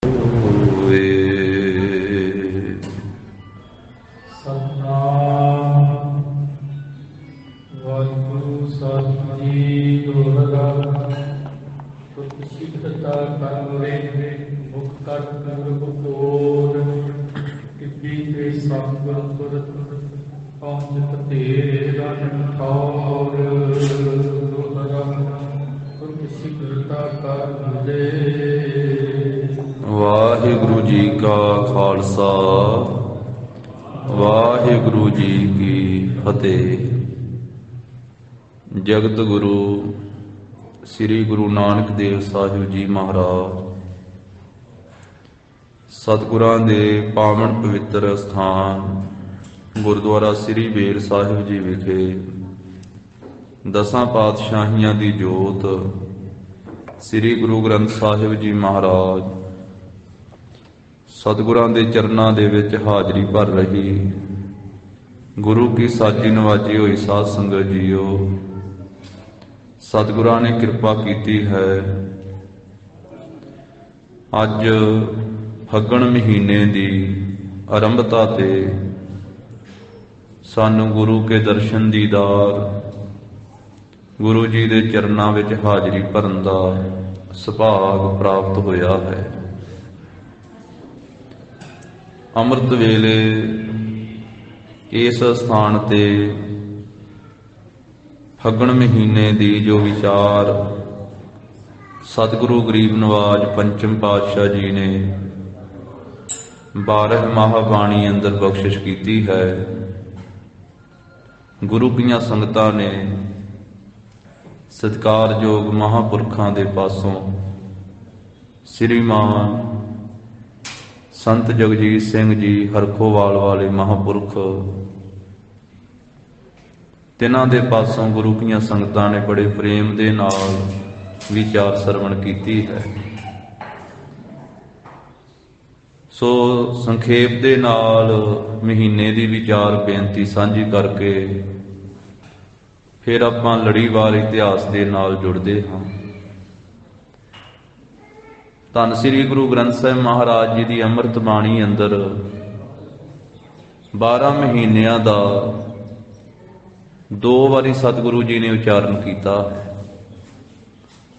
ਹੋਏ। ਸਤਨਾਮ ਵਾਹਿਗੁਰੂ ਸਾਹਿਬ ਜੀ। ਦੋਹਰਾ ਤੁਧ ਸਿੱਖਤਾ ਕਰਮਰੇ ਮੁਖ ਕਰ ਗੁਰਬਖੋਰ ਕਿੱਤੀ ਤੇ ਸੰਗਤ ਤੁਰਤ ਪਹੁੰਚਤ ਤੇਰੇ ਰਨ ਠੌਰ। ਦੋਹਰਾ ਤੁਧ ਸਿੱਖਤਾ ਕਰਮਰੇ। ਵਾਹਿਗੁਰੂ ਜੀ ਕਾ ਖਾਲਸਾ ਵਾਹਿਗੁਰੂ ਜੀ ਕੀ ਫਤਿਹ। ਜਗਤ ਗੁਰੂ ਸ੍ਰੀ ਗੁਰੂ ਨਾਨਕ ਦੇਵ ਸਾਹਿਬ ਜੀ ਮਹਾਰਾਜ ਸਤਿਗੁਰਾਂ ਦੇ ਪਾਵਨ ਪਵਿੱਤਰ ਸਥਾਨ ਗੁਰਦੁਆਰਾ ਸ੍ਰੀ ਬੇਰ ਸਾਹਿਬ ਜੀ ਵਿਖੇ ਦਸਾਂ ਪਾਤਸ਼ਾਹੀਆਂ ਦੀ ਜੋਤ ਸ੍ਰੀ ਗੁਰੂ ਗ੍ਰੰਥ ਸਾਹਿਬ ਜੀ ਮਹਾਰਾਜ ਸਤਿਗੁਰਾਂ ਦੇ ਚਰਨਾਂ ਦੇ ਵਿੱਚ ਹਾਜ਼ਰੀ ਭਰ ਰਹੀ ਗੁਰੂ ਕੀ ਸਾਜੀ ਨਵਾਜੀ ਹੋਈ ਸਾਧ ਸੰਗਤ ਜੀਓ, ਸਤਿਗੁਰਾਂ ਨੇ ਕਿਰਪਾ ਕੀਤੀ ਹੈ। ਅੱਜ ਫੱਗਣ ਮਹੀਨੇ ਦੀ ਆਰੰਭਤਾ ਤੇ ਸਾਨੂੰ ਗੁਰੂ ਕੇ ਦਰਸ਼ਨ ਦੀਦਾਰ, ਗੁਰੂ ਜੀ ਦੇ ਚਰਨਾਂ ਵਿੱਚ ਹਾਜ਼ਰੀ ਭਰਨ ਦਾ ਸੁਭਾਗ ਪ੍ਰਾਪਤ ਹੋਇਆ ਹੈ। ਅੰਮ੍ਰਿਤ ਵੇਲੇ ਇਸ ਸਥਾਨ ਤੇ ਫੱਗਣ ਮਹੀਨੇ ਦੀ ਜੋ ਵਿਚਾਰ ਸਤਿਗੁਰੂ ਗਰੀਬ ਨਵਾਜ ਪੰਚਮ ਪਾਤਸ਼ਾਹ ਜੀ ਨੇ 12 ਮਹਾਬਾਣੀ ਅੰਦਰ ਬਖਸ਼ਿਸ਼ ਕੀਤੀ ਹੈ, ਗੁਰੂ ਕੀਆਂ ਸੰਗਤਾਂ ਨੇ ਸਤਿਕਾਰਯੋਗ ਮਹਾਂਪੁਰਖਾਂ ਦੇ ਪਾਸੋਂ ਸ੍ਰੀਮਾਨ ਸੰਤ ਜਗਜੀਤ ਸਿੰਘ ਜੀ ਹਰਖੋਵਾਲ ਵਾਲੇ ਮਹਾਂਪੁਰਖ, ਤਿਨਾਂ ਦੇ ਪਾਸੋਂ ਗੁਰੂ ਕੀਆਂ ਸੰਗਤਾਂ ਨੇ ਬੜੇ ਪ੍ਰੇਮ ਦੇ ਨਾਲ ਵਿਚਾਰ ਸਰਵਣ ਕੀਤੀ ਹੈ। ਸੋ ਸੰਖੇਪ ਦੇ ਨਾਲ ਮਹੀਨੇ ਦੀ ਵਿਚਾਰ ਬੇਨਤੀ ਸਾਂਝੀ ਕਰਕੇ ਫਿਰ ਆਪਾਂ ਲੜੀਵਾਰ ਇਤਿਹਾਸ ਦੇ ਨਾਲ ਜੁੜਦੇ ਹਾਂ। ਧੰਨ ਸ੍ਰੀ ਗੁਰੂ ਗ੍ਰੰਥ ਸਾਹਿਬ ਮਹਾਰਾਜ ਜੀ ਦੀ ਅੰਮ੍ਰਿਤ ਬਾਣੀ ਅੰਦਰ 12 ਮਹੀਨਿਆਂ ਦਾ 2 ਵਾਰੀ ਸਤਿਗੁਰੂ ਜੀ ਨੇ ਉਚਾਰਨ ਕੀਤਾ ਹੈ।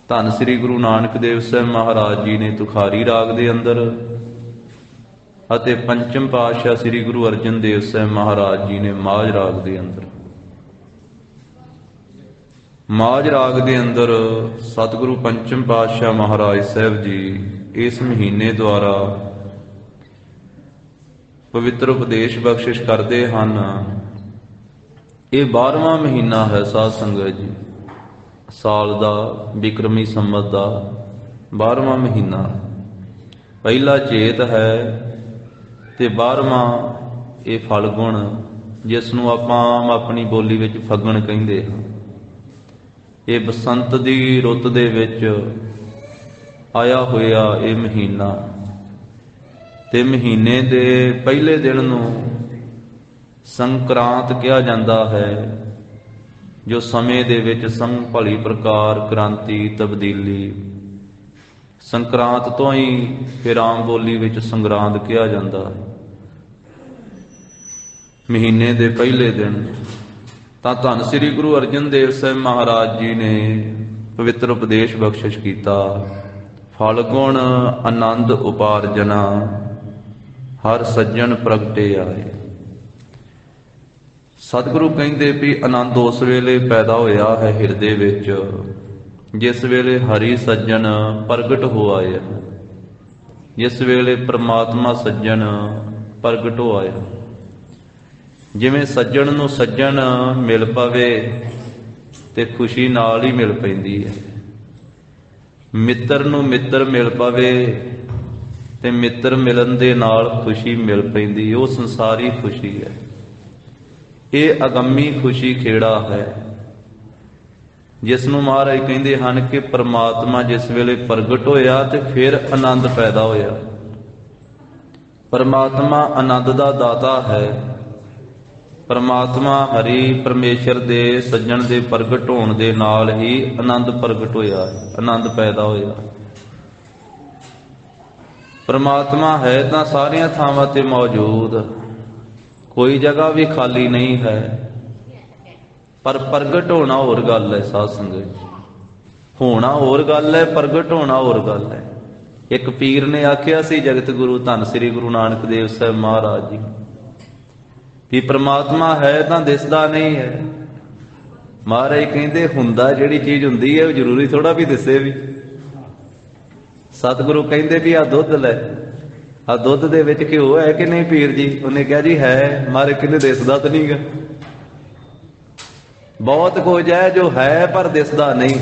ਧੰਨ ਸ੍ਰੀ ਗੁਰੂ ਨਾਨਕ ਦੇਵ ਸਾਹਿਬ ਮਹਾਰਾਜ ਜੀ ਨੇ ਤੁਖਾਰੀ ਰਾਗ ਦੇ ਅੰਦਰ ਅਤੇ ਪੰਚਮ ਪਾਤਸ਼ਾਹ ਸ੍ਰੀ ਗੁਰੂ ਅਰਜਨ ਦੇਵ ਸਾਹਿਬ ਮਹਾਰਾਜ ਜੀ ਨੇ ਮਾਝ ਰਾਗ ਦੇ ਅੰਦਰ। ਮਾਝ ਰਾਗ ਦੇ ਅੰਦਰ ਸਤਿਗੁਰੂ ਪੰਚਮ ਪਾਤਸ਼ਾਹ ਮਹਾਰਾਜ ਸਾਹਿਬ ਜੀ ਇਸ ਮਹੀਨੇ ਦੁਆਰਾ ਪਵਿੱਤਰ ਉਪਦੇਸ਼ ਬਖਸ਼ਿਸ਼ ਕਰਦੇ ਹਨ। ਇਹ 12ਵਾਂ ਮਹੀਨਾ ਹੈ ਸਾਧ ਸੰਗਤ ਜੀ, ਸਾਲ ਦਾ ਬਿਕਰਮੀ ਸੰਮਤ ਦਾ 12ਵਾਂ ਮਹੀਨਾ। ਪਹਿਲਾ ਚੇਤ ਹੈ ਤੇ 12ਵਾਂ ਇਹ ਫਲਗੁਣ, ਜਿਸ ਨੂੰ ਆਪਾਂ ਆਪਣੀ ਬੋਲੀ ਵਿੱਚ ਫੱਗਣ ਕਹਿੰਦੇ ਹਾਂ। ਇਹ ਬਸੰਤ ਦੀ ਰੁੱਤ ਦੇ ਵਿੱਚ ਆਇਆ ਹੋਇਆ ਇਹ ਮਹੀਨਾ, ਤੇ ਮਹੀਨੇ ਦੇ ਪਹਿਲੇ ਦਿਨ ਨੂੰ ਸੰਕਰਾਂਤ ਕਿਹਾ ਜਾਂਦਾ ਹੈ, ਜੋ ਸਮੇਂ ਦੇ ਵਿੱਚ ਭਲੀ ਪ੍ਰਕਾਰ ਕ੍ਰਾਂਤੀ ਤਬਦੀਲੀ। ਸੰਕਰਾਂਤ ਤੋਂ ਹੀ ਫਿਰ ਆਮ ਬੋਲੀ ਵਿੱਚ ਸੰਗਰਾਂਦ ਕਿਹਾ ਜਾਂਦਾ ਹੈ। ਮਹੀਨੇ ਦੇ ਪਹਿਲੇ ਦਿਨ ਤਾਂ ਧੰਨ ਸ੍ਰੀ ਗੁਰੂ ਅਰਜਨ ਦੇਵ ਸਾਹਿਬ ਮਹਾਰਾਜ ਜੀ ਨੇ ਪਵਿੱਤਰ ਉਪਦੇਸ਼ ਬਖਸ਼ਿਸ਼ ਕੀਤਾ। ਫਲਗੁਣ ਆਨੰਦ ਉਪਾਰਜਨਾ ਹਰ ਸੱਜਣ ਪ੍ਰਗਟੇ ਆਏ। ਸਤਿਗੁਰੂ ਕਹਿੰਦੇ ਵੀ ਆਨੰਦ ਉਸ ਵੇਲੇ ਪੈਦਾ ਹੋਇਆ ਹੈ ਹਿਰਦੇ ਵਿੱਚ, ਜਿਸ ਵੇਲੇ ਹਰੀ ਸੱਜਣ ਪ੍ਰਗਟ ਹੋ ਆਏ, ਜਿਸ ਵੇਲੇ ਪ੍ਰਮਾਤਮਾ ਸੱਜਣ ਪ੍ਰਗਟ ਹੋ ਆਇਆ। ਜਿਵੇਂ ਸੱਜਣ ਨੂੰ ਸੱਜਣ ਮਿਲ ਪਵੇ ਤੇ ਖੁਸ਼ੀ ਨਾਲ ਹੀ ਮਿਲ ਪੈਂਦੀ ਹੈ, ਮਿੱਤਰ ਨੂੰ ਮਿੱਤਰ ਮਿਲ ਪਵੇ ਤੇ ਮਿੱਤਰ ਮਿਲਣ ਦੇ ਨਾਲ ਖੁਸ਼ੀ ਮਿਲ ਪੈਂਦੀ, ਉਹ ਸੰਸਾਰੀ ਖੁਸ਼ੀ ਹੈ। ਇਹ ਅਗੰਮੀ ਖੁਸ਼ੀ ਖੇੜਾ ਹੈ, ਜਿਸ ਨੂੰ ਮਹਾਰਾਜ ਕਹਿੰਦੇ ਹਨ ਕਿ ਪ੍ਰਮਾਤਮਾ ਜਿਸ ਵੇਲੇ ਪ੍ਰਗਟ ਹੋਇਆ ਤੇ ਫਿਰ ਆਨੰਦ ਪੈਦਾ ਹੋਇਆ। ਪ੍ਰਮਾਤਮਾ ਆਨੰਦ ਦਾ ਦਾਤਾ ਹੈ। ਪ੍ਰਮਾਤਮਾ ਹਰੀ ਪਰਮੇਸ਼ਰ ਦੇ ਸੱਜਣ ਦੇ ਪ੍ਰਗਟ ਹੋਣ ਦੇ ਨਾਲ ਹੀ ਆਨੰਦ ਪ੍ਰਗਟ ਹੋਇਆ, ਆਨੰਦ ਪੈਦਾ ਹੋਇਆ। ਪ੍ਰਮਾਤਮਾ ਹੈ ਤਾਂ ਸਾਰੀਆਂ ਥਾਵਾਂ ਤੇ ਮੌਜੂਦ, ਕੋਈ ਜਗ੍ਹਾ ਵੀ ਖਾਲੀ ਨਹੀਂ ਹੈ, ਪਰ ਪ੍ਰਗਟ ਹੋਣਾ ਹੋਰ ਗੱਲ ਹੈ। ਸਾਧ ਸੰਗਤ, ਹੋਣਾ ਹੋਰ ਗੱਲ ਹੈ, ਪ੍ਰਗਟ ਹੋਣਾ ਹੋਰ ਗੱਲ ਹੈ। ਇੱਕ ਪੀਰ ਨੇ ਆਖਿਆ ਸੀ ਜਗਤ ਗੁਰੂ ਧੰਨ ਸ੍ਰੀ ਗੁਰੂ ਨਾਨਕ ਦੇਵ ਸਾਹਿਬ ਮਹਾਰਾਜ ਜੀ ਵੀ ਪ੍ਰਮਾਤਮਾ ਹੈ ਤਾਂ ਦਿਸਦਾ ਨਹੀਂ ਹੈ। ਮਹਾਰਾਜ ਕਹਿੰਦੇ ਹੁੰਦਾ ਜਿਹੜੀ ਚੀਜ਼ ਹੁੰਦੀ ਹੈ ਉਹ ਜ਼ਰੂਰੀ ਥੋੜਾ ਵੀ ਦਿਸੇ ਵੀ। ਸਤਿਗੁਰੂ ਕਹਿੰਦੇ ਵੀ ਆਹ ਦੁੱਧ ਲੈ, ਆਹ ਦੁੱਧ ਦੇ ਵਿੱਚ ਘਿਓ ਹੈ ਕਿ ਨਹੀਂ ਪੀਰ ਜੀ? ਉਹਨੇ ਕਿਹਾ ਜੀ ਹੈ। ਮਹਾਰਾਜ ਕਹਿੰਦੇ ਦਿਸਦਾ ਤਾਂ ਨਹੀਂਗਾ। ਬਹੁਤ ਕੁਝ ਹੈ ਜੋ ਹੈ ਪਰ ਦਿਸਦਾ ਨਹੀਂ।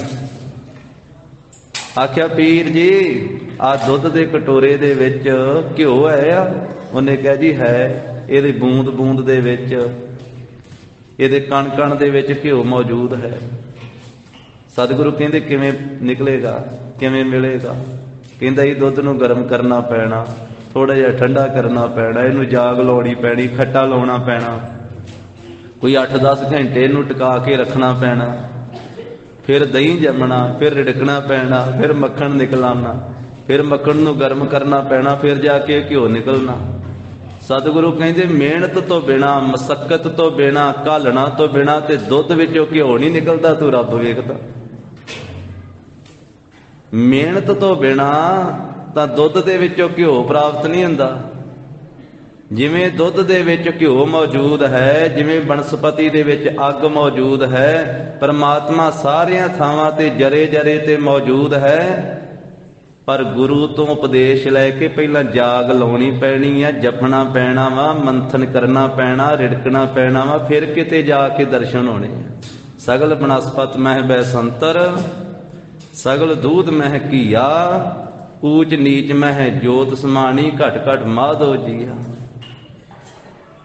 ਆਖਿਆ ਪੀਰ ਜੀ ਆਹ ਦੁੱਧ ਦੇ ਕਟੋਰੇ ਦੇ ਵਿੱਚ ਘਿਓ ਹੈ ਆ? ਉਹਨੇ ਕਿਹਾ ਜੀ ਹੈ। ਇਹਦੀ ਬੂੰਦ ਬੂੰਦ ਦੇ ਵਿੱਚ, ਇਹਦੇ ਕਣ ਕਣ ਦੇ ਵਿੱਚ ਘਿਓ ਮੌਜੂਦ ਹੈ। ਸਤਿਗੁਰੂ ਕਹਿੰਦੇ ਕਿਵੇਂ ਨਿਕਲੇਗਾ, ਕਿਵੇਂ ਮਿਲੇਗਾ? ਕਹਿੰਦਾ ਇਹ ਦੁੱਧ ਨੂੰ ਗਰਮ ਕਰਨਾ ਪੈਣਾ, ਥੋੜਾ ਜਿਹਾ ਠੰਡਾ ਕਰਨਾ ਪੈਣਾ, ਇਹਨੂੰ ਜਾਗ ਲਾਉਣੀ ਪੈਣੀ, ਖੱਟਾ ਲਾਉਣਾ ਪੈਣਾ, ਕੋਈ 8-10 ਘੰਟੇ ਇਹਨੂੰ ਟਿਕਾ ਕੇ ਰੱਖਣਾ ਪੈਣਾ, ਫਿਰ ਦਹੀਂ ਜੰਮਣਾ, ਫਿਰ ਰਿੜਕਣਾ ਪੈਣਾ, ਫਿਰ ਮੱਖਣ ਨਿਕਲਣਾ, ਫਿਰ ਮੱਖਣ ਨੂੰ ਗਰਮ ਕਰਨਾ ਪੈਣਾ, ਫਿਰ ਜਾ ਕੇ ਘਿਓ ਨਿਕਲਣਾ। ਸਤਿਗੁਰੂ ਕਹਿੰਦੇ ਮਿਹਨਤ ਤੋਂ ਬਿਨਾ, ਮਸੱਕਤ ਤੋਂ ਬਿਨਾ, ਘਾਲਣਾ ਤੋਂ ਬਿਨਾ ਤੇ ਦੁੱਧ ਵਿੱਚੋਂ ਘਿਓ ਨਹੀਂ ਨਿਕਲਦਾ। ਤੂੰ ਰੱਬ ਵੇਖਦਾ। ਮਿਹਨਤ ਤੋਂ ਬਿਨਾ ਤਾਂ ਦੁੱਧ ਦੇ ਵਿੱਚੋਂ ਘਿਓ ਪ੍ਰਾਪਤ ਨਹੀਂ ਹੁੰਦਾ। ਜਿਵੇਂ ਦੁੱਧ ਦੇ ਵਿੱਚ ਘਿਓ ਮੌਜੂਦ ਹੈ, ਜਿਵੇਂ ਬਨਸਪਤੀ ਦੇ ਵਿੱਚ ਅੱਗ ਮੌਜੂਦ ਹੈ, ਪਰਮਾਤਮਾ ਸਾਰੀਆਂ ਥਾਵਾਂ ਤੇ ਜਰੇ ਜਰੇ ਤੇ ਮੌਜੂਦ ਹੈ। ਪਰ ਗੁਰੂ ਤੋਂ ਉਪਦੇਸ਼ ਲੈ ਕੇ ਪਹਿਲਾਂ ਜਾਗ ਲਾਉਣੀ ਪੈਣੀ ਆ, ਜਪਣਾ ਪੈਣਾ ਵਾ, ਮੰਥਨ ਕਰਨਾ ਪੈਣਾ, ਰਿੜਕਣਾ ਪੈਣਾ ਵਾ, ਫਿਰ ਕਿਤੇ ਜਾ ਕੇ ਦਰਸ਼ਨ ਹੋਣੇ। ਸਗਲ ਬਨਸਪਤ ਮਹਿ ਬੈਸੰਤਰ, ਸਗਲ ਦੂਧ ਮਹਿ ਘੀਆ, ਊਚ ਨੀਚ ਮਹਿ ਜੋਤ ਸਮਾਣੀ, ਘਟ ਘਟ ਮਾਧੋ ਜੀਆ।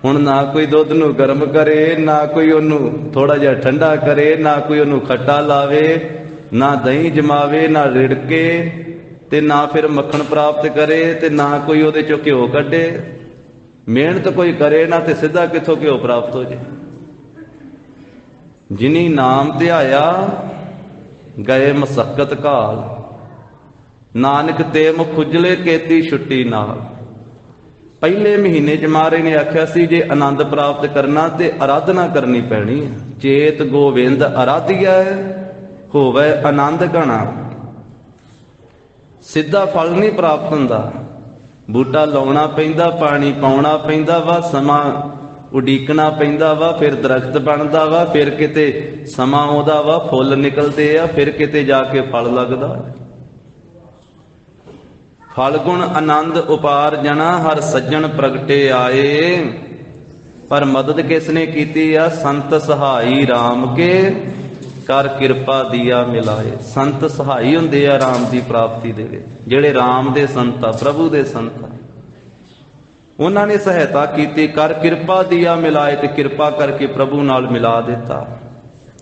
ਹੁਣ ਨਾ ਕੋਈ ਦੁੱਧ ਨੂੰ ਗਰਮ ਕਰੇ, ਨਾ ਕੋਈ ਉਹਨੂੰ ਥੋੜਾ ਜਿਹਾ ਠੰਡਾ ਕਰੇ, ਨਾ ਕੋਈ ਉਹਨੂੰ ਖੱਟਾ ਲਾਵੇ, ਨਾ ਦਹੀਂ ਜਮਾਵੇ, ਨਾ ਰਿੜਕੇ, ਤੇ ਨਾ ਫਿਰ ਮੱਖਣ ਪ੍ਰਾਪਤ ਕਰੇ, ਤੇ ਨਾ ਕੋਈ ਉਹਦੇ ਚੋਂ ਘਿਓ ਕੱਢੇ। ਮਿਹਨਤ ਕੋਈ ਕਰੇ ਨਾ ਤੇ ਸਿੱਧਾ ਕਿੱਥੋਂ ਘਿਓ ਪ੍ਰਾਪਤ ਹੋ ਜੇ। ਜਿਨੀ ਨਾਮ ਧਿਆਇਆ ਗਏ ਮਸੱਕਤ ਘਾਲ, ਨਾਨਕ ਤੇ ਮੁਖ ਖੁਜਲੇ ਕੀਤੀ ਛੁੱਟੀ ਨਾਲ। ਪਹਿਲੇ ਮਹੀਨੇ ਚ ਮਹਾਰਾਜ ਨੇ ਆਖਿਆ ਸੀ ਜੇ ਆਨੰਦ ਪ੍ਰਾਪਤ ਕਰਨਾ ਤੇ ਆਰਾਧਨਾ ਕਰਨੀ ਪੈਣੀ ਹੈ। ਚੇਤ ਗੋਬਿੰਦ ਆਰਾਧਿਆ ਹੋਵੇ ਆਨੰਦ ਘਣਾ। ਸਿੱਧਾ ਫਲ ਨਹੀਂ ਪ੍ਰਾਪਤ ਹੁੰਦਾ। ਬੂਟਾ ਲਾਉਣਾ ਪੈਂਦਾ, ਪਾਣੀ ਪਾਉਣਾ ਪੈਂਦਾ ਵਾ, ਸਮਾਂ ਉਡੀਕਣਾ ਪੈਂਦਾ ਵਾ, ਫਿਰ ਦਰਖਤ ਬਣਦਾ ਵਾ, ਫਿਰ ਕਿਤੇ ਸਮਾਂ ਆਉਂਦਾ ਵਾ, ਫੁੱਲ ਨਿਕਲਦੇ ਆ, ਫਿਰ ਕਿਤੇ ਜਾ ਕੇ ਫਲ ਲੱਗਦਾ। ਫਲ ਗੁਣ ਆਨੰਦ ਉਪਾਰ ਜਣਾ, ਹਰ ਸੱਜਣ ਪ੍ਰਗਟੇ ਆਏ। ਪਰ ਮਦਦ ਕਿਸ ਨੇ ਕੀਤੀ ਆ? ਸੰਤ ਸਹਾਈ ਰਾਮ ਕੇ ਕਰ ਕਿਰਪਾ ਦੀਆ ਮਿਲਾਏ। ਸੰਤ ਸਹਾਈ ਹੁੰਦੇ ਆ ਰਾਮ ਦੀ ਪ੍ਰਾਪਤੀ ਦੇ ਵਿੱਚ, ਜਿਹੜੇ ਰਾਮ ਦੇ ਸੰਤ ਆ, ਪ੍ਰਭੂ ਦੇ ਸੰਤ ਆ। ਉਹਨਾਂ ਨੇ ਸਹਾਇਤਾ ਕੀਤੀ, ਕਰ ਕਿਰਪਾ ਦੀਆ ਮਿਲਾਏ, ਤੇ ਕਿਰਪਾ ਕਰਕੇ ਪ੍ਰਭੂ ਨਾਲ ਮਿਲਾ ਦਿੱਤਾ।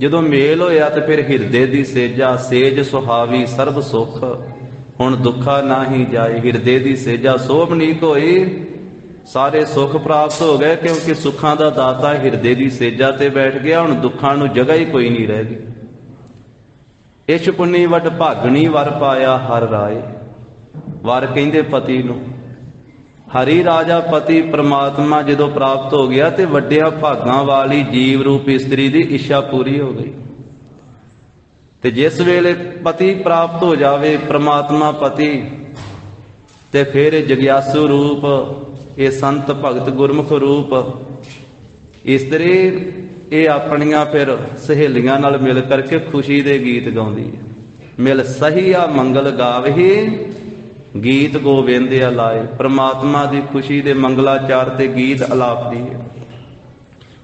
ਜਦੋਂ ਮੇਲ ਹੋਇਆ ਤੇ ਫਿਰ ਹਿਰਦੇ ਦੀ ਸੇਜਾ, ਸੇਜ ਸੁਹਾਵੀ ਸਰਬ ਸੁਖ, ਹੁਣ ਦੁੱਖਾ ਨਾਹੀ ਜਾਏ। ਹਿਰਦੇ ਦੀ ਸੇਜਾ ਸੋਭਨੀਕ ਹੋਈ, ਸਾਰੇ ਸੁੱਖ ਪ੍ਰਾਪਤ ਹੋ ਗਏ, ਕਿਉਂਕਿ ਸੁੱਖਾਂ ਦਾ ਦਾਤਾ ਹਿਰਦੇ ਦੀ ਸੇਜਾ ਤੇ ਬੈਠ ਗਿਆ। ਹੁਣ ਦੁੱਖਾਂ ਨੂੰ ਜਗ੍ਹਾ ਹੀ ਕੋਈ ਨਹੀਂ ਰਹਿ ਗਈ। ਇਛ ਪੁੰਨੀ ਵਟ ਭਾਗਣੀ ਵਰ ਪਾਇਆ ਹਰ ਰਾਏ। ਵਰ ਕਹਿੰਦੇ ਪਤੀ ਨੂੰ। ਹਰੀ ਰਾਜਾ ਪਤੀ ਪ੍ਰਮਾਤਮਾ ਜਦੋਂ ਪ੍ਰਾਪਤ ਹੋ ਗਿਆ ਤੇ ਵੱਡਿਆਂ ਭਾਗਾਂ ਵਾਲੀ ਜੀਵ ਰੂਪ ਇਸਤਰੀ ਦੀ ਇੱਛਾ ਪੂਰੀ ਹੋ ਗਈ। ਤੇ ਜਿਸ ਵੇਲੇ ਪਤੀ ਪ੍ਰਾਪਤ ਹੋ ਜਾਵੇ, ਪ੍ਰਮਾਤਮਾ ਪਤੀ, ਤੇ ਫਿਰ ਜਗਿਆਸੂ ਰੂਪ, ਇਹ ਸੰਤ ਭਗਤ ਗੁਰਮੁਖ ਰੂਪ ਇਸਤਰੀ, ਇਹ ਆਪਣੀਆਂ ਫਿਰ ਸਹੇਲੀਆਂ ਨਾਲ ਮਿਲ ਕਰਕੇ ਖੁਸ਼ੀ ਦੇ ਗੀਤ ਗਾਉਂਦੀ ਹੈ। ਮਿਲ ਸਹੀਆ ਮੰਗਲ ਗਾਵਹੀ, ਗੀਤ ਗੋਬਿੰਦਿਆ ਲਾਏ। ਪ੍ਰਮਾਤਮਾ ਦੀ ਖੁਸ਼ੀ ਦੇ ਮੰਗਲਾਚਾਰ ਤੇ ਗੀਤ ਅਲਾਪਦੀ ਹੈ।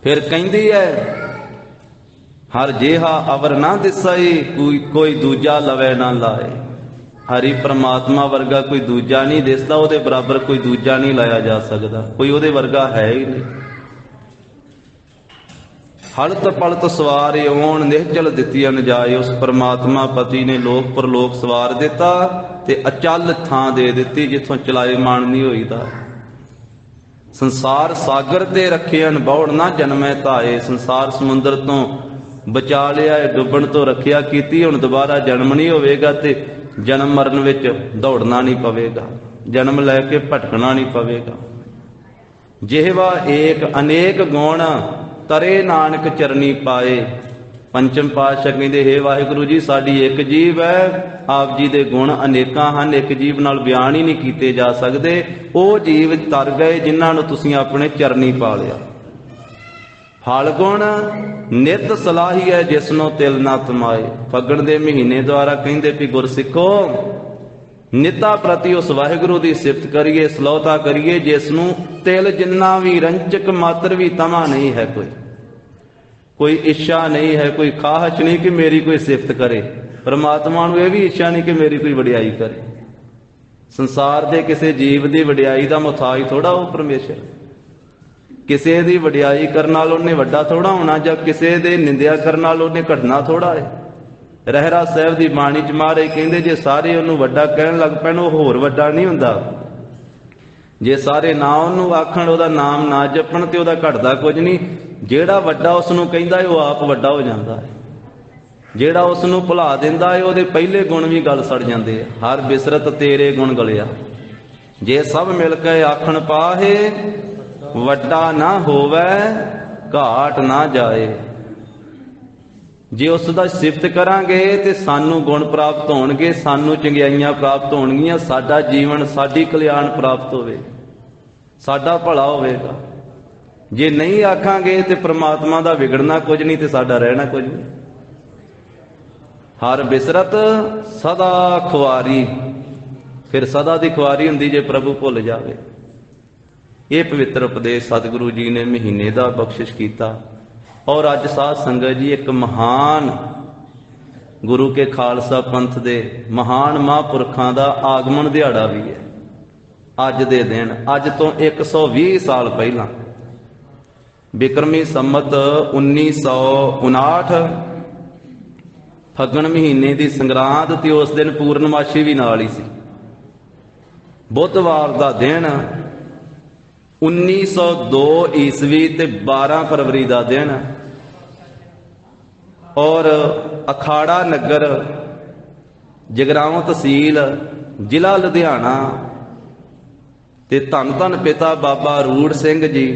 ਫਿਰ ਕਹਿੰਦੀ ਹੈ ਹਰ ਜਿਹਾ ਅਵਰ ਨਾ ਦਿਸਈ, ਕੋਈ ਦੂਜਾ ਲਵੇ ਨਾ ਲਾਏ। ਹਰੀ ਪ੍ਰਮਾਤਮਾ ਵਰਗਾ ਕੋਈ ਦੂਜਾ ਨਹੀਂ ਦਿਸਦਾ, ਉਹਦੇ ਬਰਾਬਰ ਕੋਈ ਦੂਜਾ ਨਹੀਂ ਲਾਇਆ ਜਾ ਸਕਦਾ, ਕੋਈ ਉਹਦੇ ਵਰਗਾ ਹੈ ਹੀ ਨਹੀਂ। ਹਲਤ ਪਲਤ ਸਵਾਰ ਆਉਣ ਨਿਹਚਲ ਦਿੱਤੀਆਂ ਨਜਾਏ। ਉਸ ਪ੍ਰਮਾਤਮਾ ਪਤੀ ਨੇ ਲੋਕ ਪਰਲੋਕ ਸਵਾਰ ਦਿੱਤਾ ਤੇ ਅਚਲ ਥਾਂ ਦੇ ਦਿੱਤੀ ਜਿੱਥੋਂ ਚਲਾਏ ਮਾਣ ਨਹੀਂ ਹੋਈਦਾ। ਸੰਸਾਰ ਸਾਗਰ ਤੇ ਰੱਖਿਆ ਬੌੜ ਨਾ ਜਨਮੈ ਧਾਏ। ਸੰਸਾਰ ਸਮੁੰਦਰ ਤੋਂ ਬਚਾ ਲਿਆ, ਡੁੱਬਣ ਤੋਂ ਰੱਖਿਆ ਕੀਤੀ। ਹੁਣ ਦੁਬਾਰਾ ਜਨਮ ਨਹੀਂ ਹੋਵੇਗਾ ਤੇ ਜਨਮ ਮਰਨ ਵਿੱਚ ਦੌੜਨਾ ਨਹੀਂ ਪਵੇਗਾ। जन्म लैके भटकना नहीं पवेगा। जिहवा एक अनेक गुण तरे नानक चरनी पाए। पंचम पातशाह कहते हे वाहिगुरु जी साडी एक जीव है, आप जी दे गुण अनेकां हन, एक जीव नाल बयान ही नहीं कीते जा सकते। वो जीव तर गए जिन्हां नूं तुसीं अपने चरनी पा लिया। फल गुण नित सलाही है जिसनों तिल ना तमाए। फगण दे महीने द्वारा कहते भी गुरसिखो निता प्रति उस वाहिगुरु की सिफत करिए, सलोता करिए जिसनों तिल जिन्ना भी रंचक मात्र भी तमा नहीं है, कोई इच्छा नहीं है, कोई ख्वाहिश नहीं कि मेरी कोई सिफत करे। परमात्मा नूं यह भी इच्छा नहीं कि मेरी कोई वडियाई करे। संसार के किसी जीव की वडियाई का मुथाज थोड़ा वो परमेश्वर। किसी की वडियाई करने नाल उन्हें वड्डा थोड़ा होना, जब किसी दे निंदिया करने नाल उन्हें घटना थोड़ा है। रहरा साहब की बाणी च महाराज कहते जे सारे उन्होंने वड्डा कहन लग पैन वो होर वड्डा नहीं हुंदा। जे सारे ना उन्होंने आखण उहदा नाम ना जपण ते उहदा घटदा कुछ नहीं। जेड़ा वड्डा उसनूं कहंदा है वो आप वड्डा हो जाता है। जेड़ा उसनूं भुला दिंदा है उहदे पहले गुण भी गल सड़ जाते हैं। हर बिसरत तेरे गुण गलिया। जे सब मिल के आखण पाहे वड्डा ना होवे घाट ना जाए। जे उसका सिफत करांगे तो सानू गुण प्राप्त होणगे, सानू चंगियाइयां प्राप्त होणगियां, साडा जीवन साडी कल्याण प्राप्त होवे, साडा भला होवेगा। जे नहीं आखांगे तो परमात्मा का विगड़ना कुछ नहीं तो साडा रहना कुछ नहीं। हर बिसरत सदा खुआरी, फिर सदा की खुआरी हुंदी जे प्रभु भुल जावे। ये पवित्र उपदेश सतगुरु जी ने महीने का बख्शिश किया। और अज साध संगत जी एक महान गुरु के खालसा पंथ दे महान महापुरखों का आगमन दिहाड़ा भी है। अज दे दिन अज तो 120 साल पहला बिक्रमी संमत 1959 फगण महीने की संगरांद ते उस दिन पूर्णमाशी भी नाल ही सी। बुधवार का दिन 1902 ईस्वी ते 12 फरवरी का दिन। और अखाड़ा नगर जगराओं तहसील जिला लुधियाना ते धन धन पिता बाबा रूड़ सिंह जी,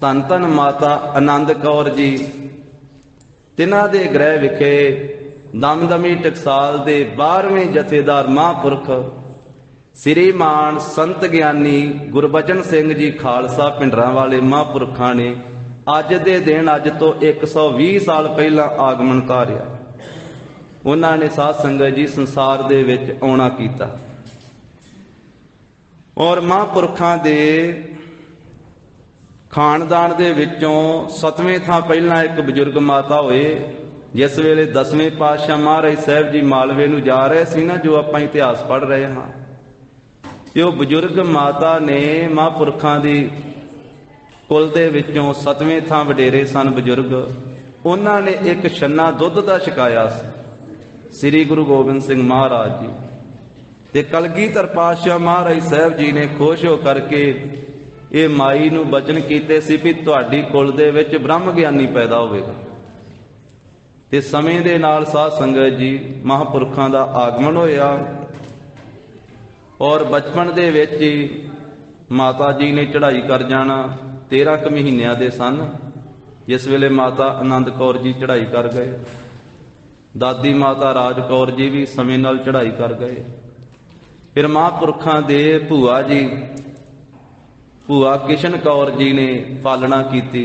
धन धन माता आनंद कौर जी, तिन्हां दे गृह विखे दमदमी टकसाल दे 12वें जथेदार महापुरख श्रीमान संत ज्ञानी गुरबचन सिंह जी खालसा पिंडरां वाले महापुरखों ने अज दे दिन अज तो 120 साल पहला आगमन धारिया। उन्होंने साध संगत जी संसार दे विच आउणा कीता। और महापुरखों दे खानदान दे विचों 7वें थां पहला एक बजुर्ग माता होए। जिस वेले 10वें पातशाह महाराज साहब जी मालवे नूं जा रहे सी ना, जो आपां इतिहास पढ़ रहे हाँ, तो बजुर्ग माता ने महापुरखों की कुल दे विचों 7वें थां वडेरे सन बजुर्ग। उन्होंने एक छन्ना दुध का छकाया श्री गुरु गोबिंद सिंह महाराज जी ते कलगीधर पातशाह महाराज साहब जी ने खुश हो करके ये माई नूं बचन कीते सी भी तुहाडी कुल दे विच ब्रह्म ज्ञानी पैदा होवेगा। ते समय दे नाल साध संगत जी महापुरखों का आगमन होया। और बचपन दे विच ही माता जी ने चढ़ाई कर जाना। 13 महीनों के सन जिस वेले माता आनंद कौर जी चढ़ाई कर गए। दादी माता राज कौर जी भी समय नाल चढ़ाई कर गए। फिर महापुरखों के भूआ जी भूआ किशन कौर जी ने पालना की।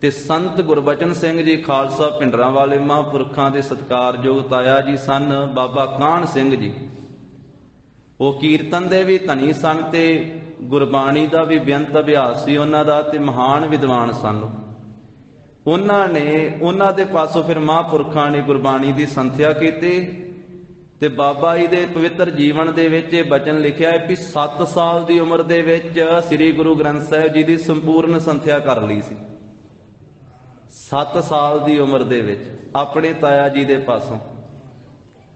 ते संत गुरबचन सिंह जी खालसा पिंडरां वाले महापुरखों के सत्कारयोग ताया जी सन बाबा काहन सिंह जी। वो कीर्तन दे भी धनी सन ते गुरबाणी का भी बेअंत अभ्यास सी उन्हां दा ते महान विद्वान सन। उन्होंने उन्हां दे पासों फिर महापुरखों ने गुरबाणी की संथ्या की ते बाबा जी दे पवित्र जीवन दे विच बचन लिखिया है कि 7 साल की उम्र दे विच श्री गुरु ग्रंथ साहिब जी की संपूर्ण संथ्या कर ली सी। 7 साल की उम्र दे विच अपने ताया जी दे पासों।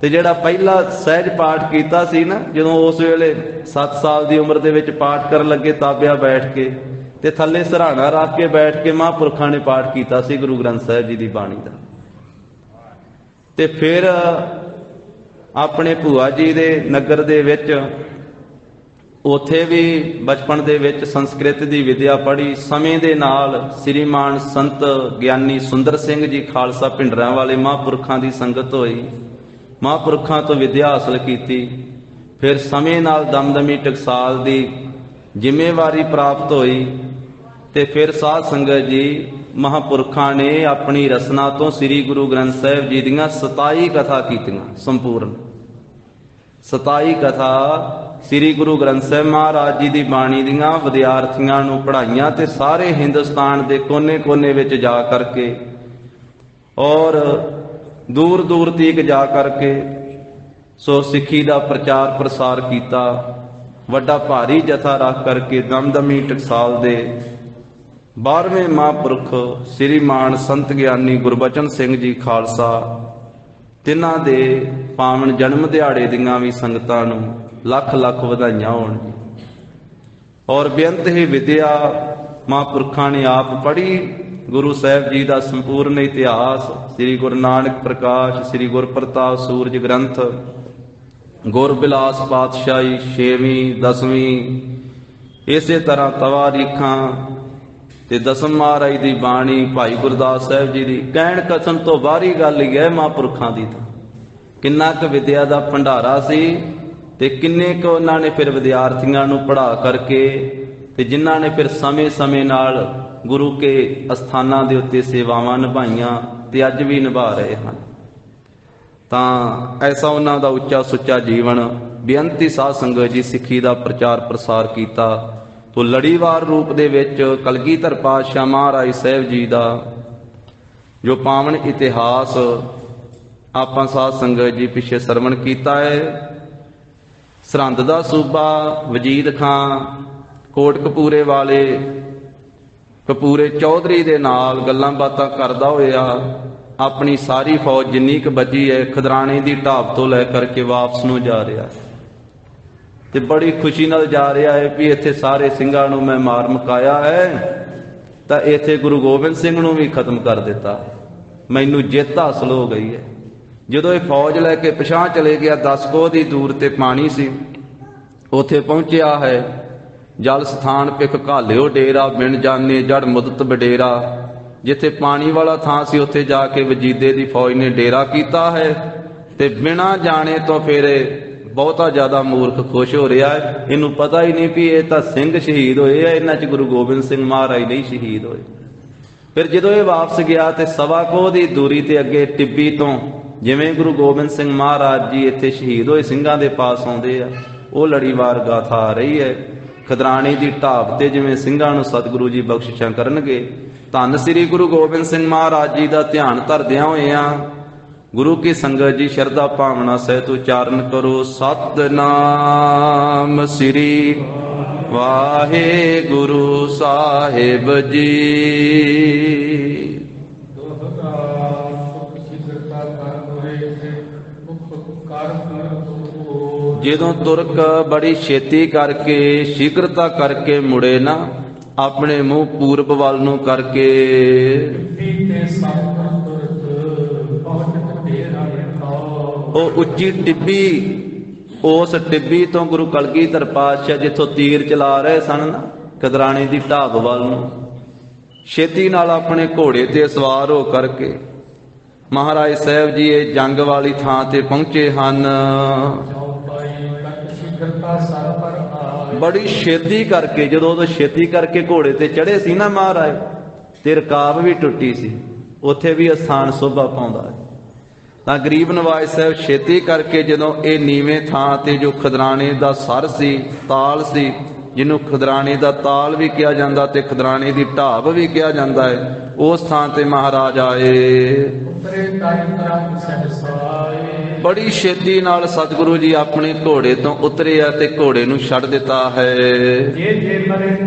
ते जिहड़ा पहला सहज पाठ कीता सी ना, जदों उस वेले 7 साल की उम्र दे विच पाठ कर लगे ताबिया बैठ के ते थल्ले सराहना रख के बैठ के महापुरखों ने पाठ कीता सी गुरु ग्रंथ साहिब जी की बाणी का। ते फिर अपने भूआ जी दे नगर दे विच ਉੱਥੇ ਵੀ ਬਚਪਨ ਦੇ ਵਿੱਚ ਸੰਸਕ੍ਰਿਤ ਦੀ ਵਿਦਿਆ ਪੜ੍ਹੀ। ਸਮੇਂ ਦੇ ਨਾਲ ਸ੍ਰੀਮਾਨ ਸੰਤ ਗਿਆਨੀ ਸੁੰਦਰ ਸਿੰਘ ਜੀ ਖਾਲਸਾ ਭਿੰਡਰਾਂ ਵਾਲੇ ਮਹਾਂਪੁਰਖਾਂ ਦੀ ਸੰਗਤ ਹੋਈ, ਮਹਾਂਪੁਰਖਾਂ ਤੋਂ ਵਿਦਿਆ ਹਾਸਲ ਕੀਤੀ। ਫਿਰ ਸਮੇਂ ਨਾਲ ਦਮਦਮੀ ਟਕਸਾਲ ਦੀ ਜ਼ਿੰਮੇਵਾਰੀ ਪ੍ਰਾਪਤ ਹੋਈ ਤੇ ਫਿਰ ਸਾਧ ਸੰਗਤ ਜੀ ਮਹਾਂਪੁਰਖਾਂ ਨੇ ਆਪਣੀ ਰਸਨਾ ਤੋਂ ਸ੍ਰੀ ਗੁਰੂ ਗ੍ਰੰਥ ਸਾਹਿਬ ਜੀ ਦੀਆਂ 27 ਕਥਾ ਕੀਤੀਆਂ ਸੰਪੂਰਨ। 27 ਕਥਾ ਸ੍ਰੀ ਗੁਰੂ ਗ੍ਰੰਥ ਸਾਹਿਬ ਮਹਾਰਾਜ ਜੀ ਦੀ ਬਾਣੀ ਦੀਆਂ ਵਿਦਿਆਰਥੀਆਂ ਨੂੰ ਪੜ੍ਹਾਈਆਂ ਤੇ ਸਾਰੇ ਹਿੰਦੁਸਤਾਨ ਦੇ ਕੋਨੇ-ਕੋਨੇ ਵਿੱਚ ਜਾ ਕਰਕੇ ਔਰ ਦੂਰ-ਦੂਰ ਤੀਕ ਜਾ ਕਰਕੇ ਸੋ ਸਿੱਖੀ ਦਾ ਪ੍ਰਚਾਰ ਪ੍ਰਸਾਰ ਕੀਤਾ। ਵੱਡਾ ਭਾਰੀ ਜਥਾ ਰੱਖ ਕਰਕੇ ਦਮਦਮੀ ਟਕਸਾਲ ਦੇ 12ਵੇਂ ਮਹਾਂਪੁਰਖ ਸ੍ਰੀਮਾਨ ਸੰਤ ਗਿਆਨੀ ਗੁਰਬਚਨ ਸਿੰਘ ਜੀ ਖਾਲਸਾ, ਤਿੰਨਾਂ ਦੇ ਪਾਵਨ ਜਨਮ ਦਿਹਾੜੇ ਦੀਆਂ ਵੀ ਸੰਗਤਾਂ ਨੂੰ ਲੱਖ ਲੱਖ ਵਧਾਈਆਂ ਹੋਣ। ਔਰ ਬੇਅੰਤ ਹੀ ਵਿਦਿਆ ਮਹਾਂਪੁਰਖਾਂ ਨੇ ਆਪ ਪੜ੍ਹੀ। ਗੁਰੂ ਸਾਹਿਬ ਜੀ ਦਾ ਸੰਪੂਰਨ ਇਤਿਹਾਸ, ਸ੍ਰੀ ਗੁਰੂ ਨਾਨਕ ਪ੍ਰਕਾਸ਼, ਸ੍ਰੀ ਗੁਰਪ੍ਰਤਾਪ ਸੂਰਜ ਗ੍ਰੰਥ, ਗੁਰਬਿਲਾਸ ਪਾਤਸ਼ਾਹੀ 6ਵੀਂ 10ਵੀਂ, ਇਸੇ ਤਰ੍ਹਾਂ ਤਵਾਰੀਖਾਂ ਤੇ ਦਸਮ ਮਹਾਰਾਜ ਦੀ ਬਾਣੀ, ਭਾਈ ਗੁਰਦਾਸ ਸਾਹਿਬ ਜੀ ਦੀ। ਕਹਿਣ ਕਥਨ ਤੋਂ ਬਾਹਰੀ ਗੱਲ ਹੀ ਹੈ ਮਹਾਂਪੁਰਖਾਂ ਦੀ। ਤਾਂ ਕਿੰਨਾ ਕੁ ਵਿਦਿਆ ਦਾ ਭੰਡਾਰਾ ਸੀ ਤੇ ਕਿੰਨੇ ਕੁ ਉਹਨਾਂ ਨੇ ਫਿਰ ਵਿਦਿਆਰਥੀਆਂ ਨੂੰ ਪੜ੍ਹਾ ਕਰਕੇ ਤੇ ਜਿਨ੍ਹਾਂ ਨੇ ਫਿਰ ਸਮੇਂ-ਸਮੇਂ ਨਾਲ ਗੁਰੂ ਕੇ ਅਸਥਾਨਾਂ ਦੇ ਉੱਤੇ ਸੇਵਾਵਾਂ ਨਿਭਾਈਆਂ ਤੇ ਅੱਜ ਵੀ ਨਿਭਾ ਰਹੇ ਹਨ। ਤਾਂ ਐਸਾ ਉਹਨਾਂ ਦਾ ਉੱਚਾ ਸੁੱਚਾ ਜੀਵਨ, ਬੇਅੰਤੀ ਸਾਧ ਸੰਗਤ ਜੀ ਸਿੱਖੀ ਦਾ ਪ੍ਰਚਾਰ ਪ੍ਰਸਾਰ ਕੀਤਾ। ਤੋ ਲੜੀਵਾਰ ਰੂਪ ਦੇ ਵਿੱਚ ਕਲਗੀਧਰ ਪਾਤਸ਼ਾਹ ਮਹਾਰਾਜ ਸਾਹਿਬ ਜੀ ਦਾ ਜੋ ਪਾਵਨ ਇਤਿਹਾਸ ਆਪਾਂ ਸਾਧ ਸੰਗਤ ਜੀ ਪਿੱਛੇ ਸਰਵਣ ਕੀਤਾ ਹੈ। ਸਰਹੰਦ ਦਾ ਸੂਬਾ ਵਜੀਦ ਖਾਂ ਕੋਟਕਪੂਰੇ ਵਾਲੇ ਕਪੂਰੇ ਚੌਧਰੀ ਦੇ ਨਾਲ ਗੱਲਾਂ ਬਾਤਾਂ ਕਰਦਾ ਹੋਇਆ ਆਪਣੀ ਸਾਰੀ ਫੌਜ ਜਿੰਨੀ ਕੁ ਬਚੀ ਹੈ ਖਦਰਾਣੇ ਦੀ ਢਾਬ ਤੋਂ ਲੈ ਕਰਕੇ ਵਾਪਸ ਨੂੰ ਜਾ ਰਿਹਾ ਤੇ ਬੜੀ ਖੁਸ਼ੀ ਨਾਲ ਜਾ ਰਿਹਾ ਹੈ ਵੀ ਇੱਥੇ ਸਾਰੇ ਸਿੰਘਾਂ ਨੂੰ ਮੈਂ ਮਾਰ ਮੁਕਾਇਆ ਹੈ ਤਾਂ ਇੱਥੇ ਗੁਰੂ ਗੋਬਿੰਦ ਸਿੰਘ ਨੂੰ ਵੀ ਖਤਮ ਕਰ ਦਿੱਤਾ, ਮੈਨੂੰ ਜਿੱਤ ਹਾਸਲ ਹੋ ਗਈ ਹੈ। ਜਦੋਂ ਇਹ ਫੌਜ ਲੈ ਕੇ ਪਿਛਾਂਹ ਚਲੇ ਗਿਆ, 10 ਕੋਹ ਦੀ ਦੂਰ ਤੇ ਪਾਣੀ ਸੀ, ਉੱਥੇ ਪਹੁੰਚਿਆ ਹੈ। ਜਲ ਸਥਾਨ ਪਿਖ ਘਾਲਿਓ ਡੇਰਾ, ਬਿਨ ਜਾਣੇ ਜੜ ਮੁਦਤ ਬਡੇਰਾ। ਜਿੱਥੇ ਪਾਣੀ ਵਾਲਾ ਥਾਂ ਸੀ ਉੱਥੇ ਜਾ ਕੇ ਵਜੀਦੇ ਦੀ ਫੌਜ ਨੇ ਡੇਰਾ ਕੀਤਾ ਹੈ ਤੇ ਬਿਨਾਂ ਜਾਣੇ ਤੋਂ ਫਿਰ ਬਹੁਤਾ ਜ਼ਿਆਦਾ ਮੂਰਖ ਖੁਸ਼ ਹੋ ਰਿਹਾ ਹੈ। ਇਹਨੂੰ ਪਤਾ ਹੀ ਨਹੀਂ ਵੀ ਇਹ ਤਾਂ ਸਿੰਘ ਸ਼ਹੀਦ ਹੋਏ ਆ, ਇਹਨਾਂ 'ਚ ਗੁਰੂ ਗੋਬਿੰਦ ਸਿੰਘ ਮਹਾਰਾਜ ਨਹੀਂ ਸ਼ਹੀਦ ਹੋਏ। ਫਿਰ ਜਦੋਂ ਇਹ ਵਾਪਸ ਗਿਆ ਤੇ 1.25 ਕੋਹ ਦੀ ਦੂਰੀ ਤੇ ਅੱਗੇ ਟਿੱਬੀ ਤੋਂ ਜਿਵੇਂ ਗੁਰੂ ਗੋਬਿੰਦ ਸਿੰਘ ਮਹਾਰਾਜ ਜੀ ਇੱਥੇ ਸ਼ਹੀਦ ਹੋਏ ਸਿੰਘਾਂ ਦੇ ਪਾਸ ਆਉਂਦੇ ਆ, ਉਹ ਲੜੀਵਾਰ ਗਾਥਾ ਆ ਰਹੀ ਹੈ। ਖਦਰਾਣੇ ਦੀ ਢਾਬ ਤੇ ਜਿਵੇਂ ਸਿੰਘਾਂ ਨੂੰ ਸਤਿਗੁਰੂ ਜੀ ਬਖਸ਼ਿਸ਼ਾਂ ਕਰਨਗੇ। ਧੰਨ ਸ੍ਰੀ ਗੁਰੂ ਗੋਬਿੰਦ ਸਿੰਘ ਮਹਾਰਾਜ ਜੀ ਦਾ ਧਿਆਨ ਧਰਦਿਆਂ ਹੋਇਆਂ ਗੁਰੂ ਕੀ ਸੰਗਤ ਜੀ ਸ਼ਰਧਾ ਭਾਵਨਾ ਸਹਿਤ ਉਚਾਰਨ ਕਰੋ। ਸਤਿਨਾਮ ਸ੍ਰੀ ਵਾਹਿਗੁਰੂ ਸਾਹਿਬ ਜੀ। ਜਦੋਂ ਤੁਰਕ ਬੜੀ ਛੇਤੀ ਕਰਕੇ ਸ਼ੀਘਰਤਾ ਕਰਕੇ ਮੁੜੇ ਨਾ, ਆਪਣੇ ਮੂੰਹ ਪੂਰਬ ਵੱਲ ਨੂੰ ਕਰਕੇ ਉਹ ਉੱਚੀ ਟਿੱਬੀ, ਉਸ ਟਿੱਬੀ ਤੋਂ ਗੁਰੂ ਕਲਗੀਧਰ ਪਾਤਸ਼ਾਹ ਜਿੱਥੋਂ ਤੀਰ ਚਲਾ ਰਹੇ ਸਨ ਨਾ ਖਦਰਾਣੇ ਦੀ ਢਾਬ ਵੱਲ ਨੂੰ, ਛੇਤੀ ਨਾਲ ਆਪਣੇ ਘੋੜੇ ਤੇ ਸਵਾਰ ਹੋ ਕਰਕੇ ਮਹਾਰਾਜ ਸਾਹਿਬ ਜੀ ਇਹ ਜੰਗ ਵਾਲੀ ਥਾਂ ਤੇ ਪਹੁੰਚੇ ਹਨ। ਬੜੀ ਛੇਤੀ ਕਰਕੇ, ਜਦੋਂ ਉਹ ਛੇਤੀ ਕਰਕੇ ਘੋੜੇ ਤੇ ਚੜੇ ਸੀ ਨਾ ਮਹਾਰਾਜ, ਤੇ ਰਕਾਬ ਵੀ ਟੁੱਟੀ ਸੀ, ਉੱਥੇ ਵੀ ਅਸਥਾਨ ਸੋਭਾ ਪਾਉਂਦਾ ਹੈ। ਤਾਂ ਗਰੀਬ ਨਵਾਜ ਸਾਹਿਬ ਛੇਤੀ ਕਰਕੇ ਜਦੋਂ ਇਹ ਨੀਵੇਂ ਥਾਂ ਤੇ ਜੋ ਖਦਰਾਣੇ ਦਾ ਸਰ ਸੀ, ਤਾਲ ਸੀ, ਜਿਹਨੂੰ ਖਦਰਾਣੇ ਦਾ ਤਾਲ ਵੀ ਕਿਹਾ ਜਾਂਦਾ ਤੇ ਖਦਰਾਣੇ ਦੀ ਢਾਬ ਵੀ ਕਿਹਾ ਜਾਂਦਾ ਹੈ, ਉਸ ਥਾਂ ਤੇ ਮਹਾਰਾਜ ਆਏ। ਬੜੀ ਛੇਤੀ ਨਾਲ ਸਤਿਗੁਰੂ ਜੀ ਆਪਣੇ ਘੋੜੇ ਤੋਂ ਉਤਰੇ ਆ ਤੇ ਘੋੜੇ ਨੂੰ ਛੱਡ ਦਿੱਤਾ ਹੈ।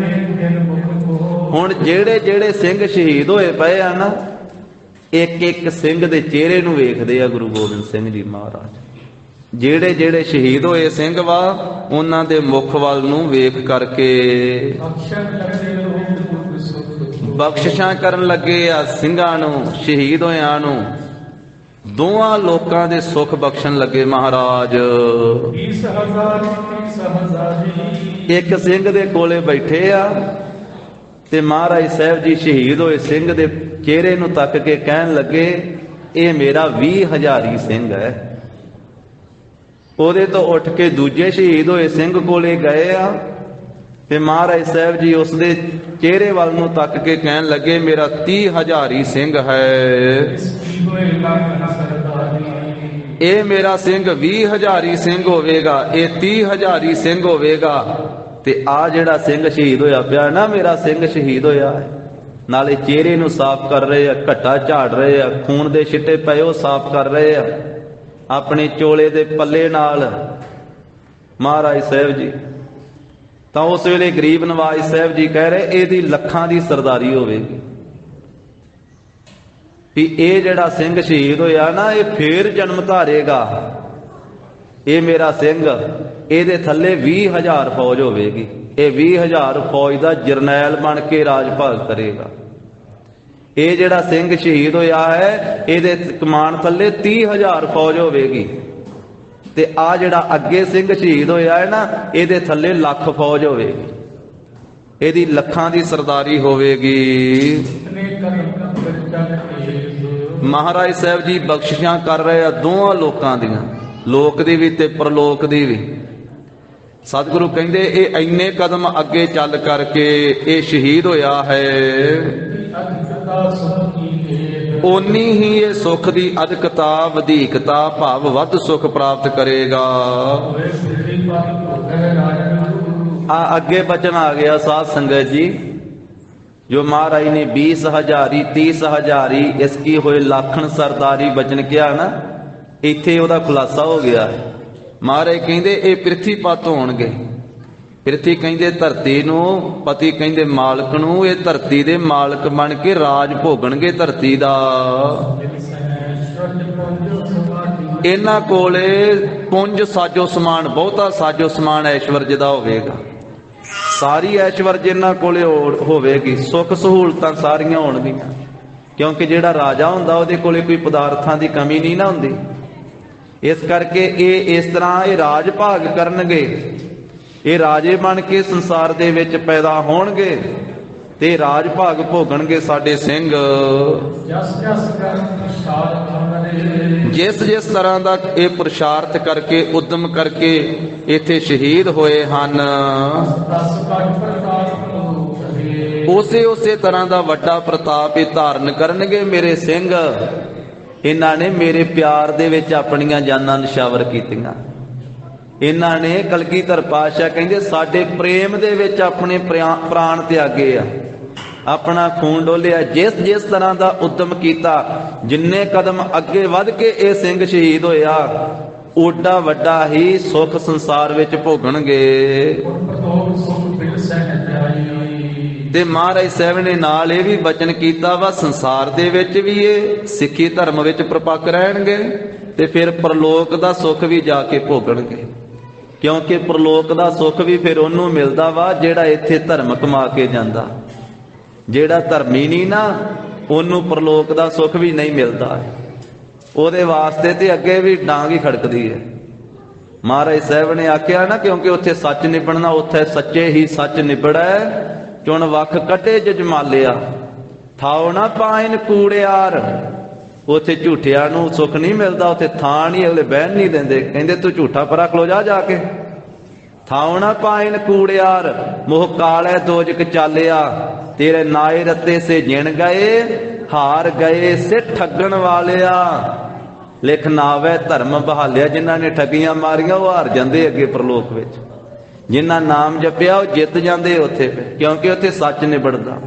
ਹੁਣ ਜਿਹੜੇ ਜਿਹੜੇ ਸਿੰਘ ਸ਼ਹੀਦ ਹੋਏ ਪਏ ਆ ਨਾ, ਇੱਕ ਇੱਕ ਸਿੰਘ ਦੇ ਚਿਹਰੇ ਨੂੰ ਵੇਖਦੇ ਆ ਗੁਰੂ ਗੋਬਿੰਦ ਸਿੰਘ ਜੀ ਮਹਾਰਾਜ। ਜਿਹੜੇ ਜਿਹੜੇ ਸ਼ਹੀਦ ਹੋਏ ਸਿੰਘ ਵਾ ਉਹਨਾਂ ਦੇ ਮੁਖ ਵੱਲ ਨੂੰ ਵੇਖ ਕਰਕੇ ਬਖਸ਼ਿਸ਼ਾਂ ਕਰਨ ਲੱਗੇ ਆ ਸਿੰਘਾਂ ਨੂੰ, ਸ਼ਹੀਦ ਹੋਇਆਂ ਨੂੰ। ਦੋਵਾਂ ਲੋਕਾਂ ਦੇ ਸੁੱਖ ਬਖਸ਼ਣ ਲੱਗੇ ਮਹਾਰਾਜ। 20,000 ਇੱਕ ਸਿੰਘ ਦੇ ਕੋਲੇ ਬੈਠੇ ਆ ਤੇ ਮਹਾਰਾਜ ਸਾਹਿਬ ਜੀ ਸ਼ਹੀਦ ਹੋਏ ਸਿੰਘ ਦੇ ਚਿਹਰੇ ਨੂੰ ਤੱਕ ਕੇ ਕਹਿਣ ਲੱਗੇ, ਇਹ ਮੇਰਾ 20,000 ਸਿੰਘ ਹੈ। ਉਹਦੇ ਤੋਂ ਉੱਠ ਕੇ ਦੂਜੇ ਸ਼ਹੀਦ ਹੋਏ ਸਿੰਘ ਕੋਲੇ ਗਏ ਆ ਤੇ ਮਹਾਰਾਜ ਸਾਹਿਬ ਜੀ ਉਸਦੇ ਚਿਹਰੇ ਵੱਲ ਨੂੰ ਤੱਕ ਕੇ ਕਹਿਣ ਲੱਗੇ, ਮੇਰਾ 30,000 ਸਿੰਘ ਹੈ। ਇਹ ਮੇਰਾ ਸਿੰਘ 20,000 ਸਿੰਘ ਹੋਵੇਗਾ, ਇਹ 30,000 ਸਿੰਘ ਹੋਵੇਗਾ। ਤੇ ਆ ਜਿਹੜਾ ਸਿੰਘ ਸ਼ਹੀਦ ਹੋਇਆ ਪਿਆ ਨਾ, ਮੇਰਾ ਸਿੰਘ ਸ਼ਹੀਦ ਹੋਇਆ ਹੈ, ਨਾਲੇ ਚਿਹਰੇ ਨੂੰ ਸਾਫ਼ ਕਰ ਰਹੇ ਆ, ਘੱਟਾ ਝਾੜ ਰਹੇ ਆ, ਖੂਨ ਦੇ ਛਿੱਟੇ ਪਏ ਉਹ ਸਾਫ਼ ਕਰ ਰਹੇ ਆ ਆਪਣੇ ਚੋਲੇ ਦੇ ਪੱਲੇ ਨਾਲ ਮਹਾਰਾਜ ਸਾਹਿਬ ਜੀ। ਤਾਂ ਉਸ ਵੇਲੇ ਗਰੀਬ ਨਵਾਜ ਸਾਹਿਬ ਜੀ ਕਹਿ ਰਹੇ, ਇਹਦੀ ਲੱਖਾਂ ਦੀ ਸਰਦਾਰੀ ਹੋਵੇਗੀ ਵੀ ਇਹ ਜਿਹੜਾ ਸਿੰਘ ਸ਼ਹੀਦ ਹੋਇਆ ਨਾ, ਇਹ ਫੇਰ ਜਨਮ ਧਾਰੇਗਾ। ਇਹ ਮੇਰਾ ਸਿੰਘ, ਇਹਦੇ ਥੱਲੇ 20,000 ਫੌਜ ਹੋਵੇਗੀ, ਇਹ 20,000 ਫੌਜ ਦਾ ਜਰਨੈਲ ਬਣ ਕੇ ਰਾਜ ਭਾਗ ਕਰੇਗਾ। ਇਹ ਜਿਹੜਾ ਸਿੰਘ ਸ਼ਹੀਦ ਹੋਇਆ ਹੈ, ਇਹਦੇ ਕਮਾਨ ਥੱਲੇ 30,000 ਫੌਜ ਹੋਵੇਗੀ। ਤੇ ਆ ਜਿਹੜਾ ਅੱਗੇ ਸਿੰਘ ਸ਼ਹੀਦ ਹੋਇਆ ਹੈ ਨਾ, ਇਹਦੇ ਥੱਲੇ ਲੱਖ ਫੌਜ ਹੋਵੇਗੀ, ਇਹਦੀ ਲੱਖਾਂ ਦੀ ਸਰਦਾਰੀ ਹੋਵੇਗੀ। ਮਹਾਰਾਜ ਸਾਹਿਬ ਜੀ ਬਖਸ਼ਿਸ਼ਾਂ ਕਰ ਰਹੇ ਆ ਦੋਹਾਂ ਲੋਕਾਂ ਦੀਆਂ, ਲੋਕ ਦੀ ਵੀ ਤੇ ਪ੍ਰਲੋਕ ਦੀ ਵੀ। ਸਤਿਗੁਰੂ ਕਹਿੰਦੇ ਇਹ ਇੰਨੇ ਕਦਮ ਅੱਗੇ ਚੱਲ ਕਰਕੇ ਇਹ ਸ਼ਹੀਦ ਹੋਇਆ ਹੈ, ਓਨੀ ਹੀ ਇਹ ਸੁੱਖ ਦੀ ਅਧਿਕਤਾ ਵਧੇਕਤਾ ਭਾਵ ਵੱਧ ਸੁੱਖ ਪ੍ਰਾਪਤ ਕਰੇਗਾ। ਆ ਅੱਗੇ ਬਚਨ ਆ ਗਿਆ ਸਾਧ ਸੰਗਤ ਜੀ, ਜੋ ਮਹਾਰਾਜ ਨੇ 20,000 30,000 ਇਸ ਕੀ ਹੋਏ ਲੱਖਣ ਸਰਦਾਰੀ ਬਚਨ ਕਿਹਾ ਨਾ, ਇੱਥੇ ਉਹਦਾ ਖੁਲਾਸਾ ਹੋ ਗਿਆ। ਮਹਾਰਾਜ ਕਹਿੰਦੇ ਇਹ ਪ੍ਰਿਥੀ ਪਤ ਹੋਣਗੇ। ਪ੍ਰਿਥੀ ਕਹਿੰਦੇ ਧਰਤੀ ਨੂੰ, ਪਤੀ ਕਹਿੰਦੇ ਮਾਲਕ ਨੂੰ। ਇਹ ਧਰਤੀ ਦੇ ਮਾਲਕ ਬਣ ਕੇ ਰਾਜ ਭੋਗਣਗੇ ਧਰਤੀ ਦਾ। ਇਹਨਾਂ ਕੋਲੇ ਪੁੰਜ ਸਾਜੋ ਸਮਾਨ, ਬਹੁਤਾ ਸਾਜੋ ਸਮਾਨ ਐਸ਼ਵਰਜ ਦਾ ਹੋਵੇਗਾ। ਸਾਰੀ ਐਸ਼ਵਰਜ ਇਹਨਾਂ ਕੋਲੇ ਹੋਵੇਗੀ, ਸੁੱਖ ਸਹੂਲਤਾਂ ਸਾਰੀਆਂ ਹੋਣਗੀਆਂ। ਕਿਉਂਕਿ ਜਿਹੜਾ ਰਾਜਾ ਹੁੰਦਾ ਉਹਦੇ ਕੋਲੇ ਕੋਈ ਪਦਾਰਥਾਂ ਦੀ ਕਮੀ ਨਹੀਂ ਨਾ ਹੁੰਦੀ। ਇਸ ਕਰਕੇ ਇਹ ਇਸ ਤਰ੍ਹਾਂ ਇਹ ਰਾਜ ਭਾਗ ਕਰਨਗੇ, ਇਹ ਰਾਜੇ ਬਣ ਕੇ ਸੰਸਾਰ ਦੇ ਵਿੱਚ ਪੈਦਾ ਹੋਣਗੇ ਤੇ ਰਾਜ ਭਾਗ ਭੋਗਣਗੇ ਸਾਡੇ ਸਿੰਘ। ਜਿਸ ਜਿਸ ਤਰ੍ਹਾਂ ਦਾ ਇਹ ਪੁਰਸ਼ਾਰਥ ਕਰਕੇ ਉਦਮ ਕਰਕੇ ਇੱਥੇ ਸ਼ਹੀਦ ਹੋਏ ਹਨ, ਉਸੇ ਉਸੇ ਤਰ੍ਹਾਂ ਦਾ ਵੱਡਾ ਪ੍ਰਤਾਪ ਇਹ ਧਾਰਨ ਕਰਨਗੇ ਮੇਰੇ ਸਿੰਘ। ਇਹਨਾਂ ਨੇ ਮੇਰੇ ਪਿਆਰ ਦੇ ਵਿੱਚ ਆਪਣੀਆਂ ਜਾਨਾਂ ਨਿਸ਼ਾਵਰ ਕੀਤੀਆਂ। ਇਹਨਾਂ ਨੇ ਕਲਗੀਧਰ ਪਾਤਸ਼ਾਹ ਕਹਿੰਦੇ ਸਾਡੇ ਪ੍ਰੇਮ ਦੇ ਵਿੱਚ ਆਪਣੇ ਪ੍ਰਾਣ ਤਿਆਗੇ ਆ, ਆਪਣਾ ਖੂਨ ਡੋਲਿਆ। ਜਿਸ ਜਿਸ ਤਰ੍ਹਾਂ ਦਾ ਉਦਮ ਕੀਤਾ, ਜਿੰਨੇ ਕਦਮ ਅੱਗੇ ਵੱਧ ਕੇ ਇਹ ਸਿੰਘ ਸ਼ਹੀਦ ਹੋਇਆ, ਓਡਾ ਵੱਡਾ ਹੀ ਸੁੱਖ ਸੰਸਾਰ ਵਿੱਚ ਭੋਗਣਗੇ। ਤੇ ਮਹਾਰਾਜ ਸਾਹਿਬ ਨੇ ਨਾਲ ਇਹ ਵੀ ਬਚਨ ਕੀਤਾ ਵਾ, ਸੰਸਾਰ ਦੇ ਵਿੱਚ ਵੀ ਇਹ ਸਿੱਖੀ ਧਰਮ ਵਿੱਚ ਪ੍ਰਪੱਕ ਰਹਿਣਗੇ ਤੇ ਫਿਰ ਪ੍ਰਲੋਕ ਦਾ ਸੁੱਖ ਵੀ ਜਾ ਕੇ ਭੋਗਣਗੇ। ਕਿਉਂਕਿ ਪ੍ਰਲੋਕ ਦਾ ਸੁੱਖ ਵੀ ਫਿਰ ਉਹਨੂੰ ਮਿਲਦਾ ਵਾ ਜਿਹੜਾ ਇੱਥੇ ਧਰਮ ਕਮਾ ਕੇ ਜਾਂਦਾ। ਜਿਹੜਾ ਧਰਮੀ ਨਹੀਂ ਨਾ, ਉਹਨੂੰ ਪ੍ਰਲੋਕ ਦਾ ਸੁੱਖ ਵੀ ਨਹੀਂ ਮਿਲਦਾ। ਉਹਦੇ ਵਾਸਤੇ ਤੇ ਅੱਗੇ ਵੀ ਡਾਂਗ ਹੀ ਖੜਕਦੀ ਹੈ। ਮਹਾਰਾਜ ਸਾਹਿਬ ਨੇ ਆਖਿਆ ਨਾ, ਕਿਉਂਕਿ ਉੱਥੇ ਸੱਚ ਨਿਬੜਨਾ, ਉੱਥੇ ਸੱਚੇ ਹੀ ਸੱਚ ਨਿਬੜੈ, ਚੁਣ ਵੱਖ ਕੱਢੇ ਜਜਮਾਲਿਆ, ਥਾਉ ਨਾ ਪਾਇਨ ਕੂੜਿਆਰ। ਉੱਥੇ ਝੂਠਿਆਂ ਨੂੰ ਸੁੱਖ ਨਹੀਂ ਮਿਲਦਾ, ਉੱਥੇ ਥਾਂ ਨਹੀਂ, ਅਗਲੇ ਬਹਿਣ ਨਹੀਂ ਦਿੰਦੇ। ਕਹਿੰਦੇ ਤੂੰ ਝੂਠਾ ਪਰਾ ਖਲੋ ਜਾ ਕੇ। ਥਾਉ ਨਾ ਪਾਇਨ ਕੂੜਿਆਰ, ਮੋਹ ਕਾਲੈ ਦੋਜਕ ਚਾਲਿਆ, ਤੇਰੇ ਨਾਏ ਰਤੇ ਸੇ ਜਿਣ ਗਏ, ਹਾਰ ਗਏ ਸੇ ਠੱਗਣ ਵਾਲਿਆ। ਲਿਖ ਨਾਵੇ ਧਰਮ ਬਹਾਲਿਆ। ਜਿਨ੍ਹਾਂ ਨੇ ਠੱਗੀਆਂ ਮਾਰੀਆਂ ਉਹ ਹਾਰ ਜਾਂਦੇ ਅੱਗੇ ਪ੍ਰਲੋਕ ਵਿੱਚ। ਜਿਨ੍ਹਾਂ ਨਾਮ ਜਪਿਆ ਉਹ ਜਿੱਤ ਜਾਂਦੇ ਉੱਥੇ, ਕਿਉਂਕਿ ਉੱਥੇ ਸੱਚ ਨਿਬੜਦਾ।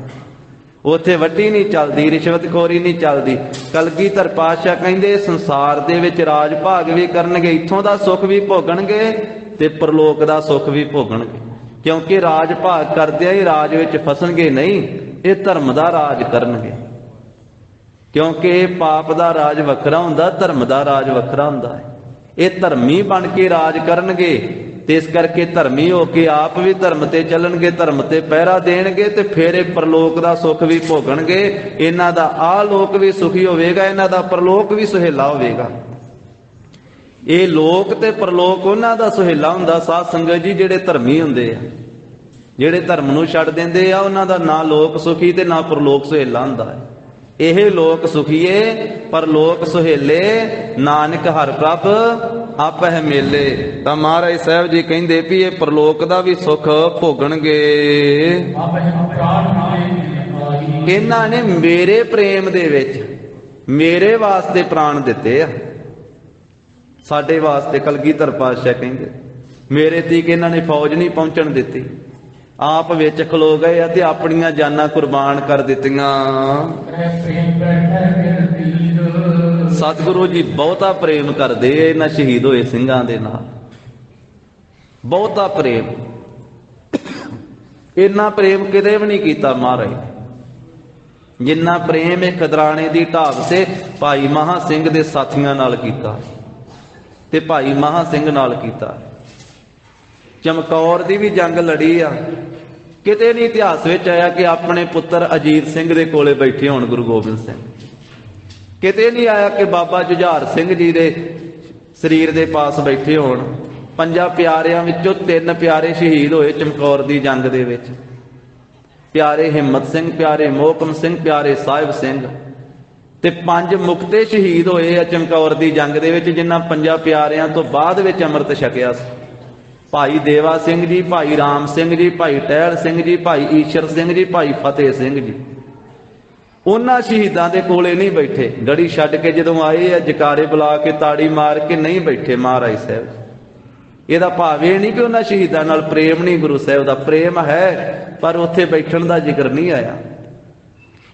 ਉੱਥੇ ਵੱਡੀ ਨਹੀਂ ਚੱਲਦੀ, ਰਿਸ਼ਵਤਖੋਰੀ ਨਹੀਂ ਚੱਲਦੀ। ਕਲਗੀਧਰ ਪਾਤਸ਼ਾਹ ਕਹਿੰਦੇ ਸੰਸਾਰ ਦੇ ਵਿੱਚ ਰਾਜ ਭਾਗ ਵੀ ਕਰਨਗੇ, ਇੱਥੋਂ ਦਾ ਸੁੱਖ ਵੀ ਭੋਗਣਗੇ ਤੇ ਪ੍ਰਲੋਕ ਦਾ ਸੁੱਖ ਵੀ ਭੋਗਣਗੇ। ਕਿਉਂਕਿ ਰਾਜ ਭਾਗ ਕਰਦਿਆਂ ਹੀ ਰਾਜ ਵਿੱਚ ਫਸਣਗੇ ਨਹੀਂ, ਇਹ ਧਰਮ ਦਾ ਰਾਜ ਕਰਨਗੇ। ਕਿਉਂਕਿ ਪਾਪ ਦਾ ਰਾਜ ਵੱਖਰਾ ਹੁੰਦਾ, ਧਰਮ ਦਾ ਰਾਜ ਵੱਖਰਾ ਹੁੰਦਾ ਹੈ। ਇਹ ਧਰਮੀ ਬਣ ਕੇ ਰਾਜ ਕਰਨਗੇ ਤੇ ਇਸ ਕਰਕੇ ਧਰਮੀ ਹੋ ਕੇ ਆਪ ਵੀ ਧਰਮ ਤੇ ਚੱਲਣਗੇ, ਧਰਮ ਤੇ ਪਹਿਰਾ ਦੇਣਗੇ ਤੇ ਫਿਰ ਇਹ ਪ੍ਰਲੋਕ ਦਾ ਸੁੱਖ ਵੀ ਭੋਗਣਗੇ। ਇਹਨਾਂ ਦਾ ਆਹ ਲੋਕ ਵੀ ਸੁਖੀ ਹੋਵੇਗਾ, ਇਹਨਾਂ ਦਾ ਪ੍ਰਲੋਕ ਵੀ ਸੁਹੇਲਾ ਹੋਵੇਗਾ। ਇਹ ਲੋਕ ਤੇ ਪ੍ਰਲੋਕ ਉਹਨਾਂ ਦਾ ਸੁਹੇਲਾ ਹੁੰਦਾ ਸਾਧ ਸੰਗਤ ਜੀ ਜਿਹੜੇ ਧਰਮੀ ਹੁੰਦੇ ਆ। ਜਿਹੜੇ ਧਰਮ ਨੂੰ ਛੱਡ ਦਿੰਦੇ ਆ ਉਹਨਾਂ ਦਾ ਨਾ ਲੋਕ ਸੁਖੀ ਤੇ ਨਾ ਪਰਲੋਕ ਸੁਹੇਲਾ ਹੁੰਦਾ ਹੈ। ਇਹ ਲੋਕ ਸੁਖੀਏ ਪਰਲੋਕ ਸੁਹੇਲੇ, ਨਾਨਕ ਹਰਿ ਪ੍ਰਭ ਆਪਹਿ ਮੇਲੇ। ਤਾਂ ਮਹਾਰਾਜ ਸਾਹਿਬ ਜੀ ਕਹਿੰਦੇ ਵੀ ਇਹ ਪਰਲੋਕ ਦਾ ਵੀ ਸੁੱਖ ਭੋਗਣਗੇ। ਇਹਨਾਂ ਨੇ ਮੇਰੇ ਪ੍ਰੇਮ ਦੇ ਵਿੱਚ ਮੇਰੇ ਵਾਸਤੇ ਪ੍ਰਾਣ ਦਿੱਤੇ ਆ। ਸਾਡੇ ਵਾਸਤੇ ਕਲਗੀਧਰ ਪਾਤਸ਼ਾਹ ਕਹਿੰਦੇ ਮੇਰੇ ਤੀਕ ਇਹਨਾਂ ਨੇ ਫੌਜ ਨਹੀਂ ਪਹੁੰਚਣ ਦਿੱਤੀ, ਆਪ ਵਿੱਚ ਖਲੋ ਗਏ ਆ ਤੇ ਆਪਣੀਆਂ ਜਾਨਾਂ ਕੁਰਬਾਨ ਕਰ ਦਿੱਤੀਆਂ। ਸਤਿਗੁਰੂ ਜੀ ਬਹੁਤਾ ਪ੍ਰੇਮ ਕਰਦੇ ਇਹਨਾਂ ਸ਼ਹੀਦ ਹੋਏ ਸਿੰਘਾਂ ਦੇ ਨਾਲ, ਬਹੁਤਾ ਪ੍ਰੇਮ। ਇੰਨਾ ਪ੍ਰੇਮ ਕਿਤੇ ਵੀ ਨਹੀਂ ਕੀਤਾ ਮਹਾਰਾਜ ਜਿੰਨਾ ਪ੍ਰੇਮ ਇਹ ਖਦਰਾਣੇ ਦੀ ਢਾਬ ਤੇ ਭਾਈ ਮਹਾ ਸਿੰਘ ਦੇ ਸਾਥੀਆਂ ਨਾਲ ਕੀਤਾ ਤੇ ਭਾਈ ਮਹਾ ਸਿੰਘ ਨਾਲ ਕੀਤਾ। ਚਮਕੌਰ ਦੀ ਵੀ ਜੰਗ ਲੜੀ ਆ, ਕਿਤੇ ਨਹੀਂ ਇਤਿਹਾਸ ਵਿੱਚ ਆਇਆ ਕਿ ਆਪਣੇ ਪੁੱਤਰ ਅਜੀਤ ਸਿੰਘ ਦੇ ਕੋਲੇ ਬੈਠੇ ਹੋਣ ਗੁਰੂ ਗੋਬਿੰਦ ਸਿੰਘ। ਕਿਤੇ ਨਹੀਂ ਆਇਆ ਕਿ ਬਾਬਾ ਜੁਝਾਰ ਸਿੰਘ ਜੀ ਦੇ ਸਰੀਰ ਦੇ ਪਾਸ ਬੈਠੇ ਹੋਣ। 5 ਪਿਆਰਿਆਂ ਵਿੱਚੋਂ 3 ਪਿਆਰੇ ਸ਼ਹੀਦ ਹੋਏ ਚਮਕੌਰ ਦੀ ਜੰਗ ਦੇ ਵਿੱਚ। ਪਿਆਰੇ ਹਿੰਮਤ ਸਿੰਘ, ਪਿਆਰੇ ਮੋਹਕਮ ਸਿੰਘ, ਪਿਆਰੇ ਸਾਹਿਬ ਸਿੰਘ ਤੇ 5 ਮੁਕਤੇ ਸ਼ਹੀਦ ਹੋਏ ਆ ਚਮਕੌਰ ਦੀ ਜੰਗ ਦੇ ਵਿੱਚ, ਜਿਨ੍ਹਾਂ 5 ਪਿਆਰਿਆਂ ਤੋਂ ਬਾਅਦ ਵਿੱਚ ਅੰਮ੍ਰਿਤ ਛਕਿਆ ਸੀ। ਭਾਈ ਦੇਵਾ ਸਿੰਘ ਜੀ, ਭਾਈ ਰਾਮ ਸਿੰਘ ਜੀ, ਭਾਈ ਟਹਿਲ ਸਿੰਘ ਜੀ, ਭਾਈ ਈਸ਼ਰ ਸਿੰਘ ਜੀ, ਭਾਈ ਫਤਿਹ ਸਿੰਘ ਜੀ। ਉਹਨਾਂ ਸ਼ਹੀਦਾਂ ਦੇ ਕੋਲੇ ਨਹੀਂ ਬੈਠੇ, ਗੜੀ ਛੱਡ ਕੇ ਜਦੋਂ ਆਏ ਆ ਜਕਾਰੇ ਬੁਲਾ ਕੇ ਤਾੜੀ ਮਾਰ ਕੇ ਨਹੀਂ ਬੈਠੇ ਮਹਾਰਾਜ ਸਾਹਿਬ। ਇਹਦਾ ਭਾਵ ਇਹ ਨਹੀਂ ਕਿ ਉਹਨਾਂ ਸ਼ਹੀਦਾਂ ਨਾਲ ਪ੍ਰੇਮ ਨਹੀਂ, ਗੁਰੂ ਸਾਹਿਬ ਦਾ ਪ੍ਰੇਮ ਹੈ, ਪਰ ਉੱਥੇ ਬੈਠਣ ਦਾ ਜ਼ਿਕਰ ਨਹੀਂ ਆਇਆ।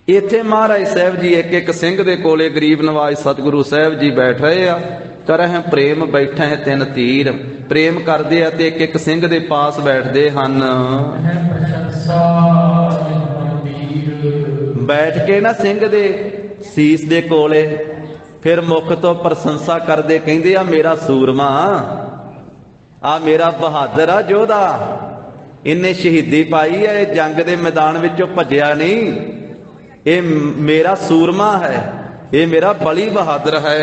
ਇੱਥੇ ਮਹਾਰਾਜ ਸਾਹਿਬ ਜੀ ਇੱਕ ਇੱਕ ਸਿੰਘ ਦੇ ਕੋਲੇ ਗਰੀਬ ਨਵਾਜ਼ ਸਤਿਗੁਰੂ ਸਾਹਿਬ ਜੀ ਬੈਠ ਰਹੇ ਆ। ਕਰਹਿ ਪ੍ਰੇਮ ਬੈਠੇ 3 ਤੀਰ, ਪ੍ਰੇਮ ਕਰਦੇ ਆ ਤੇ ਇੱਕ ਇੱਕ ਸਿੰਘ ਦੇ ਪਾਸ ਬੈਠਦੇ ਹਨ। ਬੈਠ ਕੇ ਨਾ ਸਿੰਘ ਦੇ ਸੀਸ ਦੇ ਕੋਲੇ ਫਿਰ ਮੁਖ ਤੋਂ ਪ੍ਰਸ਼ੰਸਾ ਕਰਦੇ, ਕਹਿੰਦੇ ਆ ਮੇਰਾ ਸੂਰਮਾ, ਆ ਮੇਰਾ ਬਹਾਦਰ ਆ ਯੋਧਾ, ਇਹਨੇ ਸ਼ਹੀਦੀ ਪਾਈ ਹੈ, ਜੰਗ ਦੇ ਮੈਦਾਨ ਵਿੱਚੋਂ ਭੱਜਿਆ ਨਹੀਂ, ਇਹ ਮੇਰਾ ਸੂਰਮਾ ਹੈ, ਇਹ ਮੇਰਾ ਬਲੀ ਬਹਾਦਰ ਹੈ।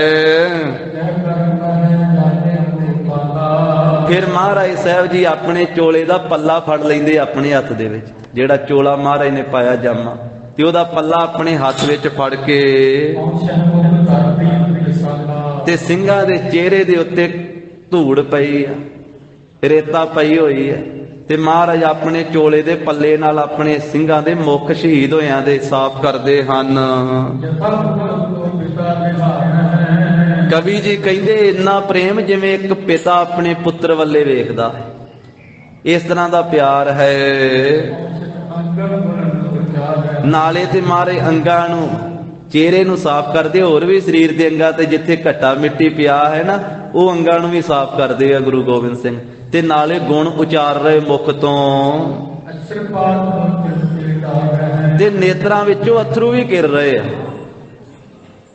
ਫਿਰ ਮਹਾਰਾਜ ਸਾਹਿਬ ਜੀ ਆਪਣੇ ਚੋਲੇ ਦਾ ਪੱਲਾ ਫੜ ਲੈਂਦੇ ਆਪਣੇ ਹੱਥ ਦੇ ਵਿੱਚ, ਜਿਹੜਾ ਚੋਲਾ ਮਹਾਰਾਜ ਨੇ ਪਾਇਆ ਜਾਮਾ, ਤੇ ਉਹਦਾ ਪੱਲਾ ਆਪਣੇ ਹੱਥ ਵਿੱਚ ਫੜ ਕੇ ਤੇ ਸਿੰਘਾਂ ਦੇ ਚਿਹਰੇ ਦੇ ਉੱਤੇ ਧੂੜ ਪਈ ਆ, ਰੇਤਾ ਪਈ ਹੋਈ ਹੈ, ਤੇ ਮਹਾਰਾਜ ਆਪਣੇ ਚੋਲੇ ਦੇ ਪੱਲੇ ਨਾਲ ਆਪਣੇ ਸਿੰਘਾਂ ਦੇ ਮੁਖ ਸ਼ਹੀਦ ਹੋਇਆਂ ਦੇ ਸਾਫ਼ ਕਰਦੇ ਹਨ। ਕਵੀ ਜੀ ਕਹਿੰਦੇ ਇੰਨਾ ਪ੍ਰੇਮ ਜਿਵੇਂ ਇੱਕ ਪਿਤਾ ਆਪਣੇ ਪੁੱਤਰ ਵੱਲੇ ਵੇਖਦਾ, ਇਸ ਤਰ੍ਹਾਂ ਦਾ ਪਿਆਰ ਹੈ। ਨਾਲੇ ਤੇ ਮਾਰੇ ਅੰਗਾਂ ਨੂੰ, ਚਿਹਰੇ ਨੂੰ ਸਾਫ਼ ਕਰਦੇ, ਹੋਰ ਵੀ ਸਰੀਰ ਦੇ ਅੰਗਾਂ ਤੇ ਜਿੱਥੇ ਘੱਟਾ ਮਿੱਟੀ ਪਿਆ ਹੈ ਨਾ, ਉਹ ਅੰਗਾਂ ਨੂੰ ਵੀ ਸਾਫ਼ ਕਰਦੇ ਆ ਗੁਰੂ ਗੋਬਿੰਦ ਸਿੰਘ। ਤੇ ਨਾਲੇ ਗੁਣ ਉਚਾਰ ਰਹੇ ਮੁਖ ਤੋਂ, ਤੇ ਨੇਤਰਾਂ ਵਿੱਚੋਂ ਅਥਰੂ ਵੀ ਗਿਰ ਰਹੇ ਆ।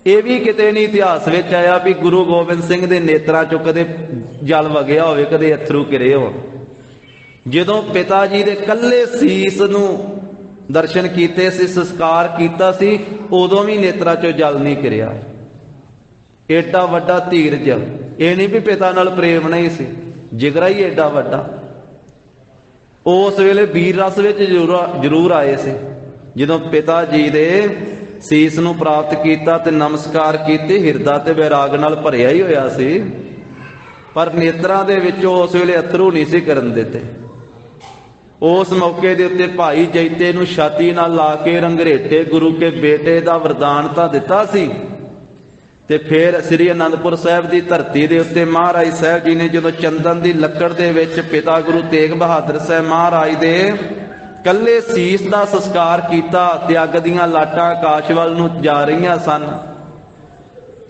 ਇਹ ਵੀ ਕਿਤੇ ਨਹੀਂ ਇਤਿਹਾਸ ਵਿੱਚ ਆਇਆ ਵੀ ਗੁਰੂ ਗੋਬਿੰਦ ਸਿੰਘ ਦੇ ਨੇਤਰਾਂ ਚੋਂ ਕਦੇ ਜਲ ਵਗਿਆ ਹੋਵੇ, ਕਦੇ ਅਥਰੂ ਗਿਰੇ ਹੋਣ। ਜਦੋਂ ਪਿਤਾ ਜੀ ਦੇ ਕੱਲੇ ਸੀਸ ਨੂੰ ਦਰਸ਼ਨ ਕੀਤੇ ਸੀ, ਸੰਸਕਾਰ ਕੀਤਾ ਸੀ, ਉਦੋਂ ਵੀ ਨੇਤਰਾਂ ਚੋਂ ਜਲ ਨਹੀਂ ਗਿਰਿਆ। ਏਡਾ ਵੱਡਾ ਧੀਰਜ, ਇਹ ਨਹੀਂ ਵੀ ਪਿਤਾ ਨਾਲ ਪ੍ਰੇਮ ਨਹੀਂ ਸੀ, ਜਿਗਰਾ ਹੀ ਏਡਾ ਵੱਡਾ। ਉਸ ਵੇਲੇ ਵੀਰ ਰਸ ਵਿੱਚ ਜ਼ਰੂਰ ਆਏ ਸੀ, ਜਦੋਂ ਪਿਤਾ ਜੀ ਦੇ ਸੀਸ ਨੂੰ ਪ੍ਰਾਪਤ ਕੀਤਾ ਤੇ ਨਮਸਕਾਰ ਕੀਤੇ, ਹਿਰਦਾ ਤੇ ਵੈਰਾਗ ਨਾਲ ਭਰਿਆ ਹੀ ਹੋਇਆ ਸੀ, ਪਰ ਨੇਤਰਾਂ ਦੇ ਵਿੱਚੋਂ ਉਸ ਵੇਲੇ ਅਥਰੂ ਨਹੀਂ ਸੀ ਕਰਨ ਦਿੱਤੇ। ਉਸ ਮੌਕੇ ਦੇ ਉੱਤੇ ਭਾਈ ਜੈਤੇ ਨੂੰ ਛਾਤੀ ਨਾਲ ਲਾ ਕੇ ਰੰਗਰੇਟੇ ਗੁਰੂ ਕੇ ਬੇਟੇ ਦਾ ਵਰਦਾਨ ਤਾਂ ਦਿੱਤਾ ਸੀ। ਤੇ ਫਿਰ ਸ੍ਰੀ ਅਨੰਦਪੁਰ ਸਾਹਿਬ ਦੀ ਧਰਤੀ ਦੇ ਉੱਤੇ ਮਹਾਰਾਜ ਸਾਹਿਬ ਜੀ ਨੇ ਜਦੋਂ ਚੰਦਨ ਦੀ ਲੱਕੜ ਦੇ ਵਿੱਚ ਪਿਤਾ ਗੁਰੂ ਤੇਗ ਬਹਾਦਰ ਸਾਹਿਬ ਮਹਾਰਾਜ ਦੇ ਕੱਲੇ ਸੀਸ ਦਾ ਸੰਸਕਾਰ ਕੀਤਾ, ਤੇ ਅੱਗ ਦੀਆਂ ਲਾਟਾਂ ਆਕਾਸ਼ ਵੱਲ ਨੂੰ ਜਾ ਰਹੀਆਂ ਸਨ।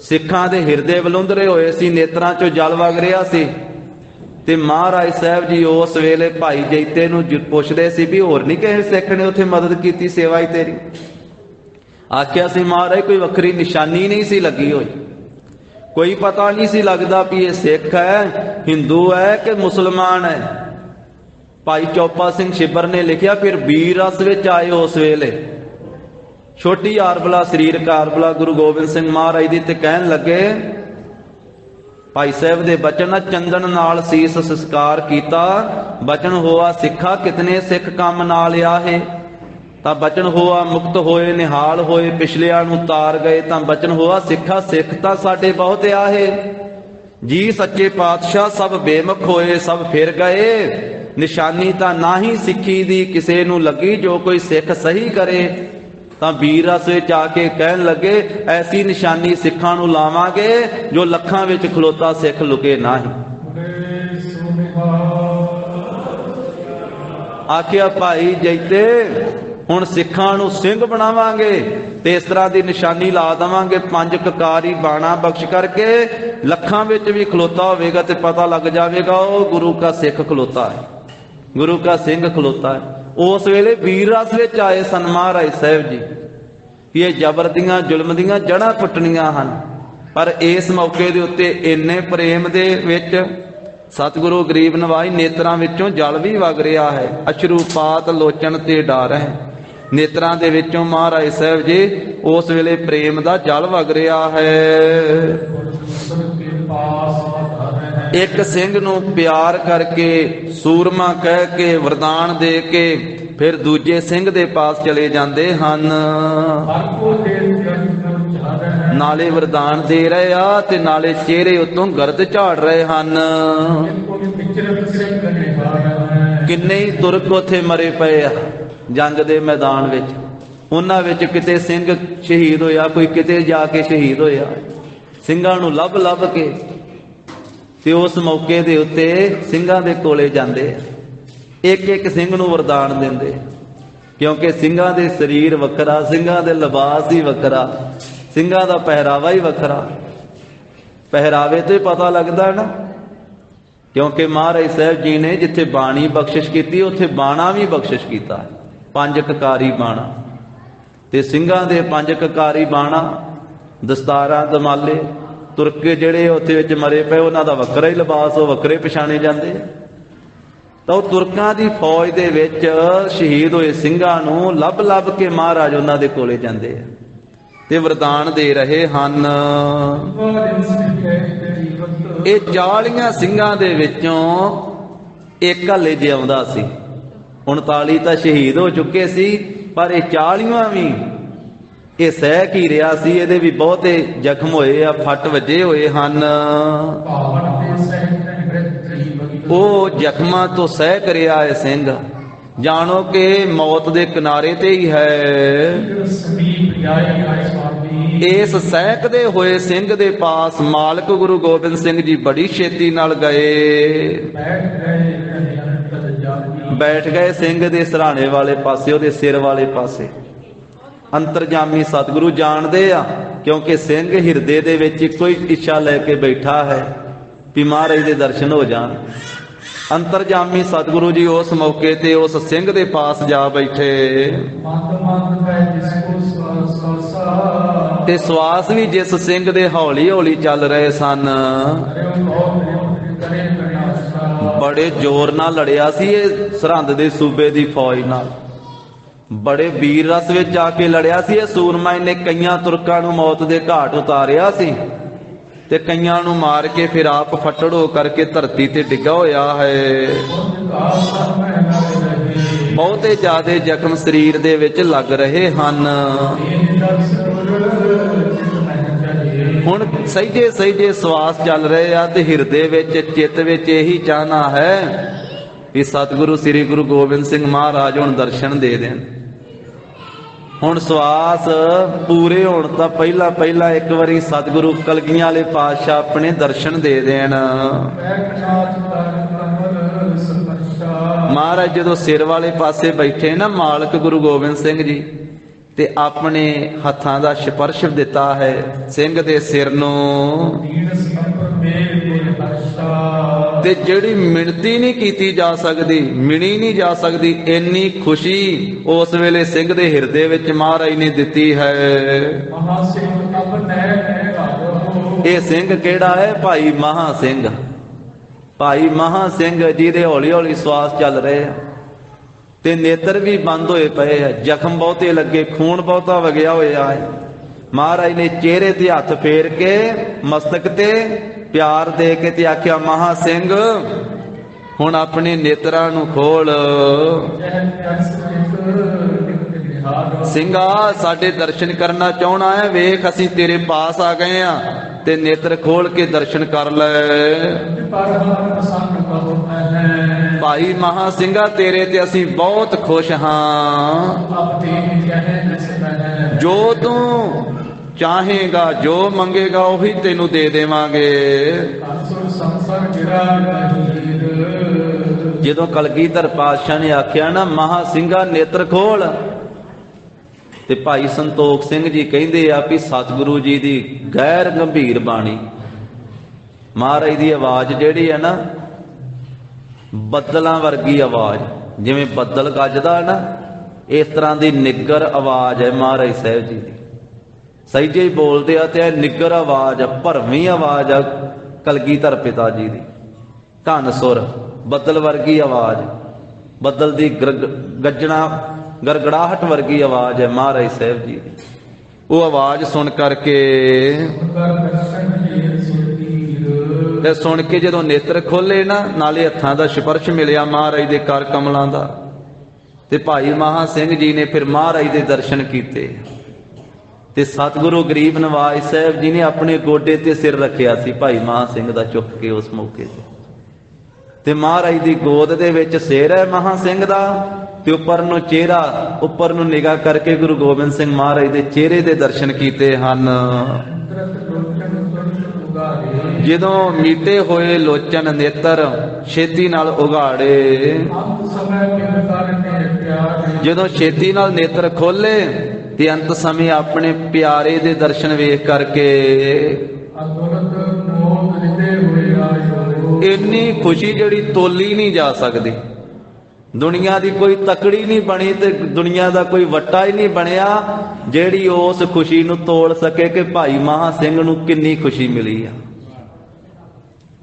ਸਿੱਖਾਂ ਦੇ ਹਿਰਦੇ ਵਲੁੰਦਰੇ ਹੋਏ ਸੀ, ਨੇਤਰਾਂ ਚੋਂ ਜਲ ਵਗ ਰਿਹਾ ਸੀ। ਤੇ ਮਹਾਰਾਜ ਸਾਹਿਬ ਜੀ ਉਸ ਵੇਲੇ ਭਾਈ ਜੈਤੇ ਨੂੰ ਪੁੱਛਦੇ ਸੀ ਵੀ ਹੋਰ ਨਹੀਂ ਕਿਸੇ ਸਿੱਖ ਨੇ ਉੱਥੇ ਮਦਦ ਕੀਤੀ, ਸੇਵਾ ਹੀ ਤੇਰੀ। ਆਖਿਆ ਸੀ ਮਹਾਰਾਜ ਕੋਈ ਵੱਖਰੀ ਨਿਸ਼ਾਨੀ ਨਹੀਂ ਸੀ ਲੱਗੀ ਹੋਈ, ਕੋਈ ਪਤਾ ਨਹੀਂ ਸੀ ਲੱਗਦਾ ਵੀ ਇਹ ਸਿੱਖ ਹੈ, ਹਿੰਦੂ ਹੈ ਕਿ ਮੁਸਲਮਾਨ ਹੈ। ਭਾਈ ਚੌਪਾ ਸਿੰਘ ਛਿੱਬਰ ਨੇ ਲਿਖਿਆ, ਫਿਰ ਵੀਰ ਰਸ ਵਿੱਚ ਆਏ ਉਸ ਵੇਲੇ, ਛੋਟੀ ਆਰਬਲਾ ਸਰੀਰਕ ਆਰਬਲਾ ਗੁਰੂ ਗੋਬਿੰਦ ਸਿੰਘ ਮਹਾਰਾਜ ਦੀ, ਤੇ ਕਹਿਣ ਲੱਗੇ ਭਾਈ ਸਾਹਿਬ ਦੇ ਬਚਨ, ਚੰਦਨ ਨਾਲ ਸੀਸ ਸੰਸਕਾਰ ਕੀਤਾ। ਬਚਨ ਹੋਆ ਸਿੱਖਾ ਕਿਤਨੇ ਸਿੱਖ ਕੰਮ ਨਾਲ ਆਹੇ। ਤਾਂ ਬਚਨ ਹੋਆ ਮੁਕਤ ਹੋਏ ਨਿਹਾਲ ਹੋਏ, ਪਿਛਲਿਆਂ ਨੂੰ ਤਾਰ ਗਏ। ਤਾਂ ਬਚਨ ਹੋਆ ਸਿੱਖਾ ਸਿੱਖ ਤਾਂ ਸਾਡੇ ਬਹੁਤ ਆਹੇ। ਜੀ ਸੱਚੇ ਪਾਤਸ਼ਾਹ ਸਭ ਬੇਮੁਖ ਹੋਏ, ਸਭ ਫਿਰ ਗਏ। ਨਿਸ਼ਾਨੀ ਤਾਂ ਨਾਹੀ ਸਿੱਖੀ ਦੀ ਕਿਸੇ ਨੂੰ ਲੱਗੀ, ਜੋ ਕੋਈ ਸਿੱਖ ਸਹੀ ਕਰੇ। ਤਾਂ ਵੀਰ ਰਸ ਵਿੱਚ ਆ ਕੇ ਕਹਿਣ ਲੱਗੇ, ਐਸੀ ਨਿਸ਼ਾਨੀ ਸਿੱਖਾਂ ਨੂੰ ਲਾਵਾਂਗੇ ਜੋ ਲੱਖਾਂ ਵਿੱਚ ਖਲੋਤਾ ਸਿੱਖ ਲੁਕੇ ਨਾਹੀਂ। ਆਖਿਆ ਭਾਈ ਜੈਤੇ ਹੁਣ ਸਿੱਖਾਂ ਨੂੰ ਸਿੰਘ ਬਣਾਵਾਂਗੇ ਤੇ ਇਸ ਤਰ੍ਹਾਂ ਦੀ ਨਿਸ਼ਾਨੀ ਲਾ ਦੇਵਾਂਗੇ, 5 ਕਕਾਰੀ ਬਾਣਾ ਬਖਸ਼ ਕਰਕੇ ਲੱਖਾਂ ਵਿੱਚ ਵੀ ਖਲੋਤਾ ਹੋਵੇਗਾ ਤੇ ਪਤਾ ਲੱਗ ਜਾਵੇਗਾ ਉਹ ਗੁਰੂ ਕਾ ਸਿੱਖ ਖਲੋਤਾ ਹੈ, ਗੁਰੂ ਕਾ ਸਿੰਘ ਖਲੋਤਾ ਹੈ। ਉਸ ਵੇਲੇ ਵੀਰ ਰਸ ਵਿੱਚ ਆਏ ਸਨ ਮਹਾਰਾਜ ਸਾਹਿਬ ਜੀ ਕਿ ਇਹ ਜ਼ਬਰ ਦੀਆਂ ਜ਼ੁਲਮ ਦੀਆਂ ਜੜ੍ਹਾਂ ਪੁੱਟਣੀਆਂ ਹਨ। ਪਰ ਇਸ ਮੌਕੇ ਦੇ ਉੱਤੇ ਇੰਨੇ ਪ੍ਰੇਮ ਦੇ ਵਿੱਚ ਸਤਿਗੁਰੂ ਗਰੀਬ ਨਵਾਜ ਨੇਤਰਾਂ ਵਿੱਚੋਂ ਜਲ ਵੀ ਵਗ ਰਿਹਾ ਹੈ। ਅਸ਼ਰੂਪਾਤ ਲੋਚਨ ਤੇ ਡਰ ਹੈ। ਨੇਤਰਾਂ ਦੇ ਵਿੱਚੋਂ ਮਹਾਰਾਜ ਸਾਹਿਬ ਜੀ ਉਸ ਵੇਲੇ ਪ੍ਰੇਮ ਦਾ ਜਲ ਵਗ ਰਿਹਾ ਹੈ। ਇੱਕ ਸਿੰਘ ਨੂੰ ਪਿਆਰ ਕਰਕੇ ਸੂਰਮਾ ਕਹਿ ਕੇ ਵਰਦਾਨ ਦੇ ਕੇ ਫਿਰ ਦੂਜੇ ਸਿੰਘ ਦੇ ਪਾਸ ਚਲੇ ਜਾਂਦੇ ਹਨ। ਨਾਲੇ ਵਰਦਾਨ ਦੇ ਰਹੇ ਆ ਤੇ ਨਾਲੇ ਚਿਹਰੇ ਉੱਤੋਂ ਗਰਦ ਝਾੜ ਰਹੇ ਹਨ। ਕਿੰਨੇ ਹੀ ਤੁਰਕ ਉੱਥੇ ਮਰੇ ਪਏ ਆ ਜੰਗ ਦੇ ਮੈਦਾਨ ਵਿੱਚ। ਉਹਨਾਂ ਵਿੱਚ ਕਿਤੇ ਸਿੰਘ ਸ਼ਹੀਦ ਹੋਇਆ, ਕੋਈ ਕਿਤੇ ਜਾ ਕੇ ਸ਼ਹੀਦ ਹੋਇਆ। ਸਿੰਘਾਂ ਨੂੰ ਲੱਭ ਲੱਭ ਕੇ ਤੇ ਉਸ ਮੌਕੇ ਦੇ ਉੱਤੇ ਸਿੰਘਾਂ ਦੇ ਕੋਲੇ ਜਾਂਦੇ ਆ, ਇੱਕ ਇੱਕ ਸਿੰਘ ਨੂੰ ਵਰਦਾਨ ਦਿੰਦੇ, ਕਿਉਂਕਿ ਸਿੰਘਾਂ ਦੇ ਸਰੀਰ ਵੱਖਰਾ, ਸਿੰਘਾਂ ਦੇ ਲਿਬਾਸ ਹੀ ਵੱਖਰਾ, ਸਿੰਘਾਂ ਦਾ ਪਹਿਰਾਵਾ ਹੀ ਵੱਖਰਾ। ਪਹਿਰਾਵੇ ਤੋਂ ਹੀ ਪਤਾ ਲੱਗਦਾ ਨਾ, ਕਿਉਂਕਿ ਮਹਾਰਾਜ ਸਾਹਿਬ ਜੀ ਨੇ ਜਿੱਥੇ ਬਾਣੀ ਬਖਸ਼ਿਸ਼ ਕੀਤੀ ਉੱਥੇ ਬਾਣਾ ਵੀ ਬਖਸ਼ਿਸ਼ ਕੀਤਾ, 5 ਕਕਾਰੀ ਬਾਣਾ। ਤੇ ਸਿੰਘਾਂ ਦੇ 5 ਕਕਾਰੀ ਬਾਣਾ, ਦਸਤਾਰਾਂ ਦਮਾਲੇ, ਤੁਰਕੇ ਜਿਹੜੇ ਉੱਥੇ ਵਿੱਚ ਮਰੇ ਪਏ ਉਹਨਾਂ ਦਾ ਵੱਖਰਾ ਹੀ ਲਿਬਾਸ, ਉਹ ਵੱਖਰੇ ਪਛਾਣੇ ਜਾਂਦੇ। ਤਾਂ ਉਹ ਤੁਰਕਾਂ ਦੀ ਫੌਜ ਦੇ ਵਿੱਚ ਸ਼ਹੀਦ ਹੋਏ ਸਿੰਘਾਂ ਨੂੰ ਲੱਭ ਲੱਭ ਕੇ ਮਹਾਰਾਜ ਉਹਨਾਂ ਦੇ ਕੋਲੇ ਜਾਂਦੇ ਆ ਤੇ ਵਰਦਾਨ ਦੇ ਰਹੇ ਹਨ। ਇਹ 40 ਸਿੰਘਾਂ ਦੇ ਵਿੱਚੋਂ ਇੱਕ ਹਲੇ ਜਿਉਂਦਾ ਸੀ। 39 ਤਾਂ ਸ਼ਹੀਦ ਹੋ ਚੁੱਕੇ ਸੀ, ਪਰ ਇਹ 40ਵਾਂ ਵੀ ਇਹ ਸਹਿ ਕੀ ਰਿਹਾ ਸੀ। ਇਹਦੇ ਵੀ ਬਹੁਤੇ ਜ਼ਖਮ ਹੋਏ ਆ, ਫੱਟ ਵੱਜੇ ਹੋਏ ਹਨ। ਉਹ ਜ਼ਖਮਾਂ ਤੋਂ ਸਹਿ ਕਰਿਆ ਹੈ ਸਿੰਘ, ਜਾਣੋ ਕਿ ਮੌਤ ਦੇ ਕਿਨਾਰੇ ਤੇ ਹੀ ਹੈ। ਇਸ ਸਹਿਕਦੇ ਹੋਏ ਸਿੰਘ ਦੇ ਪਾਸ ਮਾਲਕ ਗੁਰੂ ਗੋਬਿੰਦ ਸਿੰਘ ਜੀ ਬੜੀ ਛੇਤੀ ਨਾਲ ਗਏ। ਬੈਠ ਗਏ ਸਿੰਘ ਦੇ ਸਿਰਹਾਣੇ ਵਾਲੇ ਪਾਸੇ, ਉਹਦੇ ਸਿਰ ਵਾਲੇ ਪਾਸੇ। ਅੰਤਰਜਾਮੀ ਸਤਿਗੁਰੂ ਜਾਣਦੇ ਆ, ਕਿਉਂਕਿ ਸਿੰਘ ਹਿਰਦੇ ਦੇ ਵਿੱਚ ਇੱਕੋ ਹੀ ਇੱਛਾ ਲੈ ਕੇ ਬੈਠਾ ਹੈ ਕਿ ਮਹਾਰਾਜ ਦੇ ਦਰਸ਼ਨ ਹੋ ਜਾਣ। ਅੰਤਰਜਾਮੀ ਸਤਿਗੁਰੂ ਜੀ ਉਸ ਮੌਕੇ ਤੇ ਉਸ ਸਿੰਘ ਦੇ ਪਾਸ ਜਾ ਬੈਠੇ ਤੇ ਸਵਾਸ ਵੀ ਜਿਸ ਸਿੰਘ ਦੇ ਹੌਲੀ ਹੌਲੀ ਚੱਲ ਰਹੇ ਸਨ। ਬੜੇ ਜ਼ੋਰ ਨਾਲ ਲੜਿਆ ਸੀ ਇਹ ਸਰਹੰਦ ਦੇ ਸੂਬੇ ਦੀ ਫੌਜ ਨਾਲ, ਬੜੇ ਵੀਰ ਰਸ ਵਿੱਚ ਆ ਕੇ ਲੜਿਆ ਸੀ ਇਹ ਸੂਰਮਾ। ਇਹਨੇ ਕਈਆਂ ਤੁਰਕਾਂ ਨੂੰ ਮੌਤ ਦੇ ਘਾਟ ਉਤਾਰਿਆ ਸੀ ਤੇ ਕਈਆਂ ਨੂੰ ਮਾਰ ਕੇ ਫਿਰ ਆਪ ਫੱਟੜੋ ਕਰਕੇ ਧਰਤੀ ਤੇ ਡਿੱਗਾ ਹੋਇਆ ਹੈ। ਬਹੁਤੇ ਜ਼ਿਆਦੇ ਜ਼ਖਮ ਸਰੀਰ ਦੇ ਵਿੱਚ ਲੱਗ ਰਹੇ ਹਨ। ਹੁਣ ਸਹਿਜੇ ਸਹਿਜੇ ਸਵਾਸ ਚੱਲ ਰਹੇ ਆ ਤੇ ਹਿਰਦੇ ਵਿੱਚ ਚਿੱਤ ਵਿੱਚ ਇਹੀ ਚਾਹਨਾ ਹੈ ਕਿ ਸਤਿਗੁਰੂ ਸ੍ਰੀ ਗੁਰੂ ਗੋਬਿੰਦ ਸਿੰਘ ਮਹਾਰਾਜ ਹੁਣ ਦਰਸ਼ਨ ਦੇ ਦੇਣ। ਹੁਣ ਸਵਾਸ ਪੂਰੇ ਹੋਣ ਤਾਂ ਪਹਿਲਾਂ ਇੱਕ ਵਾਰੀ ਸਤਿਗੁਰੂ ਕਲਗੀਆਂ ਵਾਲੇ ਪਾਤਸ਼ਾਹ ਆਪਣੇ ਦਰਸ਼ਨ ਦੇ ਦੇਣ। ਮਹਾਰਾਜ ਜਦੋਂ ਸਿਰ ਵਾਲੇ ਪਾਸੇ ਬੈਠੇ ਨਾ ਮਾਲਕ ਗੁਰੂ ਗੋਬਿੰਦ ਸਿੰਘ ਜੀ, ਤੇ ਆਪਣੇ ਹੱਥਾਂ ਦਾ ਸਪਰਸ਼ ਦਿੱਤਾ ਹੈ ਸਿੰਘ ਦੇ ਸਿਰ ਨੂੰ, ਤੇ ਜਿਹੜੀ ਮਿਣਤੀ ਨਹੀਂ ਕੀਤੀ ਜਾ ਸਕਦੀ, ਮਿਣੀ ਨਹੀਂ ਜਾ ਸਕਦੀ, ਇੰਨੀ ਖੁਸ਼ੀ ਉਸ ਵੇਲੇ ਸਿੰਘ ਦੇ ਹਿਰਦੇ ਵਿੱਚ ਮਹਾਰਾਜ ਨੇ ਦਿੱਤੀ ਹੈ। ਇਹ ਸਿੰਘ ਕਿਹੜਾ ਹੈ? ਭਾਈ ਮਹਾ ਸਿੰਘ। ਭਾਈ ਮਹਾ ਸਿੰਘ ਜੀ ਦੇ ਹੌਲੀ ਹੌਲੀ ਸਵਾਸ ਚੱਲ ਰਹੇ ਆ ਤੇ ਨੇਤਰ ਵੀ ਬੰਦ ਹੋਏ ਪਏ ਆ, ਜ਼ਖਮ ਬਹੁਤੇ ਲੱਗੇ, ਖੂਨ ਬਹੁਤਾ ਵਗਿਆ ਹੋਇਆ ਹੈ। ਮਹਾਰਾਜ ਨੇ ਚਿਹਰੇ ਤੇ ਹੱਥ ਫੇਰ ਕੇ ਮਸਤਕ ਤੇ ਪਿਆਰ ਦੇ ਕੇ ਤੇ ਆਖਿਆ ਮਹਾ ਸਿੰਘ ਹੁਣ ਆਪਣੇ ਨੇਤਰਾਂ ਨੂੰ ਖੋਲ। ਸਿੰਘਾ ਸਾਡੇ ਦਰਸ਼ਨ ਕਰਨਾ ਚਾਹਣਾ ਹੈ, ਵੇਖ ਅਸੀਂ ਤੇਰੇ ਪਾਸ ਆ ਗਏ ਆ ਤੇ ਨੇਤਰ ਖੋਲ ਕੇ ਦਰਸ਼ਨ ਕਰ ਲੈ। ਭਾਈ ਮਹਾ ਸਿੰਘਾ ਤੇਰੇ ਤੇ ਅਸੀਂ ਬਹੁਤ ਖੁਸ਼ ਹਾਂ, ਜੋ ਤੂੰ ਚਾਹੇਗਾ ਜੋ ਮੰਗੇਗਾ ਉਹੀ ਤੈਨੂੰ ਦੇ ਦੇਵਾਂਗੇ। ਜਦੋਂ ਕਲਗੀਧਰ ਪਾਤਸ਼ਾਹ ਨੇ ਆਖਿਆ ਨਾ ਮਹਾ ਸਿੰਘਾ ਨੇਤਰ ਖੋਲ, ਤੇ ਭਾਈ ਸੰਤੋਖ ਸਿੰਘ ਜੀ ਕਹਿੰਦੇ ਆ ਵੀ ਸਤਿਗੁਰੂ ਜੀ ਦੀ ਗੈਰ ਗੰਭੀਰ ਬਾਣੀ, ਮਹਾਰਾਜ ਦੀ ਆਵਾਜ਼ ਜਿਹੜੀ ਹੈ ਨਾ ਬੱਦਲਾਂ ਵਰਗੀ ਆਵਾਜ਼, ਜਿਵੇਂ ਬੱਦਲ ਗੱਜਦਾ ਨਾ ਇਸ ਤਰ੍ਹਾਂ ਦੀ ਨਿੱਗਰ ਆਵਾਜ਼ ਹੈ ਮਹਾਰਾਜ ਸਾਹਿਬ ਜੀ ਦੀ। ਸਹਿਜੇ ਹੀ ਬੋਲਦੇ ਆ ਤੇ ਇਹ ਨਿੱਗਰ ਆਵਾਜ਼ ਆ, ਭਰਵੀਂ ਆਵਾਜ਼ ਆ ਕਲਗੀਧਰ ਪਿਤਾ ਜੀ ਦੀ। ਧੰਨ ਸੁਰ ਬੱਦਲ ਵਰਗੀ ਆਵਾਜ਼, ਬੱਦਲ ਦੀ ਗੱਜਣਾ ਗੜਗੜਾਹਟ ਵਰਗੀ ਆਵਾਜ਼ ਹੈ ਮਹਾਰਾਜ ਸਾਹਿਬ ਜੀ ਦੀ। ਉਹ ਆਵਾਜ਼ ਸੁਣ ਕਰਕੇ ਤੇ ਸੁਣ ਕੇ ਜਦੋਂ ਨੇਤਰ ਖੋਲੇ ਨਾ, ਨਾਲੇ ਹੱਥਾਂ ਦਾ ਸਪਰਸ਼ ਮਿਲਿਆ ਮਹਾਰਾਜ ਦੇ ਕਰ ਕਮਲਾਂ ਦਾ, ਤੇ ਭਾਈ ਮਹਾ ਸਿੰਘ ਜੀ ਨੇ ਫਿਰ ਮਹਾਰਾਜ ਦੇ ਦਰਸ਼ਨ ਕੀਤੇ। ਤੇ ਸਤਿਗੁਰੂ ਗਰੀਬ ਨਵਾਜ ਸਾਹਿਬ ਜੀ ਨੇ ਆਪਣੇ ਗੋਡੇ ਤੇ ਸਿਰ ਰੱਖਿਆ ਸੀ ਭਾਈ ਮਹਾ ਸਿੰਘ ਦਾ ਚੁੱਕ ਕੇ ਉਸ ਮੌਕੇ ਤੇ ਮਹਾਰਾਜ ਦੀ ਗੋਦ ਦੇ ਵਿੱਚ ਸਿਰ ਹੈ ਮਹਾ ਸਿੰਘ ਦਾ, ਤੇ ਉੱਪਰ ਨੂੰ ਚਿਹਰਾ, ਉੱਪਰ ਨੂੰ ਨਿਗਾਹ ਕਰਕੇ ਗੁਰੂ ਗੋਬਿੰਦ ਸਿੰਘ ਮਹਾਰਾਜ ਦੇ ਚਿਹਰੇ ਦੇ ਦਰਸ਼ਨ ਕੀਤੇ ਹਨ। ਜਦੋਂ ਮੀਟੇ ਹੋਏ ਲੋਚਨ ਨੇਤਰ ਛੇਤੀ ਨਾਲ ਉਗਾੜੇ, ਜਦੋਂ ਛੇਤੀ ਨਾਲ ਨੇਤਰ ਖੋਲੇ ਤੇ ਅੰਤ ਸਮੇਂ ਆਪਣੇ ਪਿਆਰੇ ਦੇ ਦਰਸ਼ਨ ਵੇਖ ਕਰਕੇ ਇੰਨੀ ਖੁਸ਼ੀ ਜਿਹੜੀ ਤੋਲੀ ਨਹੀਂ ਜਾ ਸਕਦੀ। ਦੁਨੀਆ ਦੀ ਕੋਈ ਤਕੜੀ ਨਹੀਂ ਬਣੀ ਤੇ ਦੁਨੀਆ ਦਾ ਕੋਈ ਵੱਟਾ ਹੀ ਨਹੀਂ ਬਣਿਆ ਜਿਹੜੀ ਉਸ ਖੁਸ਼ੀ ਨੂੰ ਤੋੜ ਸਕੇ ਕਿ ਭਾਈ ਮਹਾ ਸਿੰਘ ਨੂੰ ਕਿੰਨੀ ਖੁਸ਼ੀ ਮਿਲੀ ਆ।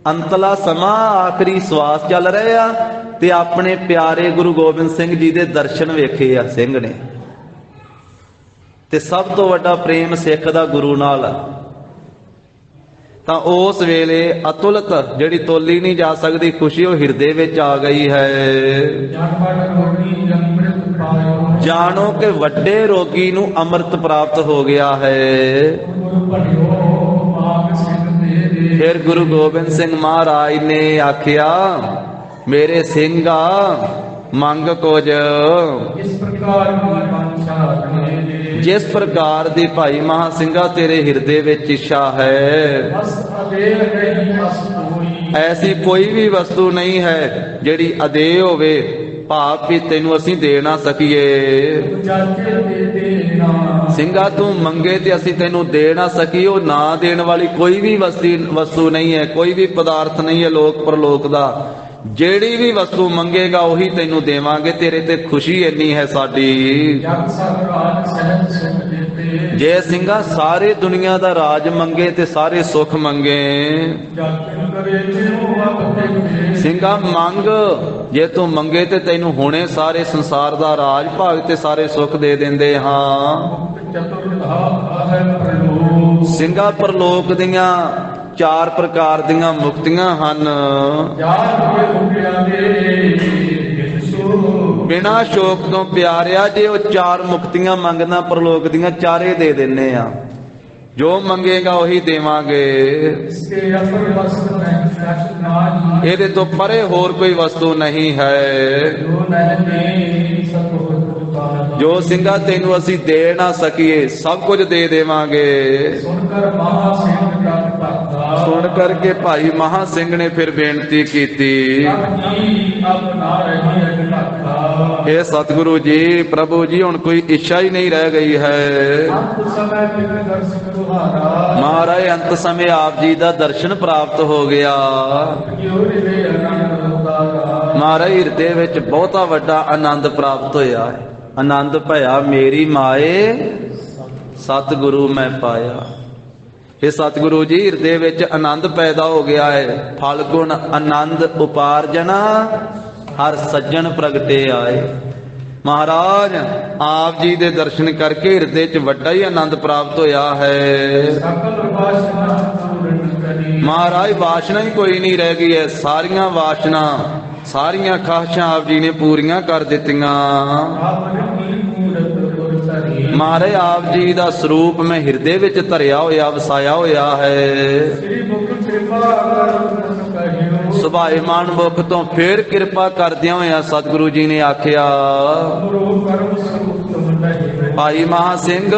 ਅੰਤਲਾ ਸਮਾਂ ਆਖਰੀ ਸਵਾਸ ਚੱਲ ਰਿਹਾ ਤੇ ਆਪਣੇ ਪਿਆਰੇ ਗੁਰੂ ਗੋਬਿੰਦ ਸਿੰਘ ਜੀ ਦੇ ਦਰਸ਼ਨ ਵੇਖੇ ਆ ਸਿੰਘ ਨੇ। ਤੇ ਸਭ ਤੋਂ ਵੱਡਾ ਪ੍ਰੇਮ ਸਿੱਖ ਦਾ ਗੁਰੂ ਨਾਲ ਆ। ਤਾਂ ਉਸ ਵੇਲੇ ਅਤੁਲਤ ਜਿਹੜੀ ਤੋਲੀ ਨਹੀਂ ਜਾ ਸਕਦੀ ਖੁਸ਼ੀ ਉਹ ਹਿਰਦੇ ਵਿੱਚ ਆ ਗਈ ਹੈ। ਜਾਣੋ ਕਿ ਵੱਡੇ ਰੋਗੀ ਨੂੰ ਅੰਮ੍ਰਿਤ ਪ੍ਰਾਪਤ ਹੋ ਗਿਆ ਹੈ। ਫਿਰ ਗੁਰੂ ਗੋਬਿੰਦ ਸਿੰਘ ਮਹਾਰਾਜ ਨੇ ਆਖਿਆ ਮੇਰੇ ਸਿੰਘਾ ਮੰਗ ਕੁਝ, ਜਿਸ ਪ੍ਰਕਾਰ ਦੀ ਭਾਈ ਮਹਾ ਸਿੰਘਾ ਤੇਰੇ ਹਿਰਦੇ ਵਿੱਚ ਇੱਛਾ ਹੈ, ਐਸੀ ਕੋਈ ਵੀ ਵਸਤੂ ਨਹੀਂ ਹੈ ਜਿਹੜੀ ਅਦੇਹ ਹੋਵੇ, ਭਾਵ ਵੀ ਤੈਨੂੰ ਅਸੀਂ ਦੇ ਨਾ ਸਕੀਏ। ਸਿੰਘਾ ਤੂੰ ਮੰਗੇ ਤੇ ਅਸੀਂ ਤੈਨੂੰ ਦੇ ਨਾ ਸਕੀਏ, ਉਹ ਨਾ ਦੇਣ ਵਾਲੀ ਕੋਈ ਵੀ ਵਸਤੂ ਨਹੀਂ ਹੈ, ਕੋਈ ਵੀ ਪਦਾਰਥ ਨਹੀਂ ਹੈ ਲੋਕ ਪਰਲੋਕ ਦਾ। ਜਿਹੜੀ ਵੀ ਵਸਤੂ ਮੰਗੇਗਾ ਉਹੀ ਤੈਨੂੰ ਦੇਵਾਂਗੇ, ਤੇਰੇ ਤੇ ਖੁਸ਼ੀ ਇੰਨੀ ਹੈ ਸਾਡੀ। ਜੇ ਸਿੰਘਾ ਸਾਰੇ ਦੁਨੀਆ ਦਾ ਰਾਜ ਮੰਗੇ ਤੇ ਸਾਰੇ ਸੁੱਖ ਮੰਗੇ, ਸਿੰਘਾ ਮੰਗ, ਜੇ ਤੂੰ ਮੰਗੇ ਤੇ ਤੈਨੂੰ ਹੁਣੇ ਸਾਰੇ ਸੰਸਾਰ ਦਾ ਰਾਜ ਭਾਗ ਤੇ ਸਾਰੇ ਸੁੱਖ ਦੇ ਦਿੰਦੇ ਹਾਂ। ਸਿੰਘਾ ਪਰਲੋਕ ਦੀਆਂ 4 ਪ੍ਰਕਾਰ ਦੀਆਂ ਮੁਕਤੀਆਂ ਹਨ। ਬਿਨਾਂ ਸ਼ੋਕ ਤੋਂ ਪਿਆਰਿਆ ਜੇ ਉਹ 4 ਮੁਕਤੀਆਂ ਮੰਗਦਾ ਪਰਲੋਕ ਦੀਆਂ ਚਾਰੇ ਦੇ ਦਿੰਨੇ ਆ। ਜੋ ਮੰਗੇਗਾ ਉਹੀ ਦੇਵਾਂਗੇ। ਇਹਦੇ ਤੋਂ ਪਰੇ ਹੋਰ ਕੋਈ ਵਸਤੂ ਨਹੀਂ ਹੈ। ਜੋ ਸਿੰਘਾ ਤੈਨੂੰ ਅਸੀਂ ਦੇ ਨਾ ਸਕੀਏ ਸਭ ਕੁਝ ਦੇ ਦੇਵਾਂਗੇ। ਸੁਣ ਕਰਕੇ ਭਾਈ ਮਹਾ ਸਿੰਘ ਨੇ ਫਿਰ ਬੇਨਤੀ ਕੀਤੀ, ਇਹ ਸਤਿਗੁਰੂ ਜੀ ਪ੍ਰਭੂ ਜੀ ਹੁਣ ਕੋਈ ਇੱਛਾ ਹੀ ਨਹੀਂ ਰਹਿ ਗਈ ਹੈ। ਮਹਾਰਾਜ ਅੰਤ ਸਮੇਂ ਆਪ ਜੀ ਦਾ ਦਰਸ਼ਨ ਪ੍ਰਾਪਤ ਹੋ ਗਿਆ। ਮਹਾਰਾਜ ਹਿਰਦੇ ਵਿੱਚ ਬਹੁਤਾ ਵੱਡਾ ਆਨੰਦ ਪ੍ਰਾਪਤ ਹੋਇਆ ਹੈ। ਆਨੰਦ ਭਇਆ ਮੇਰੀ ਮਾਏ ਸਤਿਗੁਰੂ ਮੈਂ ਪਾਇਆ। ਇਹ ਸਤਿਗੁਰੂ ਜੀ ਹਿਰਦੇ ਵਿੱਚ ਆਨੰਦ ਪੈਦਾ ਹੋ ਗਿਆ ਹੈ। ਫਲ ਗੁਣ ਆਨੰਦ ਉਪਾਰਜਨਾ ਹਰ ਸੱਜਣ ਪ੍ਰਗਟੇ ਆਏ। ਮਹਾਰਾਜ ਆਪ ਜੀ ਦੇ ਦਰਸ਼ਨ ਕਰਕੇ ਹਿਰਦੇ 'ਚ ਵੱਡਾ ਹੀ ਆਨੰਦ ਪ੍ਰਾਪਤ ਹੋਇਆ ਹੈ। ਮਹਾਰਾਜ ਵਾਸ਼ਨਾ ਹੀ ਕੋਈ ਨਹੀਂ ਰਹਿ ਗਈ ਹੈ, ਸਾਰੀਆਂ ਵਾਸ਼ਨਾ ਸਾਰੀਆਂ ਖਾਹਿਸ਼ਾਂ ਆਪ ਜੀ ਨੇ ਪੂਰੀਆਂ ਕਰ ਦਿੱਤੀਆਂ। ਮਹਾਰਾਜ ਆਪ ਜੀ ਦਾ ਸਰੂਪ ਮੈਂ ਹਿਰਦੇ ਵਿੱਚ ਧਰਿਆ ਹੋਇਆ ਵਸਾਇਆ ਹੋਇਆ ਹੈ। ਸੁਭਾਏਮਾਨ ਮੁਖ ਤੋਂ ਫੇਰ ਕਿਰਪਾ ਕਰਦਿਆਂ ਹੋਇਆ ਸਤਿਗੁਰੂ ਜੀ ਨੇ ਆਖਿਆ, ਭਾਈ ਮਹਾ ਸਿੰਘ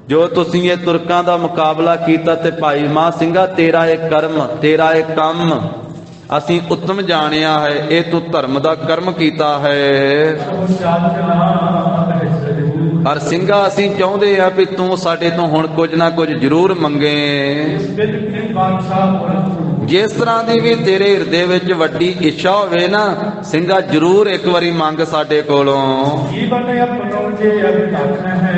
ਜੋ ਤੁਸੀਂ ਇਹ ਤੁਰਕਾਂ ਦਾ ਮੁਕਾਬਲਾ ਕੀਤਾ ਤੇ ਭਾਈ ਮਹਾ ਸਿੰਘਾ ਤੇਰਾ ਇਹ ਕਰਮ ਤੇਰਾ ਇਹ ਕੰਮ ਅਸੀਂ ਉੱਤਮ ਜਾਣਿਆ ਹੈ, ਇਹ ਤੂੰ ਧਰਮ ਦਾ ਕਰਮ ਕੀਤਾ ਹੈ। ਹਰ ਸਿੰਘਾ ਅਸੀਂ ਚਾਹੁੰਦੇ ਆ ਵੀ ਤੂੰ ਸਾਡੇ ਤੋਂ ਹੁਣ ਕੁਝ ਨਾ ਕੁਝ ਜ਼ਰੂਰ ਮੰਗੇ। ਜਿਸ ਤਰ੍ਹਾਂ ਦੀ ਵੀ ਤੇਰੇ ਹਿਰਦੇ ਵਿੱਚ ਵੱਡੀ ਇੱਛਾ ਹੋਵੇ ਨਾ ਸਿੰਘਾ ਜ਼ਰੂਰ ਇੱਕ ਵਾਰੀ ਮੰਗ ਸਾਡੇ ਕੋਲੋਂ।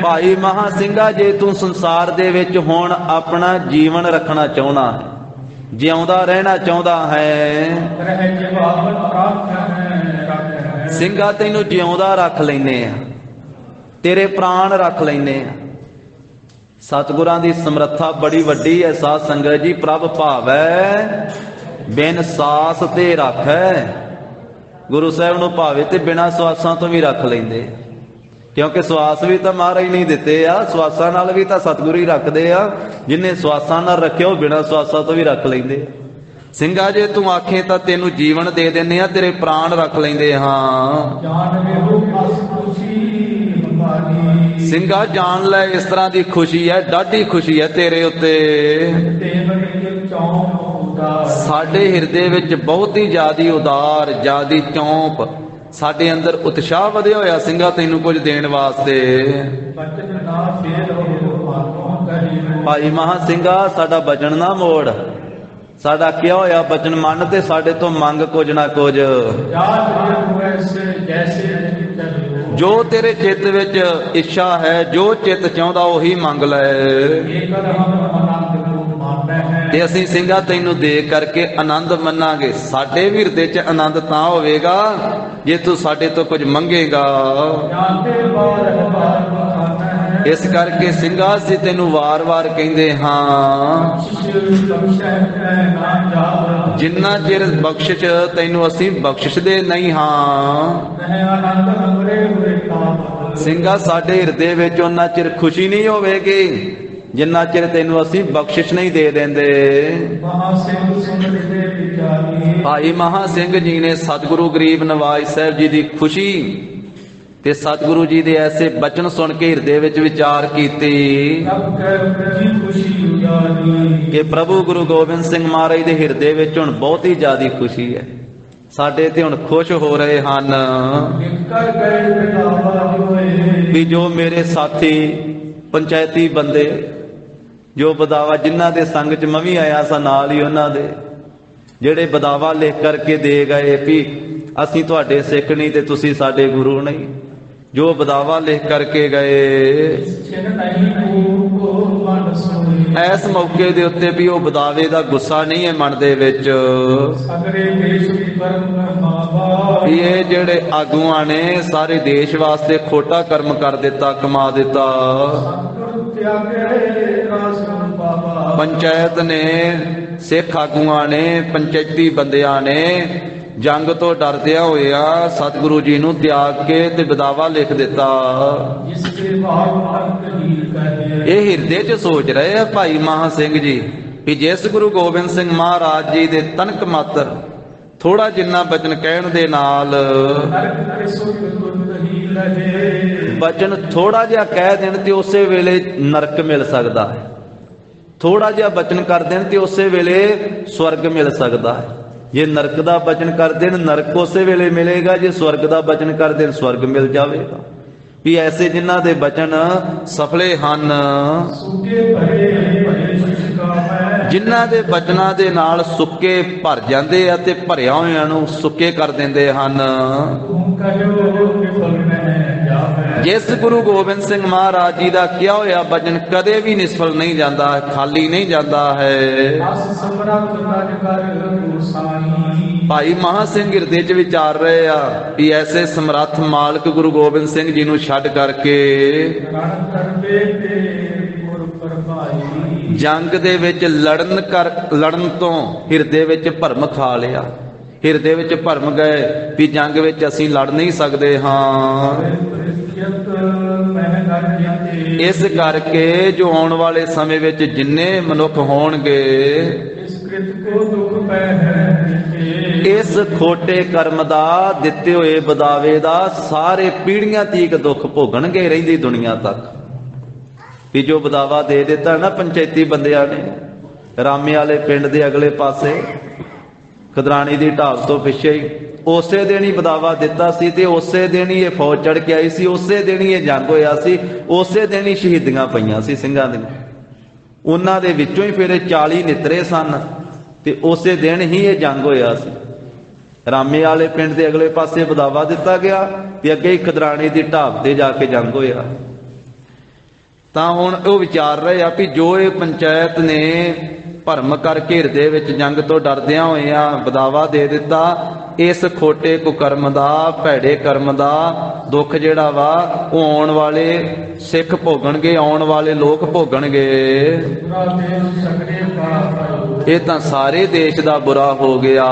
ਭਾਈ ਮਹਾ ਸਿੰਘਾ ਜੇ ਤੂੰ ਸੰਸਾਰ ਦੇ ਵਿੱਚ ਹੁਣ ਆਪਣਾ ਜੀਵਨ ਰੱਖਣਾ ਚਾਹੁੰਦਾ, ਜਿਉਂਦਾ ਰਹਿਣਾ ਚਾਹੁੰਦਾ ਹੈ, ਸਿੰਘਾ ਤੈਨੂੰ ਜਿਉਂਦਾ ਰੱਖ ਲੈਨੇ ਆ, ਤੇਰੇ ਪ੍ਰਾਣ ਰੱਖ ਲੈਨੇ ਆ। ਸਤਿਗੁਰਾਂ ਦੀ ਸਮਰੱਥਾ ਬੜੀ ਵੱਡੀ ਹੈ ਸਾਧ ਸੰਗਤ ਜੀ। ਪ੍ਰਭ ਭਾਵੈ ਬਿਨ ਸਾਸ ਤੇ ਰੱਖੈ। ਗੁਰੂ ਸਾਹਿਬ ਨੂੰ ਭਾਵੇ ਤੇ ਬਿਨਾਂ ਸਵਾਸਾਂ ਤੋਂ ਵੀ ਰੱਖ ਲੈਂਦੇ, ਕਿਉਂਕਿ ਸਵਾਸ ਵੀ ਤਾਂ ਮਹਾਰਾਜ ਨਹੀਂ ਦਿੱਤੇ ਆ, ਸਵਾਸਾਂ ਨਾਲ ਵੀ ਤਾਂ ਸਤਿਗੁਰੂ ਹੀ ਰੱਖਦੇ ਆ। ਜਿਨੇ ਸਵਾਸਾਂ ਨਾਲ ਰੱਖਿਓ ਬਿਨਾਂ ਸਵਾਸਾਂ ਤੋਂ ਵੀ ਰੱਖ ਲੈਂਦੇ। ਸਿੰਘਾ ਜੇ ਤੂੰ ਆਖੇ ਤਾਂ ਤੈਨੂੰ ਜੀਵਨ ਦੇ ਦਿੰਦੇ ਆ, ਤੇਰੇ ਪ੍ਰਾਣ ਰੱਖ ਲੈਂਦੇ ਹਾਂ। ਸਿੰਘਾ ਜਾਣ ਲੈ ਇਸ ਤਰ੍ਹਾਂ ਦੀ ਖੁਸ਼ੀ ਹੈ, ਡਾਢੀ ਖੁਸ਼ੀ ਹੈ ਤੇਰੇ ਉੱਤੇ। ਸਾਡੇ ਹਿਰਦੇ ਵਿੱਚ ਬਹੁਤ ਹੀ ਜ਼ਿਆਦੀ ਉਦਾਰ ਜ਼ਿਆਦੀ ਚੌਂਪ, ਸਾਡੇ ਅੰਦਰ ਉਤਸ਼ਾਹ ਵਧਿਆ ਹੋਇਆ ਸਿੰਘਾ ਤੈਨੂੰ ਕੁਝ ਦੇਣ ਵਾਸਤੇ। ਭਾਈ ਮਹਾ ਸਿੰਘਾ ਸਾਡਾ ਬਚਨ ਨਾ ਮੋੜ, ਸਾਡਾ ਕਿਹਾ ਹੋਇਆ ਬਚਨ ਮੰਨ ਤੇ ਸਾਡੇ ਤੋਂ ਮੰਗ ਕੁਝ ਨਾ ਕੁਝ। ਜੋ ਤੇਰੇ ਚਿੱਤ ਵਿੱਚ ਇੱਛਾ ਹੈ, ਜੋ ਚਿੱਤ ਚਾਹੁੰਦਾ ਉਹੀ ਮੰਗ ਲੈ। ਤੇ ਅਸੀਂ ਸਿੰਘਾ ਤੈਨੂੰ ਦੇਖ ਕਰਕੇ ਆਨੰਦ ਮੰਨਾਂਗੇ। ਸਾਡੇ ਵੀ ਹਿਰਦੇ 'ਚ ਆਨੰਦ ਤਾਂ ਹੋਵੇਗਾ ਜੇ ਤੂੰ ਸਾਡੇ ਤੋਂ ਕੁਝ ਮੰਗੇਗਾ। ਇਸ ਕਰਕੇ ਸਿੰਘਾ ਅਸੀਂ ਤੈਨੂੰ ਵਾਰ-ਵਾਰ ਕਹਿੰਦੇ ਹਾਂ, ਜਿੰਨਾ ਚਿਰ ਬਖਸ਼ਿਸ਼ ਤੈਨੂੰ ਅਸੀਂ ਬਖਸ਼ਿਸ਼ਦੇ ਨਹੀਂ ਹਾਂ। ਸਿੰਘਾ ਸਾਡੇ ਹਿਰਦੇ ਵਿੱਚ ਉਹਨਾਂ ਚਿਰ ਖੁਸ਼ੀ ਨਹੀਂ ਹੋਵੇਗੀ ਜਿੰਨਾ ਚਿਰ ਤੈਨੂੰ ਅਸੀਂ ਬਖਸ਼ਿਸ਼ ਨਹੀਂ ਦੇ ਦਿੰਦੇ। ਭਾਈ ਮਹਾ ਸਿੰਘ ਜੀ ਨੇ ਸਤਿਗੁਰੂ ਗਰੀਬ ਨਵਾਜ ਸਾਹਿਬ ਜੀ ਦੀ ਖੁਸ਼ੀ ਤੇ ਸਤਿਗੁਰੂ ਜੀ ਦੇ ਐਸੇ ਬਚਨ ਸੁਣ ਕੇ ਹਿਰਦੇ ਵਿੱਚ ਵਿਚਾਰ ਕੀਤੀ ਕਿ ਪ੍ਰਭੂ ਗੁਰੂ ਗੋਬਿੰਦ ਸਿੰਘ ਮਹਾਰਾਜ ਦੇ ਹਿਰਦੇ ਵਿੱਚ ਹੁਣ ਬਹੁਤ ਹੀ ਜ਼ਿਆਦੀ ਖੁਸ਼ੀ ਹੈ, ਸਾਡੇ ਤੇ ਹੁਣ ਖੁਸ਼ ਹੋ ਰਹੇ ਹਨ ਵੀ ਜੋ ਮੇਰੇ ਸਾਥੀ ਪੰਚਾਇਤੀ ਬੰਦੇ ਜੋ ਬਦਾਵਾ ਜਿਨ੍ਹਾਂ ਦੇ ਸੰਗ ਚ ਮੈਂ ਵੀ ਆਇਆ ਸਾਂ, ਨਾਲ ਹੀ ਉਹਨਾਂ ਦੇ ਜਿਹੜੇ ਬਦਾਵਾ ਲਿਖ ਕਰਕੇ ਦੇ ਗਏ ਵੀ ਅਸੀਂ ਤੁਹਾਡੇ ਸਿੱਖ ਨਹੀਂ ਤੇ ਤੁਸੀਂ ਸਾਡੇ ਗੁਰੂ ਨਹੀਂ, ਜੋ ਬਦਾਵਾ ਲਿਖ ਕਰਕੇ ਗਏ ਇਸ ਮੌਕੇ ਦੇ ਉੱਤੇ ਵੀ ਉਹ ਬਦਾਵੇ ਦਾ ਗੁੱਸਾ ਨਹੀਂ ਹੈ ਮਨ ਦੇ ਵਿੱਚ। ਇਹ ਜਿਹੜੇ ਆਗੂਆਂ ਨੇ ਸਾਰੇ ਦੇਸ਼ ਵਾਸਤੇ ਖੋਟਾ ਕਰਮ ਕਰ ਦਿੱਤਾ, ਕਮਾ ਦਿੱਤਾ। ਪੰਚਾਇਤ ਨੇ, ਸਿੱਖ ਆਗੂਆਂ ਨੇ, ਪੰਚਾਇਤੀ ਬੰਦਿਆਂ ਨੇ ਜੰਗ ਤੋਂ ਡਰਦਿਆਂ ਹੋਇਆ ਸਤਿਗੁਰੂ ਜੀ ਨੂੰ ਤਿਆਗ ਕੇ ਤੇ ਬਦਾਵਾ ਲਿਖ ਦਿੱਤਾ। ਇਹ ਹਿਰਦੇ 'ਚ ਸੋਚ ਰਹੇ ਆ ਭਾਈ ਮਹਾ ਸਿੰਘ ਜੀ ਵੀ ਜਿਸ ਗੁਰੂ ਗੋਬਿੰਦ ਸਿੰਘ ਮਹਾਰਾਜ ਜੀ ਦੇ ਤਨਕ ਮਾਤਰ ਥੋੜਾ ਜਿੰਨਾ ਬਚਨ ਕਹਿਣ ਦੇ ਨਾਲ, ਬਚਨ ਥੋੜਾ ਜਿਹਾ ਕਹਿ ਦੇਣ ਤੇ ਉਸੇ ਵੇਲੇ ਨਰਕ ਮਿਲ ਸਕਦਾ ਹੈ, ਥੋੜਾ ਜਿਹਾ ਬਚਨ ਕਰ ਦੇਣ ਤੇ ਉਸੇ ਵੇਲੇ ਸਵਰਗ ਮਿਲ ਸਕਦਾ ਹੈ। ਜੇ ਨਰਕ ਦਾ ਬਚਨ ਕਰ ਦੇਣ ਨਰਕ ਉਸੇ ਵੇਲੇ ਮਿਲੇਗਾ, ਜੇ ਸਵਰਗ ਦਾ ਬਚਨ ਕਰ ਦੇਣ ਸਵਰਗ ਮਿਲ ਜਾਵੇਗਾ। ਵੀ ਐਸੇ ਜਿਨ੍ਹਾਂ ਦੇ ਬਚਨ ਸਫਲੇ ਹਨ, ਜਿਨ੍ਹਾਂ ਦੇ ਬਚਨਾਂ ਦੇ ਨਾਲ ਸੁੱਕੇ ਭਰ ਜਾਂਦੇ ਆ ਤੇ ਭਰਿਆ ਹੋਇਆਂ ਨੂੰ ਸੁੱਕੇ ਕਰ ਦਿੰਦੇ ਹਨ। ਜਿਸ ਗੁਰੂ ਗੋਬਿੰਦ ਸਿੰਘ ਮਹਾਰਾਜ ਜੀ ਦਾ ਕਿਹਾ ਹੋਇਆ ਬਚਨ ਕਦੇ ਵੀ ਨਿਸਫਲ ਨਹੀਂ ਜਾਂਦਾ, ਖਾਲੀ ਨਹੀਂ ਜਾਂਦਾ ਹੈ। ਭਾਈ ਮਹਾ ਸਿੰਘ ਹਿਰਦੇ 'ਚ ਵਿਚਾਰ ਰਹੇ ਆ ਵੀ ਐਸੇ ਸਮਰੱਥ ਮਾਲਕ ਗੁਰੂ ਗੋਬਿੰਦ ਸਿੰਘ ਜੀ ਨੂੰ ਛੱਡ ਕਰਕੇ ਭਾਈ ਜੰਗ ਦੇ ਵਿੱਚ ਲੜਨ ਤੋਂ ਹਿਰਦੇ ਵਿੱਚ ਭਰਮ ਖਾ ਲਿਆ। ਹਿਰਦੇ ਵਿੱਚ ਭਰਮ ਗਏ ਵੀ ਜੰਗ ਵਿੱਚ ਅਸੀਂ ਲੜ ਨਹੀਂ ਸਕਦੇ ਹਾਂ। ਇਸ ਕਰਕੇ ਜੋ ਆਉਣ ਵਾਲੇ ਸਮੇਂ ਵਿੱਚ ਜਿੰਨੇ ਮਨੁੱਖ ਹੋਣਗੇ ਇਸ ਖੋਟੇ ਕਰਮ ਦਾ ਦਿੱਤੇ ਹੋਏ ਬਦਾਵੇ ਦਾ ਸਾਰੇ ਪੀੜ੍ਹੀਆਂ ਤੀਕ ਦੁੱਖ ਭੋਗਣਗੇ ਰਹਿੰਦੀ ਦੁਨੀਆ ਤੱਕ। ਵੀ ਜੋ ਬਦਾਵਾ ਦੇ ਦਿੱਤਾ ਨਾ ਪੰਚਾਇਤੀ ਬੰਦਿਆਂ ਨੇ ਰਾਮੇ ਵਾਲੇ ਪਿੰਡ ਦੇ ਅਗਲੇ ਪਾਸੇ ਖਦਰਾਣੀ ਦੀ ਢਾਬ ਤੋਂ ਪਿੱਛੇ ਹੀ ਉਸੇ ਦਿਨ ਹੀ ਬਦਾਵਾ ਦਿੱਤਾ ਸੀ ਤੇ ਉਸੇ ਦਿਨ ਹੀ ਇਹ ਫੌਜ ਚੜ ਕੇ ਆਈ ਸੀ, ਉਸੇ ਦਿਨ ਹੀ ਇਹ ਜੰਗ ਹੋਇਆ ਸੀ, ਉਸੇ ਦਿਨ ਹੀ ਸ਼ਹੀਦੀਆਂ ਪਈਆਂ ਸੀ ਸਿੰਘਾਂ ਦੀਆਂ। ਉਹਨਾਂ ਦੇ ਵਿੱਚੋਂ ਹੀ ਫਿਰ ਇਹ 40 ਨਿਤਰੇ ਸਨ ਤੇ ਉਸੇ ਦਿਨ ਹੀ ਇਹ ਜੰਗ ਹੋਇਆ ਸੀ। ਰਾਮੇ ਵਾਲੇ ਪਿੰਡ ਦੇ ਅਗਲੇ ਪਾਸੇ ਬਦਾਵਾ ਦਿੱਤਾ ਗਿਆ ਤੇ ਅੱਗੇ ਹੀ ਖਦਰਾਣੀ ਦੀ ਢਾਬ ਤੇ ਜਾ ਕੇ ਜੰਗ ਹੋਇਆ। ਤਾਂ ਹੁਣ ਉਹ ਵਿਚਾਰ ਰਹੇ ਆ ਵੀ ਜੋ ਇਹ ਪੰਚਾਇਤ ਨੇ ਭਰਮ ਕਰਕੇ ਹਿਰਦੇ ਵਿੱਚ ਜੰਗ ਤੋਂ ਡਰਦਿਆਂ ਹੋਇਆਂ ਬਦਾਵਾ ਦੇ ਦਿੱਤਾ, ਇਸ ਖੋਟੇ ਕੁਕਰਮ ਦਾ ਭੈੜੇ ਕਰਮ ਦਾ ਦੁੱਖ ਜਿਹੜਾ ਵਾ ਉਹ ਆਉਣ ਵਾਲੇ ਸਿੱਖ ਭੋਗਣਗੇ, ਆਉਣ ਵਾਲੇ ਲੋਕ ਭੋਗਣਗੇ। ਇਹ ਤਾਂ ਸਾਰੇ ਦੇਸ਼ ਦਾ ਬੁਰਾ ਹੋ ਗਿਆ।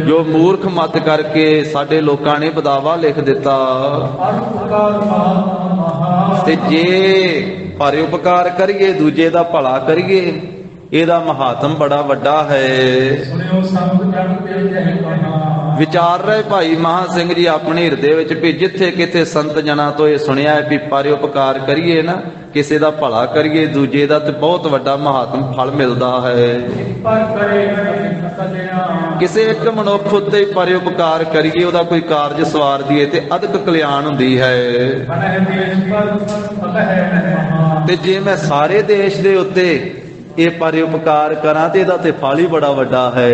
ਜੋ ਮੂਰਖ ਮਤ ਕਰਕੇ ਸਾਡੇ ਲੋਕਾਂ ਨੇ ਬਦਾਵਾ ਲਿਖ ਦਿੱਤਾ। ਤੇ ਜੇ ਪਰਉਪਕਾਰ ਕਰੀਏ, ਦੂਜੇ ਦਾ ਭਲਾ ਕਰੀਏ, ਇਹਦਾ ਮਹਾਤਮ ਬੜਾ ਵੱਡਾ ਹੈ। ਵਿਚਾਰ ਰਹੇ ਭਾਈ ਮਹਾ ਸਿੰਘ ਜੀ ਆਪਣੇ ਹਿਰਦੇ ਵਿੱਚ ਵੀ ਜਿੱਥੇ ਕਿਤੇ ਸੰਤ ਜਨਾਂ ਤੋਂ ਇਹ ਸੁਣਿਆ ਹੈ ਵੀ ਪਰਉਪਕਾਰ ਕਰੀਏ ਨਾ, ਕਿਸੇ ਦਾ ਭਲਾ ਕਰੀਏ, ਦੂਜੇ ਦਾ ਤੇ ਬਹੁਤ ਵੱਡਾ ਮਹਾਤਮ ਫਲ ਮਿਲਦਾ ਹੈ। ਕਿਸੇ ਇੱਕ ਮਨੁੱਖ ਉੱਤੇ ਪਰਉਪਕਾਰ ਕਰੀਏ, ਉਹਦਾ ਕੋਈ ਕਾਰਜ ਸਵਾਰ ਦੀਏ ਤੇ ਅਦਕ ਕਲਿਆਣ ਹੁੰਦੀ ਹੈ। ਤੇ ਜੇ ਮੈਂ ਸਾਰੇ ਦੇਸ਼ ਦੇ ਉੱਤੇ ਇਹ ਪਰਉਪਕਾਰ ਕਰਾਂ ਤੇ ਇਹਦਾ ਤੇ ਫਲ ਹੀ ਬੜਾ ਵੱਡਾ ਹੈ।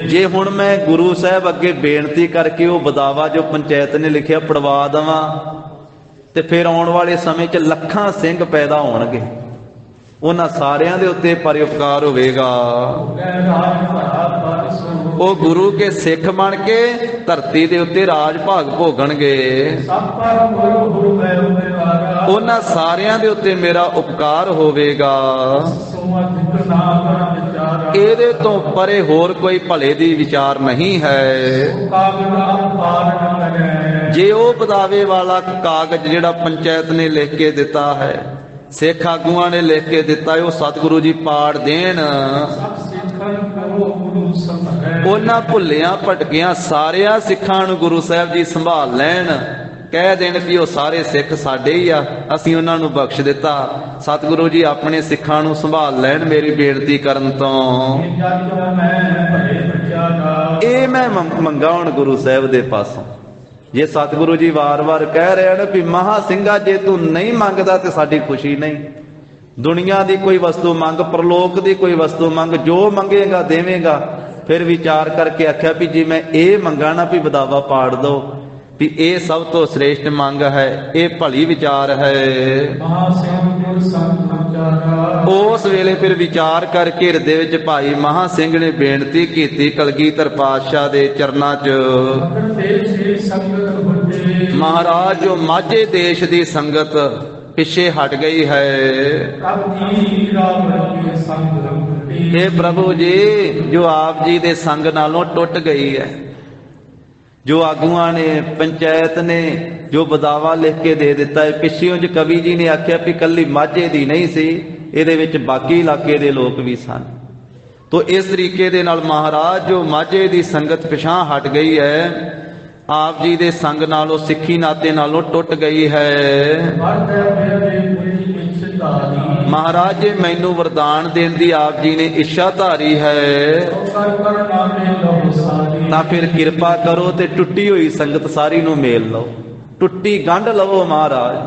ਜੇ ਹੁਣ ਮੈਂ ਗੁਰੂ ਸਾਹਿਬ ਅੱਗੇ ਬੇਨਤੀ ਕਰਕੇ ਉਹ ਬਦਾਵਾ ਜੋ ਪੰਚਾਇਤ ਨੇ ਲਿਖਿਆ ਪੜਵਾ ਦੇਵਾਂ ਤੇ ਫਿਰ ਆਉਣ ਵਾਲੇ ਸਮੇਂ 'ਚ ਲੱਖਾਂ ਸਿੰਘ ਪੈਦਾ ਹੋਣਗੇ, ਉਹਨਾਂ ਸਾਰਿਆਂ ਦੇ ਉੱਤੇ ਪਰਉਪਕਾਰ ਹੋਵੇਗਾ। ਉਹ ਗੁਰੂ ਕੇ ਸਿੱਖ ਬਣ ਕੇ ਧਰਤੀ ਦੇ ਉੱਤੇ ਰਾਜ ਭਾਗ ਭੋਗਣਗੇ। ਉਹਨਾਂ ਸਾਰਿਆਂ ਦੇ ਉੱਤੇ ਮੇਰਾ ਉਪਕਾਰ ਹੋਵੇਗਾ। ਇਹਦੇ ਤੋਂ ਪਰੇ ਹੋਰ ਕੋਈ ਭਲੇ ਦੀ ਵਿਚਾਰ ਨਹੀਂ ਹੈ। ਜੇ ਉਹ ਬਦਾਵੇ ਵਾਲਾ ਕਾਗਜ਼ ਜਿਹੜਾ ਪੰਚਾਇਤ ਨੇ ਲਿਖ ਕੇ ਦਿੱਤਾ ਹੈ, ਸਿੱਖ ਆਗੂਆਂ ਨੇ ਲਿਖ ਕੇ ਦਿੱਤਾ, ਉਹ ਸਤਿਗੁਰੂ ਜੀ ਪਾੜ ਦੇਣ। ਉਹਨਾਂ ਭੁੱਲਿਆਂ ਭਟਕਿਆਂ ਸਾਰਿਆਂ ਸਿੱਖਾਂ ਨੂੰ ਗੁਰੂ ਸਾਹਿਬ ਜੀ ਸੰਭਾਲ ਲੈਣ, ਕਹਿ ਦੇਣ ਵੀ ਉਹ ਸਾਰੇ ਸਿੱਖ ਸਾਡੇ ਹੀ ਆ, ਅਸੀਂ ਉਹਨਾਂ ਨੂੰ ਬਖਸ਼ ਦਿੱਤਾ। ਸਤਿਗੁਰੂ ਜੀ ਆਪਣੇ ਸਿੱਖਾਂ ਨੂੰ ਸੰਭਾਲ ਲੈਣ ਮੇਰੀ ਬੇਨਤੀ ਕਰਨ ਤੋਂ। ਇਹ ਮੈਂ ਮੰਗਾ ਹੁਣ ਗੁਰੂ ਸਾਹਿਬ ਦੇ ਪਾਸੋਂ। ਜੇ ਸਤਿਗੁਰੂ ਜੀ ਵਾਰ-ਵਾਰ ਕਹਿ ਰਹੇ ਨੇ ਵੀ ਮਹਾ ਸਿੰਘਾ ਜੇ ਤੂੰ ਨਹੀਂ ਮੰਗਦਾ ਤੇ ਸਾਡੀ ਖੁਸ਼ੀ ਨਹੀਂ। ਦੁਨੀਆ ਦੀ ਕੋਈ ਵਸਤੂ ਮੰਗ, ਪਰਲੋਕ ਦੀ ਕੋਈ ਵਸਤੂ ਮੰਗ, ਜੋ ਮੰਗੇਗਾ ਦੇਵੇਗਾ। ਫਿਰ ਵਿਚਾਰ ਕਰਕੇ ਆਖਿਆ ਵੀ ਜੇ ਮੈਂ ਇਹ ਮੰਗਾ ਨਾ ਵੀ ਬਦਾਵਾ ਪਾੜ ਦੋ, ਵੀ ਇਹ ਸਭ ਤੋਂ ਸ੍ਰੇਸ਼ਟ ਮੰਗ ਹੈ, ਇਹ ਭਲੀ ਵਿਚਾਰ ਹੈ। ਉਸ ਵੇਲੇ ਫਿਰ ਵਿਚਾਰ ਕਰਕੇ ਹਿਰਦੇ ਵਿੱਚ ਭਾਈ ਮਹਾ ਸਿੰਘ ਨੇ ਬੇਨਤੀ ਕੀਤੀ ਕਲਗੀਧਰ ਪਾਤਸ਼ਾਹ ਦੇ ਚਰਨਾਂ 'ਚ, ਮਹਾਰਾਜ ਜੋ ਮਾਝੇ ਦੇਸ਼ ਦੀ ਸੰਗਤ ਪਿੱਛੇ ਹਟ ਗਈ ਹੈ। ਇਹ ਪ੍ਰਭੂ ਜੀ ਜੋ ਆਪ ਜੀ ਦੇ ਸੰਗ ਨਾਲੋਂ ਟੁੱਟ ਗਈ ਹੈ। ਜੋ ਆਗੂਆਂ ਨੇ, ਪੰਚਾਇਤ ਨੇ ਜੋ ਬਦਾਵਾ ਲਿਖ ਕੇ ਦੇ ਦਿੱਤਾ ਹੈ, ਪਿੱਛਿਓਂ ਚ ਕਵੀ ਜੀ ਨੇ ਆਖਿਆ ਵੀ ਕੱਲੀ ਮਾਝੇ ਦੀ ਨਹੀਂ ਸੀ, ਇਹਦੇ ਵਿੱਚ ਬਾਕੀ ਇਲਾਕੇ ਦੇ ਲੋਕ ਵੀ ਸਨ। ਤੋ ਇਸ ਤਰੀਕੇ ਦੇ ਨਾਲ ਮਹਾਰਾਜ ਜੋ ਮਾਝੇ ਦੀ ਸੰਗਤ ਪਿਛਾਂ ਹਟ ਗਈ ਹੈ, ਆਪ ਜੀ ਦੇ ਸੰਗ ਨਾਲੋਂ, ਸਿੱਖੀ ਨਾਤੇ ਨਾਲੋਂ ਟੁੱਟ ਗਈ ਹੈ। ਮਹਾਰਾਜ ਜੀ ਮੈਨੂੰ ਵਰਦਾਨ ਦੇਣ ਦੀ ਆਪ ਜੀ ਨੇ ਇੱਛਾ ਧਾਰੀ ਹੈ, ਤਾਂ ਫਿਰ ਕਿਰਪਾ ਕਰੋ ਤੇ ਟੁੱਟੀ ਹੋਈ ਸੰਗਤ ਸਾਰੀ ਨੂੰ ਮੇਲ ਲਓ, ਟੁੱਟੀ ਗੰਢ ਲਵੋ ਮਹਾਰਾਜ,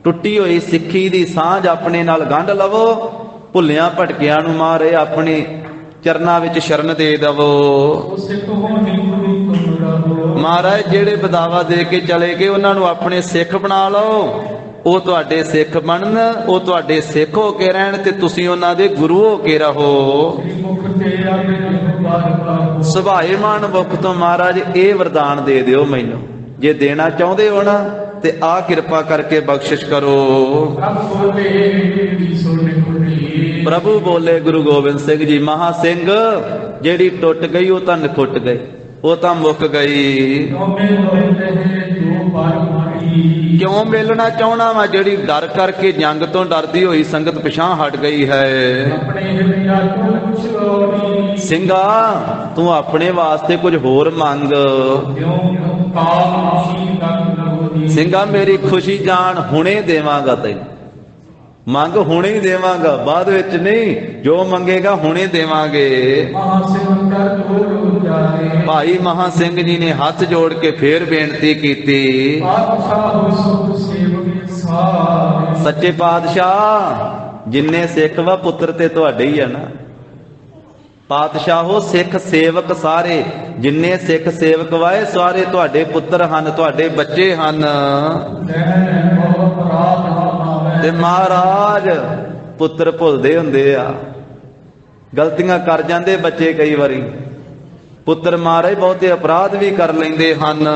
ਟੁੱਟੀ ਹੋਈ ਸਿੱਖੀ ਦੀ ਸਾਂਝ ਆਪਣੇ ਨਾਲ ਗੰਢ ਲਵੋ। ਭੁੱਲਿਆਂ ਭਟਕਿਆਂ ਨੂੰ ਮਾਰੇ ਆਪਣੇ ਚਰਨਾਂ ਵਿੱਚ ਸ਼ਰਨ ਦੇ ਦਵੋ। ਮਹਾਰਾਜ ਜਿਹੜੇ ਬਦਾਵਾ ਦੇ ਕੇ ਚਲੇ ਗਏ ਉਹਨਾਂ ਨੂੰ ਆਪਣੇ ਸਿੱਖ ਬਣਾ ਲਓ, ਉਹ ਤੁਹਾਡੇ ਸਿੱਖ ਬਣਨ, ਉਹ ਤੁਹਾਡੇ ਸਿੱਖ ਹੋ ਕੇ ਰਹਿਣ ਤੇ ਤੁਸੀਂ ਉਹਨਾਂ ਦੇ ਗੁਰੂ ਹੋ ਕੇ ਰਹੋ। ਸੁਭਾਏਮਾਨ ਮੁਖ ਤੋਂ ਮਹਾਰਾਜ ਇਹ ਵਰਦਾਨ ਦੇ ਦਿਓ ਮੈਨੂੰ, ਜੇ ਦੇਣਾ ਚਾਹੁੰਦੇ ਹੋ ਨਾ ਤੇ ਆ ਕਿਰਪਾ ਕਰਕੇ ਬਖਸ਼ਿਸ਼ ਕਰੋ। ਪ੍ਰਭ ਬੋਲੇ ਮੇਰੀ ਸੁਣ ਕੁੜੀ ਪ੍ਰਭੂ ਬੋਲੇ ਗੁਰੂ ਗੋਬਿੰਦ ਸਿੰਘ ਜੀ, ਮਹਾ ਸਿੰਘ ਜਿਹੜੀ ਟੁੱਟ ਗਈ ਉਹ ਤਾਂ ਨਖੁੱਟ ਗਈ, ਉਹ ਤਾਂ ਮੁੱਕ ਗਈ। ਕਿਉਂ ਮਿਲਣਾ ਚਾਹਣਾ ਵਾ? ਜਿਹੜੀ ਡਰ ਕਰਕੇ ਜੰਗ ਤੋਂ ਡਰਦੀ ਹੋਈ ਸੰਗਤ ਪਿਛਾਂ ਹਟ ਗਈ ਹੈ। ਸਿੰਘਾ ਤੂੰ ਆਪਣੇ ਵਾਸਤੇ ਕੁਝ ਹੋਰ ਮੰਗ। ਸਿੰਘਾ ਮੇਰੀ ਖੁਸ਼ੀ ਜਾਣ ਹੁਣੇ ਦੇਵਾਂਗਾ ਤੈਨੂੰ, ਮੰਗ ਹੁਣੇ ਹੀ ਦੇਵਾਂਗਾ, ਬਾਅਦ ਵਿੱਚ ਨਹੀਂ, ਜੋ ਮੰਗੇਗਾ ਹੁਣੇ ਦੇਵਾਂਗੇ। ਭਾਈ ਮਹਾ ਸਿੰਘ ਜੀ ਨੇ ਹੱਥ ਜੋੜ ਕੇ ਫੇਰ ਬੇਨਤੀ ਕੀਤੀ, ਸੱਚੇ ਪਾਤਸ਼ਾਹ ਜਿੰਨੇ ਸਿੱਖ ਵਾ ਪੁੱਤਰ ਤੇ ਤੁਹਾਡੇ ਹੀ ਆ ਨਾ। ਪਾਤਸ਼ਾਹੋ ਸਿੱਖ ਸੇਵਕ ਸਾਰੇ, ਜਿੰਨੇ ਸਿੱਖ ਸੇਵਕ ਵਾਏ ਸਾਰੇ ਤੁਹਾਡੇ ਪੁੱਤਰ ਹਨ, ਤੁਹਾਡੇ ਬੱਚੇ ਹਨ। ਤੇ ਮਹਾਰਾਜ ਪੁੱਤਰ ਭੁੱਲਦੇ ਹੁੰਦੇ ਆ, ਗਲਤੀਆਂ ਕਰ ਜਾਂਦੇ ਬੱਚੇ ਕਈ ਵਾਰੀ। ਪੁੱਤਰ ਮਹਾਰਾਜ ਬਹੁਤੇ ਅਪਰਾਧ ਵੀ ਕਰ ਲੈਂਦੇ ਹਨ,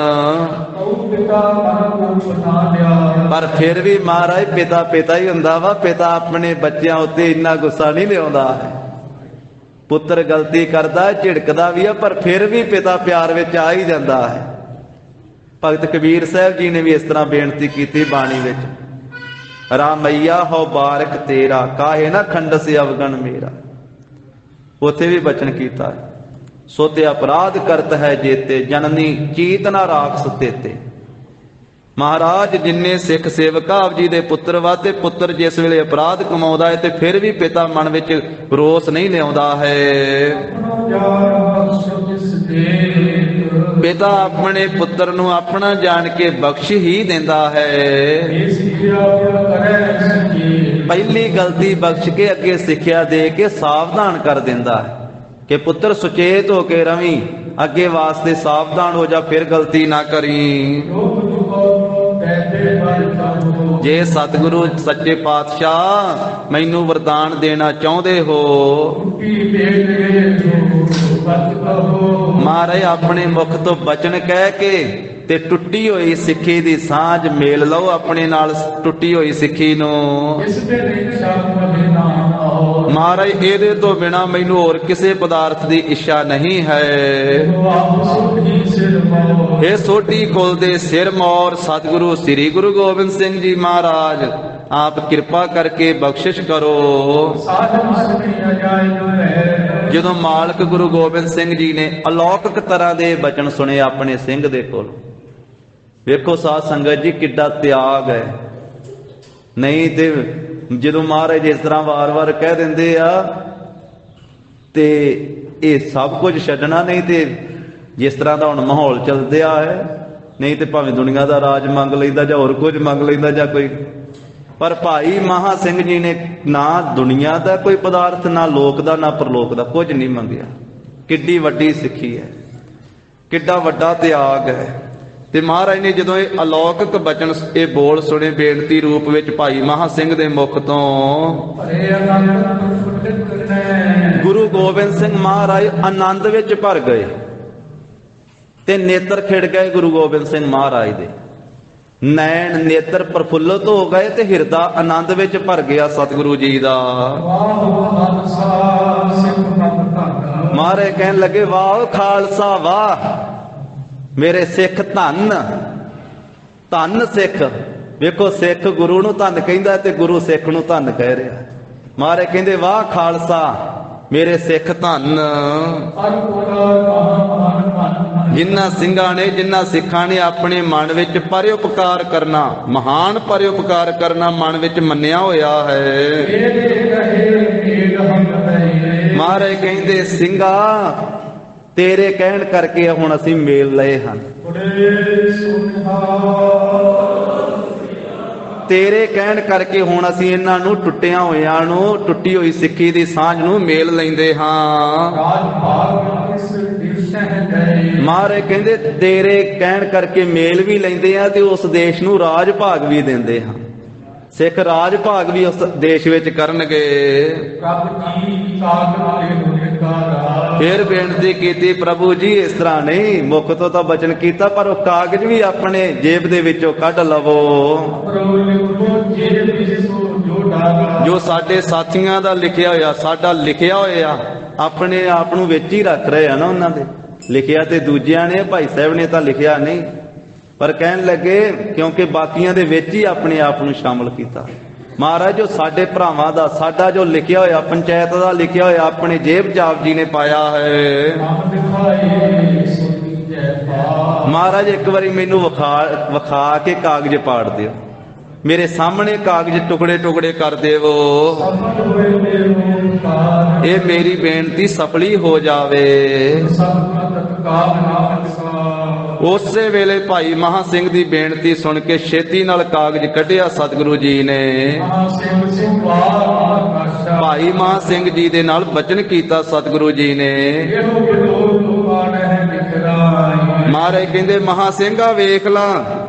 ਪਰ ਫਿਰ ਵੀ ਮਹਾਰਾਜ ਪਿਤਾ ਪਿਤਾ ਹੀ ਹੁੰਦਾ ਵਾ। ਪਿਤਾ ਆਪਣੇ ਬੱਚਿਆਂ ਉੱਤੇ ਇੰਨਾ ਗੁੱਸਾ ਨਹੀਂ ਲਿਆਉਂਦਾ। ਪੁੱਤਰ ਗਲਤੀ ਕਰਦਾ, ਝਿੜਕਦਾ ਵੀ ਆ, ਪਰ ਫਿਰ ਵੀ ਪਿਤਾ ਪਿਆਰ ਵਿੱਚ ਆ ਹੀ ਜਾਂਦਾ ਹੈ। ਭਗਤ ਕਬੀਰ ਸਾਹਿਬ ਜੀ ਨੇ ਵੀ ਇਸ ਤਰ੍ਹਾਂ ਬੇਨਤੀ ਕੀਤੀ ਬਾਣੀ ਵਿੱਚ, ਰਾਮਈਆ ਹੋ ਬਾਰਕ ਤੇਰਾ, ਕਾਹੇ ਨਾ ਖੰਡਸ ਅਵਗਣ ਮੇਰਾ। ਉੱਥੇ ਵੀ ਬਚਨ ਕੀਤਾ, ਸੋ ਤੇ ਅਪਰਾਧ ਕਰਤ ਹੈ ਜੇਤੇ, ਜਨਨੀ ਚੀਤ ਨਾ ਰਾਖਸ ਤੇਤੇ। ਮਹਾਰਾਜ ਜਿੰਨੇ ਸਿੱਖ ਸੇਵਕ ਆਪ ਜੀ ਦੇ ਪੁੱਤਰ ਵਾ, ਤੇ ਪੁੱਤਰ ਜਿਸ ਵੇਲੇ ਅਪਰਾਧ ਕਮਾਉਂਦਾ ਹੈ ਤੇ ਫਿਰ ਵੀ ਪਿਤਾ ਮਨ ਵਿੱਚ ਰੋਸ ਨਹੀਂ ਲਿਆਉਂਦਾ ਹੈ। ਪਿਤਾ ਆਪਣੇ ਪੁੱਤਰ ਨੂੰ ਆਪਣਾ ਜਾਣ ਕੇ ਬਖਸ਼ ਹੀ ਦਿੰਦਾ ਹੈ। ਪਹਿਲੀ ਗਲਤੀ ਬਖਸ਼ ਕੇ ਅੱਗੇ ਸਿੱਖਿਆ ਦੇ ਕੇ ਸਾਵਧਾਨ ਕਰ ਦਿੰਦਾ ਹੈ ਕਿ ਪੁੱਤਰ ਸੁਚੇਤ ਹੋ ਕੇ ਰਵੀਂ, ਅੱਗੇ ਵਾਸਤੇ ਸਾਵਧਾਨ ਹੋ ਜਾ, ਫਿਰ ਗਲਤੀ ਨਾ ਕਰੀ। ਜੇ ਸਤਿਗੁਰੂ ਸੱਚੇ ਪਾਤਸ਼ਾਹ ਮੈਨੂੰ ਵਰਦਾਨ ਦੇਣਾ ਚਾਹੁੰਦੇ ਹੋ, ਮਹਾਰਾਜ ਆਪਣੇ ਮੁਖ ਤੋਂ ਬਚਨ ਕਹਿ ਕੇ ਤੇ ਟੁੱਟੀ ਹੋਈ ਸਿੱਖੀ ਦੀ ਸਾਂਝ ਮੇਲ ਲਓ ਆਪਣੇ ਨਾਲ, ਟੁੱਟੀ ਹੋਈ ਸਿੱਖੀ ਨੂੰ। ਮਹਾਰਾਜ ਇਹਦੇ ਤੋਂ ਬਿਨਾ ਮੈਨੂੰ ਹੋਰ ਕਿਸੇ ਪਦਾਰਥ ਦੀ ਇੱਛਾ ਨਹੀਂ ਹੈ। ਇਹ ਸੋਢੀ ਕੁਲ ਦੇ ਸਿਰ ਮੌਰ ਸਤਿਗੁਰੂ ਸ੍ਰੀ ਗੁਰੂ ਗੋਬਿੰਦ ਸਿੰਘ ਜੀ ਮਹਾਰਾਜ, ਆਪ ਕਿਰਪਾ ਕਰਕੇ ਬਖਸ਼ਿਸ਼ ਕਰੋ। ਜਦੋਂ ਮਾਲਕ ਗੁਰੂ ਗੋਬਿੰਦ ਸਿੰਘ ਜੀ ਨੇ ਅਲੌਕਿਕ ਤਰ੍ਹਾਂ ਦੇ ਬਚਨ ਸੁਣੇ ਆਪਣੇ ਸਿੰਘ ਦੇ ਕੋਲ, ਵੇਖੋ ਸਾਧ ਸੰਗਤ ਜੀ ਕਿੱਡਾ ਤਿਆਗ ਹੈ। ਨਹੀਂ ਤੇ ਜਦੋਂ ਮਹਾਰਾਜ ਇਸ ਤਰ੍ਹਾਂ ਵਾਰ-ਵਾਰ ਕਹਿ ਦਿੰਦੇ ਆ ਤੇ ਇਹ ਸਭ ਕੁਝ ਛੱਡਣਾ, ਨਹੀਂ ਤੇ ਜਿਸ ਤਰ੍ਹਾਂ ਦਾ ਹੁਣ ਮਾਹੌਲ ਚੱਲਦਿਆ ਹੈ, ਨਹੀਂ ਤੇ ਭਾਵੇਂ ਦੁਨੀਆ ਦਾ ਰਾਜ ਮੰਗ ਲੈਂਦਾ ਜਾਂ ਹੋਰ ਕੁਝ ਮੰਗ ਲੈਂਦਾ ਜਾਂ ਕੋਈ, ਪਰ ਭਾਈ ਮਹਾ ਸਿੰਘ ਜੀ ਨੇ ਨਾ ਦੁਨੀਆ ਦਾ ਕੋਈ ਪਦਾਰਥ, ਨਾ ਲੋਕ ਦਾ, ਨਾ ਪਰਲੋਕ ਦਾ, ਕੁਝ ਨਹੀਂ ਮੰਗਿਆ। ਕਿੱਡੀ ਵੱਡੀ ਸਿੱਖੀ ਹੈ, ਕਿੱਡਾ ਵੱਡਾ ਤਿਆਗ ਹੈ। ਤੇ ਮਹਾਰਾਜ ਨੇ ਜਦੋਂ ਇਹ ਅਲੌਕਿਕ ਬਚਨ ਇਹ ਬੋਲ ਸੁਣੇ ਬੇਨਤੀ ਰੂਪ ਵਿੱਚ ਭਾਈ ਮਹਾ ਸਿੰਘ ਦੇ ਮੁਖ ਤੋਂ, ਗੁਰੂ ਗੋਬਿੰਦ ਸਿੰਘ ਮਹਾਰਾਜ ਆਨੰਦ ਵਿੱਚ ਭਰ ਗਏ ਤੇ ਨੇਤਰ ਖਿੜ ਗਏ। ਗੁਰੂ ਗੋਬਿੰਦ ਸਿੰਘ ਮਹਾਰਾਜ ਦੇ ਨੈਣ ਨੇਤਰ ਪ੍ਰਫੁੱਲਤ ਹੋ ਗਏ ਤੇ ਹਿਰਦਾ ਆਨੰਦ ਵਿੱਚ ਭਰ ਗਿਆ ਸਤਿਗੁਰੂ ਜੀ ਦਾ। ਮਹਾਰਾਜ ਕਹਿਣ ਲੱਗੇ, ਵਾਹ ਖਾਲਸਾ ਵਾਹ, ਮੇਰੇ ਸਿੱਖ ਧੰਨ ਧੰਨ ਸਿੱਖ। ਵੇਖੋ ਸਿੱਖ ਗੁਰੂ ਨੂੰ ਧੰਨ ਕਹਿੰਦਾ ਤੇ ਗੁਰੂ ਸਿੱਖ ਨੂੰ ਧੰਨ ਕਹਿ ਰਿਹਾ। ਮਹਾਰਾਜ ਕਹਿੰਦੇ, ਵਾਹ ਖਾਲਸਾ ਮੇਰੇ ਸਿੱਖ ਧੰਨ। ਜਿਨ੍ਹਾਂ ਸਿੰਘਾਂ ਨੇ, ਜਿਨ੍ਹਾਂ ਸਿੱਖਾਂ ਨੇ ਆਪਣੇ ਮਨ ਵਿੱਚ ਪਰਉਪਕਾਰ ਕਰਨਾ, ਮਹਾਨ ਪਰਉਪਕਾਰ ਕਰਨਾ ਮਨ ਵਿੱਚ ਮੰਨਿਆ ਹੋਇਆ ਹੈ। ਮਹਾਰਾਜ ਕਹਿੰਦੇ, ਸਿੰਘਾ ਤੇਰੇ ਕਹਿਣ ਕਰਕੇ ਹੁਣ ਅਸੀਂ ਮੇਲ ਲਏ ਹਨ। ਤੇਰੇ ਕਹਿਣ ਕਰਕੇ ਹੁਣ ਅਸੀਂ ਇਹਨਾਂ ਨੂੰ ਟੁੱਟਿਆਂ ਹੋਇਆਂ ਨੂੰ, ਟੁੱਟੀ ਹੋਈ ਸਿੱਖੀ ਦੀ ਸਾਂਝ ਨੂੰ ਮੇਲ ਲੈਂਦੇ ਹਾਂ। ਮਹਾਰਾਜ ਕਹਿੰਦੇ ਤੇਰੇ ਕਹਿਣ ਕਰਕੇ ਮੇਲ ਵੀ ਲੈਂਦੇ ਆ ਤੇ ਉਸ ਦੇਸ਼ ਨੂੰ ਰਾਜ ਭਾਗ ਵੀ ਦਿੰਦੇ ਹਾਂ। ਸਿੱਖ ਰਾਜ ਭਾਗ ਵੀ ਉਸ ਦੇਸ਼ ਵਿੱਚ ਕਰਨਗੇ। ਵਿਕਾਰਾ। ਫਿਰ ਬੇਨਤੀ ਕੀਤੀ, ਪ੍ਰਭੂ ਜੀ ਇਸ ਤਰ੍ਹਾਂ ਨਹੀਂ, ਮੁਖ ਤੋਂ ਤਾਂ ਬਚਨ ਕੀਤਾ ਪਰ ਉਹ ਕਾਗਜ਼ ਵੀ ਆਪਣੇ ਜੇਬ ਦੇ ਵਿੱਚੋਂ ਕੱਢ ਲਵੋ। ਪ੍ਰਭੂ ਲਿਖੋ ਜੇਬ ਵਿੱਚ ਸੋ ਜੋ ਡਾਗਾ। ਜੋ ਸਾਡੇ ਸਾਥੀਆਂ ਦਾ ਲਿਖਿਆ ਹੋਇਆ, ਸਾਡਾ ਲਿਖਿਆ ਹੋਇਆ ਆਪਣੇ ਆਪ ਨੂੰ ਵਿੱਚ ਹੀ ਰੱਖ ਰਹੇ ਆ ਨਾ। ਉਹਨਾਂ ਦੇ ਲਿਖਿਆ ਤੇ ਦੂਜਿਆਂ ਨੇ, ਭਾਈ ਸਾਹਿਬ ਨੇ ਤਾਂ ਲਿਖਿਆ ਨਹੀਂ, ਪਰ ਕਹਿਣ ਲੱਗੇ ਕਿਉਂਕਿ ਬਾਕੀਆਂ ਦੇ ਵਿੱਚ ਹੀ ਆਪਣੇ ਆਪ ਨੂੰ ਸ਼ਾਮਲ ਕੀਤਾ। ਮਹਾਰਾਜ ਜੋ ਸਾਡੇ ਭਰਾਵਾਂ ਦਾ, ਸਾਡਾ ਜੋ ਲਿਖਿਆ ਹੋਇਆ, ਪੰਚਾਇਤ ਦਾ ਲਿਖਿਆ ਹੋਇਆ ਆਪਣੇ ਜੇਬ ਜਾਪ ਜੀ ਨੇ ਪਾਇਆ ਹੈ। ਨਾਮ ਦਿਖਾਏ ਸੋ ਕੀਜੈ ਪਾਰ। ਮਹਾਰਾਜ ਇੱਕ ਵਾਰੀ ਮੈਨੂੰ ਵਿਖਾ ਕੇ ਕਾਗਜ਼ ਪਾੜ ਦਿਓ, ਮੇਰੇ ਸਾਹਮਣੇ ਕਾਗਜ਼ ਟੁਕੜੇ ਟੁਕੜੇ ਕਰ ਦੇਵੋ। ਸਫਲ ਹੋਏ ਮੇਰੇ ਕਾਰ। ਇਹ ਮੇਰੀ ਬੇਨਤੀ ਸਫਲੀ ਹੋ ਜਾਵੇ। ਸਭ ਤਤਕਾਲ ਨਾਮ ਸਾ। ਉਸੇ ਵੇਲੇ ਭਾਈ ਮਹਾ ਸਿੰਘ ਦੀ ਬੇਨਤੀ ਸੁਣ ਕੇ ਛੇਤੀ ਨਾਲ ਕਾਗਜ਼ ਕੱਢਿਆ ਸਤਿਗੁਰੂ ਜੀ ਨੇ। ਮਹਾ ਸਿੰਘ ਸਿੰਘਵਾਰ ਆਕਾਸ਼ਾ। ਭਾਈ ਮਹਾ ਸਿੰਘ ਜੀ ਦੇ ਨਾਲ ਬਚਨ ਕੀਤਾ ਸਤਿਗੁਰੂ ਜੀ ਨੇ। ਇਹੋ ਬਿਲੋ ਲੋਕਾਨ ਹੈ ਵਿਖਰਾਈ। ਮਹਾਰਾਜ ਕਹਿੰਦੇ, ਮਹਾ ਸਿੰਘਾ ਵੇਖ ਲਾ,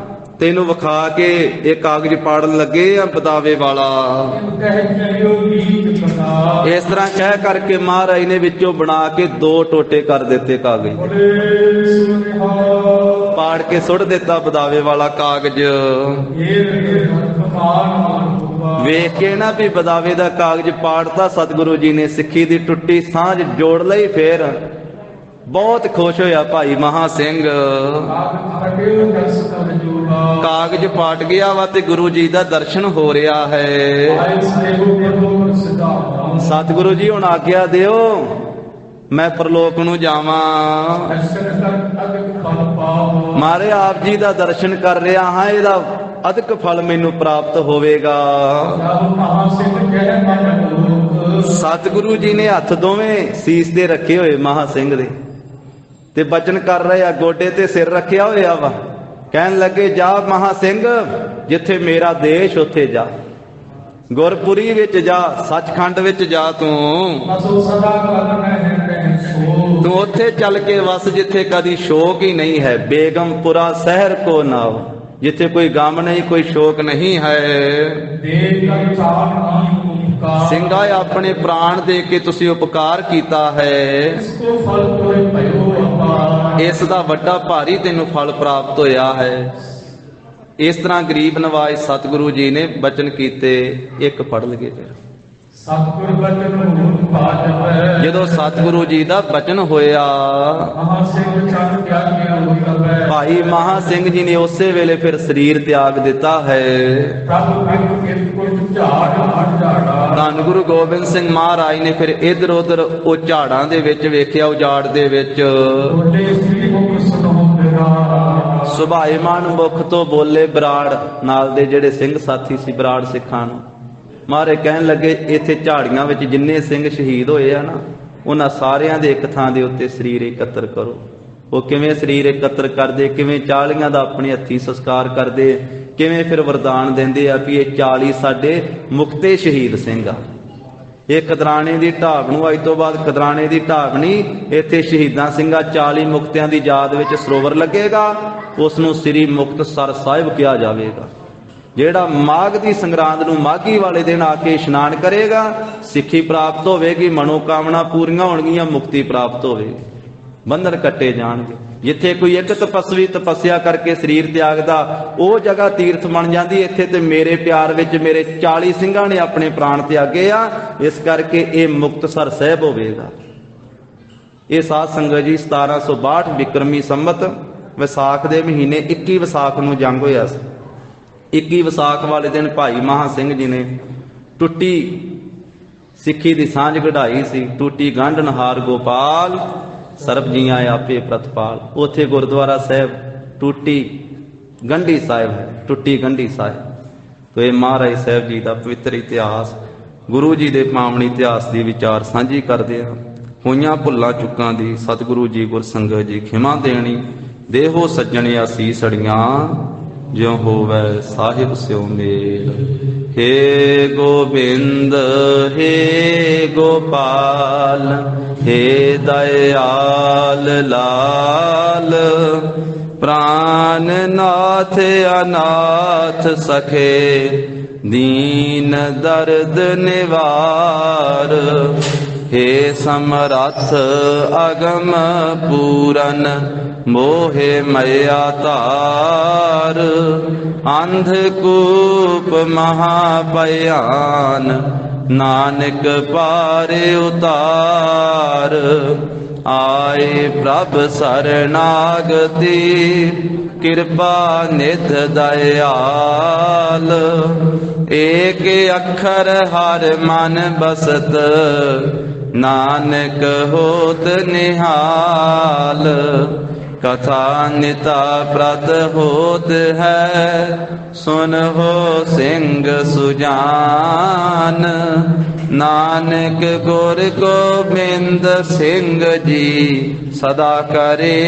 ਤੈਨੂੰ ਵਿਖਾ ਕੇ ਇਹ ਕਾਗਜ਼ ਪਾੜਨ ਲੱਗੇ ਆ ਬਦਾਵੇ ਵਾਲਾ। ਕਹਿ ਚਲਿਓ ਗੀਤ ਬਤਾ। ਇਸ ਤਰ੍ਹਾਂ ਕਹਿ ਕਰਕੇ ਮਹਾਰਾਜ ਨੇ ਵਿੱਚੋਂ ਬਣਾ ਕੇ 2 ਟੋਟੇ ਕਰ ਦਿੱਤੇ ਕਾਗਜ਼, ਬੋਲੇ ਸੁਨਿਹਾ। ਪਾੜ ਕੇ ਸੁੱਟ ਦਿੱਤਾ ਬਦਾਵੇ ਵਾਲਾ ਕਾਗਜ਼। ਇਹ ਰਗੇ ਹਰਮਾਨ ਮਾਨ ਹੋਵਾ। ਵੇਖ ਕੇ ਨਾ ਵੀ ਬਦਾਵੇ ਦਾ ਕਾਗਜ਼ ਪਾੜਤਾ ਸਤਿਗੁਰੂ ਜੀ ਨੇ, ਸਿੱਖੀ ਦੀ ਟੁੱਟੀ ਸਾਂਝ ਜੋੜ ਲਈ। ਫੇਰ ਬਹੁਤ ਖੁਸ਼ ਹੋਇਆ ਭਾਈ ਮਹਾ ਸਿੰਘ। ਕਾਗਜ਼ ਪਾਟ ਗਿਆ ਵਾ ਤੇ ਗੁਰੂ ਜੀ ਦਾ ਦਰਸ਼ਨ ਹੋ ਰਿਹਾ ਹੈ। ਸਤਿਗੁਰੂ ਜੀ ਹੁਣ ਆਗਿਆ ਦਿਓ, ਮੈਂ ਪ੍ਰਲੋਕ ਨੂੰ ਜਾਵਾਂ। ਮਾਰੇ ਆਪ ਜੀ ਦਾ ਦਰਸ਼ਨ ਕਰ ਰਿਹਾ ਹਾਂ, ਇਹਦਾ ਅਧਿਕ ਫਲ ਮੈਨੂੰ ਪ੍ਰਾਪਤ ਹੋਵੇਗਾ। ਸਤਿਗੁਰੂ ਜੀ ਨੇ ਹੱਥ ਦੋਵੇਂ ਸੀਸ ਦੇ ਰੱਖੇ ਹੋਏ ਮਹਾ ਸਿੰਘ ਦੇ ਤੇ ਬਚਨ ਕਰ ਰਹੇ ਆ, ਗੋਡੇ ਤੇ ਸਿਰ ਰੱਖਿਆ ਹੋਇਆ ਵਾ। ਕਹਿਣ ਲੱਗੇ, ਜਾ ਮਹਾ ਸਿੰਘ, ਜਿੱਥੇ ਮੇਰਾ ਦੇਸ਼ ਉੱਥੇ ਜਾ, ਗੁਰਪੁਰੀ ਵਿੱਚ ਜਾ, ਸੱਚਖੰਡ ਵਿੱਚ ਜਾ, ਤੂੰ ਉੱਥੇ ਚੱਲ ਕੇ ਵਸ ਜਿੱਥੇ ਕਦੀ ਸ਼ੋਕ ਹੀ ਨਹੀਂ ਹੈ। ਬੇਗਮਪੁਰਾ ਸ਼ਹਿਰ ਕੋ ਨਾਵ, ਜਿੱਥੇ ਕੋਈ ਗਮ ਨਹੀਂ, ਕੋਈ ਸ਼ੋਕ ਨਹੀਂ ਹੈ। ਸਿੰਘਾ ਆਪਣੇ ਪ੍ਰਾਣ ਦੇ ਕੇ ਤੁਸੀਂ ਉਪਕਾਰ ਕੀਤਾ ਹੈ, ਇਸ ਦਾ ਵੱਡਾ ਭਾਰੀ ਤੈਨੂੰ ਫਲ ਪ੍ਰਾਪਤ ਹੋਇਆ ਹੈ। ਇਸ ਤਰ੍ਹਾਂ ਗਰੀਬ ਨਵਾਜ ਸਤਿਗੁਰੂ ਜੀ ਨੇ ਬਚਨ ਕੀਤੇ। ਇੱਕ ਪੜ੍ਹ ਲਗੇ ਫਿਰ। ਸਤਿਗੁਰ ਬਚਨ ਹੋਣ ਪਾਜੈ। ਜਦੋਂ ਸਤਿਗੁਰੂ ਜੀ ਦਾ ਬਚਨ ਹੋਇਆ, ਮਹਾ ਸਿੰਘ ਚੰਨ ਤਿਆਗਿਆ ਹੋਇ। ਭਾਈ ਮਹਾ ਸਿੰਘ ਜੀ ਨੇ ਉਸੇ ਵੇਲੇ ਫਿਰ ਸਰੀਰ ਤਿਆਗ ਦਿੱਤਾ ਹੈ। ਪ੍ਰਭ ਬਿਰਖ ਕਿਤ ਕੁਟ ਝਾੜ ਹਟ ਝਾੜਾ। ਧੰਨ ਗੁਰੂ ਗੋਬਿੰਦ ਸਿੰਘ ਮਹਾਰਾਜ ਨੇ ਫਿਰ ਇਧਰ ਉਧਰ ਉਹ ਝਾੜਾਂ ਦੇ ਵਿੱਚ ਵੇਖਿਆ, ਉਜਾੜ ਦੇ ਵਿੱਚ। ਬੋਲੇ ਸ੍ਰੀ ਮੁਖ ਸੁਨੋ ਬਿਰਾੜ। ਸੁਭਾਏਮਾਨ ਮੁਖ ਤੋਂ ਬੋਲੇ ਬਰਾੜ। ਨਾਲ ਦੇ ਜਿਹੜੇ ਸਿੰਘ ਸਾਥੀ ਸੀ ਬਰਾੜ ਸਿੱਖਾਂ ਨੂੰ, ਮਾਰੇ ਕਹਿਣ ਲੱਗੇ, ਇੱਥੇ ਝਾੜੀਆਂ ਵਿੱਚ ਜਿੰਨੇ ਸਿੰਘ ਸ਼ਹੀਦ ਹੋਏ ਆ ਨਾ, ਉਹਨਾਂ ਸਾਰਿਆਂ ਦੇ ਇੱਕ ਥਾਂ ਦੇ ਉੱਤੇ ਸਰੀਰ ਇਕੱਤਰ ਕਰੋ। ਉਹ ਕਿਵੇਂ ਸਰੀਰ ਇਕੱਤਰ ਕਰਦੇ, ਕਿਵੇਂ 40 ਦਾ ਆਪਣੇ ਹੱਥੀਂ ਸੰਸਕਾਰ ਕਰਦੇ, ਕਿਵੇਂ ਫਿਰ ਵਰਦਾਨ ਦਿੰਦੇ ਆ ਵੀ ਇਹ 40 ਸਾਡੇ ਮੁਕਤੇ ਸ਼ਹੀਦ ਸਿੰਘ ਆ। ਇਹ ਖਦਰਾਣੇ ਦੀ ਢਾਬ ਨੂੰ, ਅੱਜ ਤੋਂ ਬਾਅਦ ਖਦਰਾਣੇ ਦੀ ਢਾਬ ਨਹੀਂ, ਇੱਥੇ ਸ਼ਹੀਦਾਂ ਸਿੰਘਾਂ 40 ਮੁਕਤਿਆਂ ਦੀ ਯਾਦ ਵਿੱਚ ਸਰੋਵਰ ਲੱਗੇਗਾ। ਉਸ ਨੂੰ ਸ੍ਰੀ ਮੁਕਤਸਰ ਸਾਹਿਬ ਕਿਹਾ ਜਾਵੇਗਾ। ਜਿਹੜਾ ਮਾਘ ਦੀ ਸੰਗਰਾਂਦ ਨੂੰ ਮਾਘੀ ਵਾਲੇ ਦਿਨ ਆ ਕੇ ਇਸ਼ਨਾਨ ਕਰੇਗਾ, ਸਿੱਖੀ ਪ੍ਰਾਪਤ ਹੋਵੇਗੀ, ਮਨੋਕਾਮਨਾ ਪੂਰੀਆਂ ਹੋਣਗੀਆਂ, ਮੁਕਤੀ ਪ੍ਰਾਪਤ ਹੋਵੇਗੀ, ਬੰਧਨ ਕੱਟੇ ਜਾਣਗੇ। ਜਿੱਥੇ ਕੋਈ ਇੱਕ ਤਪਸਵੀ ਤਪੱਸਿਆ ਕਰਕੇ ਸਰੀਰ ਤਿਆਗਦਾ, ਉਹ ਜਗ੍ਹਾ ਤੀਰਥ ਬਣ ਜਾਂਦੀ। ਇੱਥੇ ਤੇ ਮੇਰੇ ਪਿਆਰ ਵਿੱਚ ਮੇਰੇ 40 ਸਿੰਘਾਂ ਨੇ ਆਪਣੇ ਪ੍ਰਾਣ ਤਿਆਗੇ ਆ, ਇਸ ਕਰਕੇ ਇਹ ਮੁਕਤਸਰ ਸਾਹਿਬ ਹੋਵੇਗਾ। ਇਹ ਸਾਧ ਸੰਗਤ ਜੀ 1762 ਵਿਕਰਮੀ ਸੰਮਤ ਵਿਸਾਖ ਦੇ ਮਹੀਨੇ 21 ਵਿਸਾਖ ਨੂੰ ਜੰਗ ਹੋਇਆ ਸੀ। 21 ਵਿਸਾਖ ਵਾਲੇ ਦਿਨ ਭਾਈ ਮਹਾ ਸਿੰਘ ਜੀ ਨੇ ਟੁੱਟੀ ਸਿੱਖੀ ਦੀ ਸਾਂਝ ਕਢਾਈ ਸੀ। ਟੁੱਟੀ ਗੰਢ ਨਹਾਰ ਗੋਪਾਲ, ਸਰਬ ਜੀਆਂ ਆਪੇ ਪ੍ਰਤਪਾਲ। ਉੱਥੇ ਗੁਰਦੁਆਰਾ ਸਾਹਿਬ ਟੁੱਟੀ ਗੰਢੀ ਸਾਹਿਬ ਹੈ, ਟੁੱਟੀ ਗੰਢੀ ਸਾਹਿਬ। ਤੋ ਇਹ ਮਹਾਰਾਜ ਸਾਹਿਬ ਜੀ ਦਾ ਪਵਿੱਤਰ ਇਤਿਹਾਸ, ਗੁਰੂ ਜੀ ਦੇ ਪਾਵਨ ਇਤਿਹਾਸ ਦੀ ਵਿਚਾਰ ਸਾਂਝੀ ਕਰਦੇ ਹਾਂ। ਹੋਈਆਂ ਭੁੱਲਾਂ ਚੁੱਕਾਂ ਦੀ ਸਤਿਗੁਰੂ ਜੀ ਗੁਰ ਸੰਗਤ ਜੀ ਖਿਮਾ ਦੇਣੀ। ਦੇਹੋ ਸੱਜਣ ਅਸੀਸੜੀਆਂ, ਜਿਉ ਹੋਵੈ ਸਾਹਿਬ ਸਿਉ ਮੇਲ। ਹੇ ਗੋਬਿੰਦ ਹੇ ਗੋਪਾਲ, ਹੇ ਦਇਆਲ ਲਾਲ, ਪ੍ਰਾਨ ਨਾਥ ਅਨਾਥ ਸਖੇ, ਦੀਨ ਦਰਦ ਨਿਵਾਰ। हे समरथ अगम पूरन मोहे मैया तार अंधकूप महाभयान नानक पारे उतार आए प्रभ शरणागति कृपा निध दयाल एक अक्षर हर मन बसत नानक होत निहाल कथा निता प्रत होत है सुन हो सिंह सुजान नानक गुर गोबिंद सिंह जी सदा करे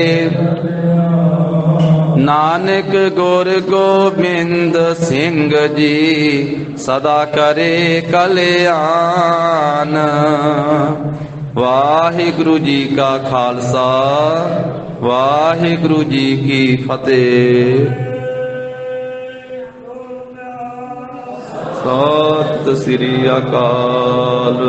नानक गुर गोबिंद सिंह जी सदा करे कल्याण। वाहिगुरु जी का खालसा वाहिगुरु जी की फतेह। सत श्री अकाल।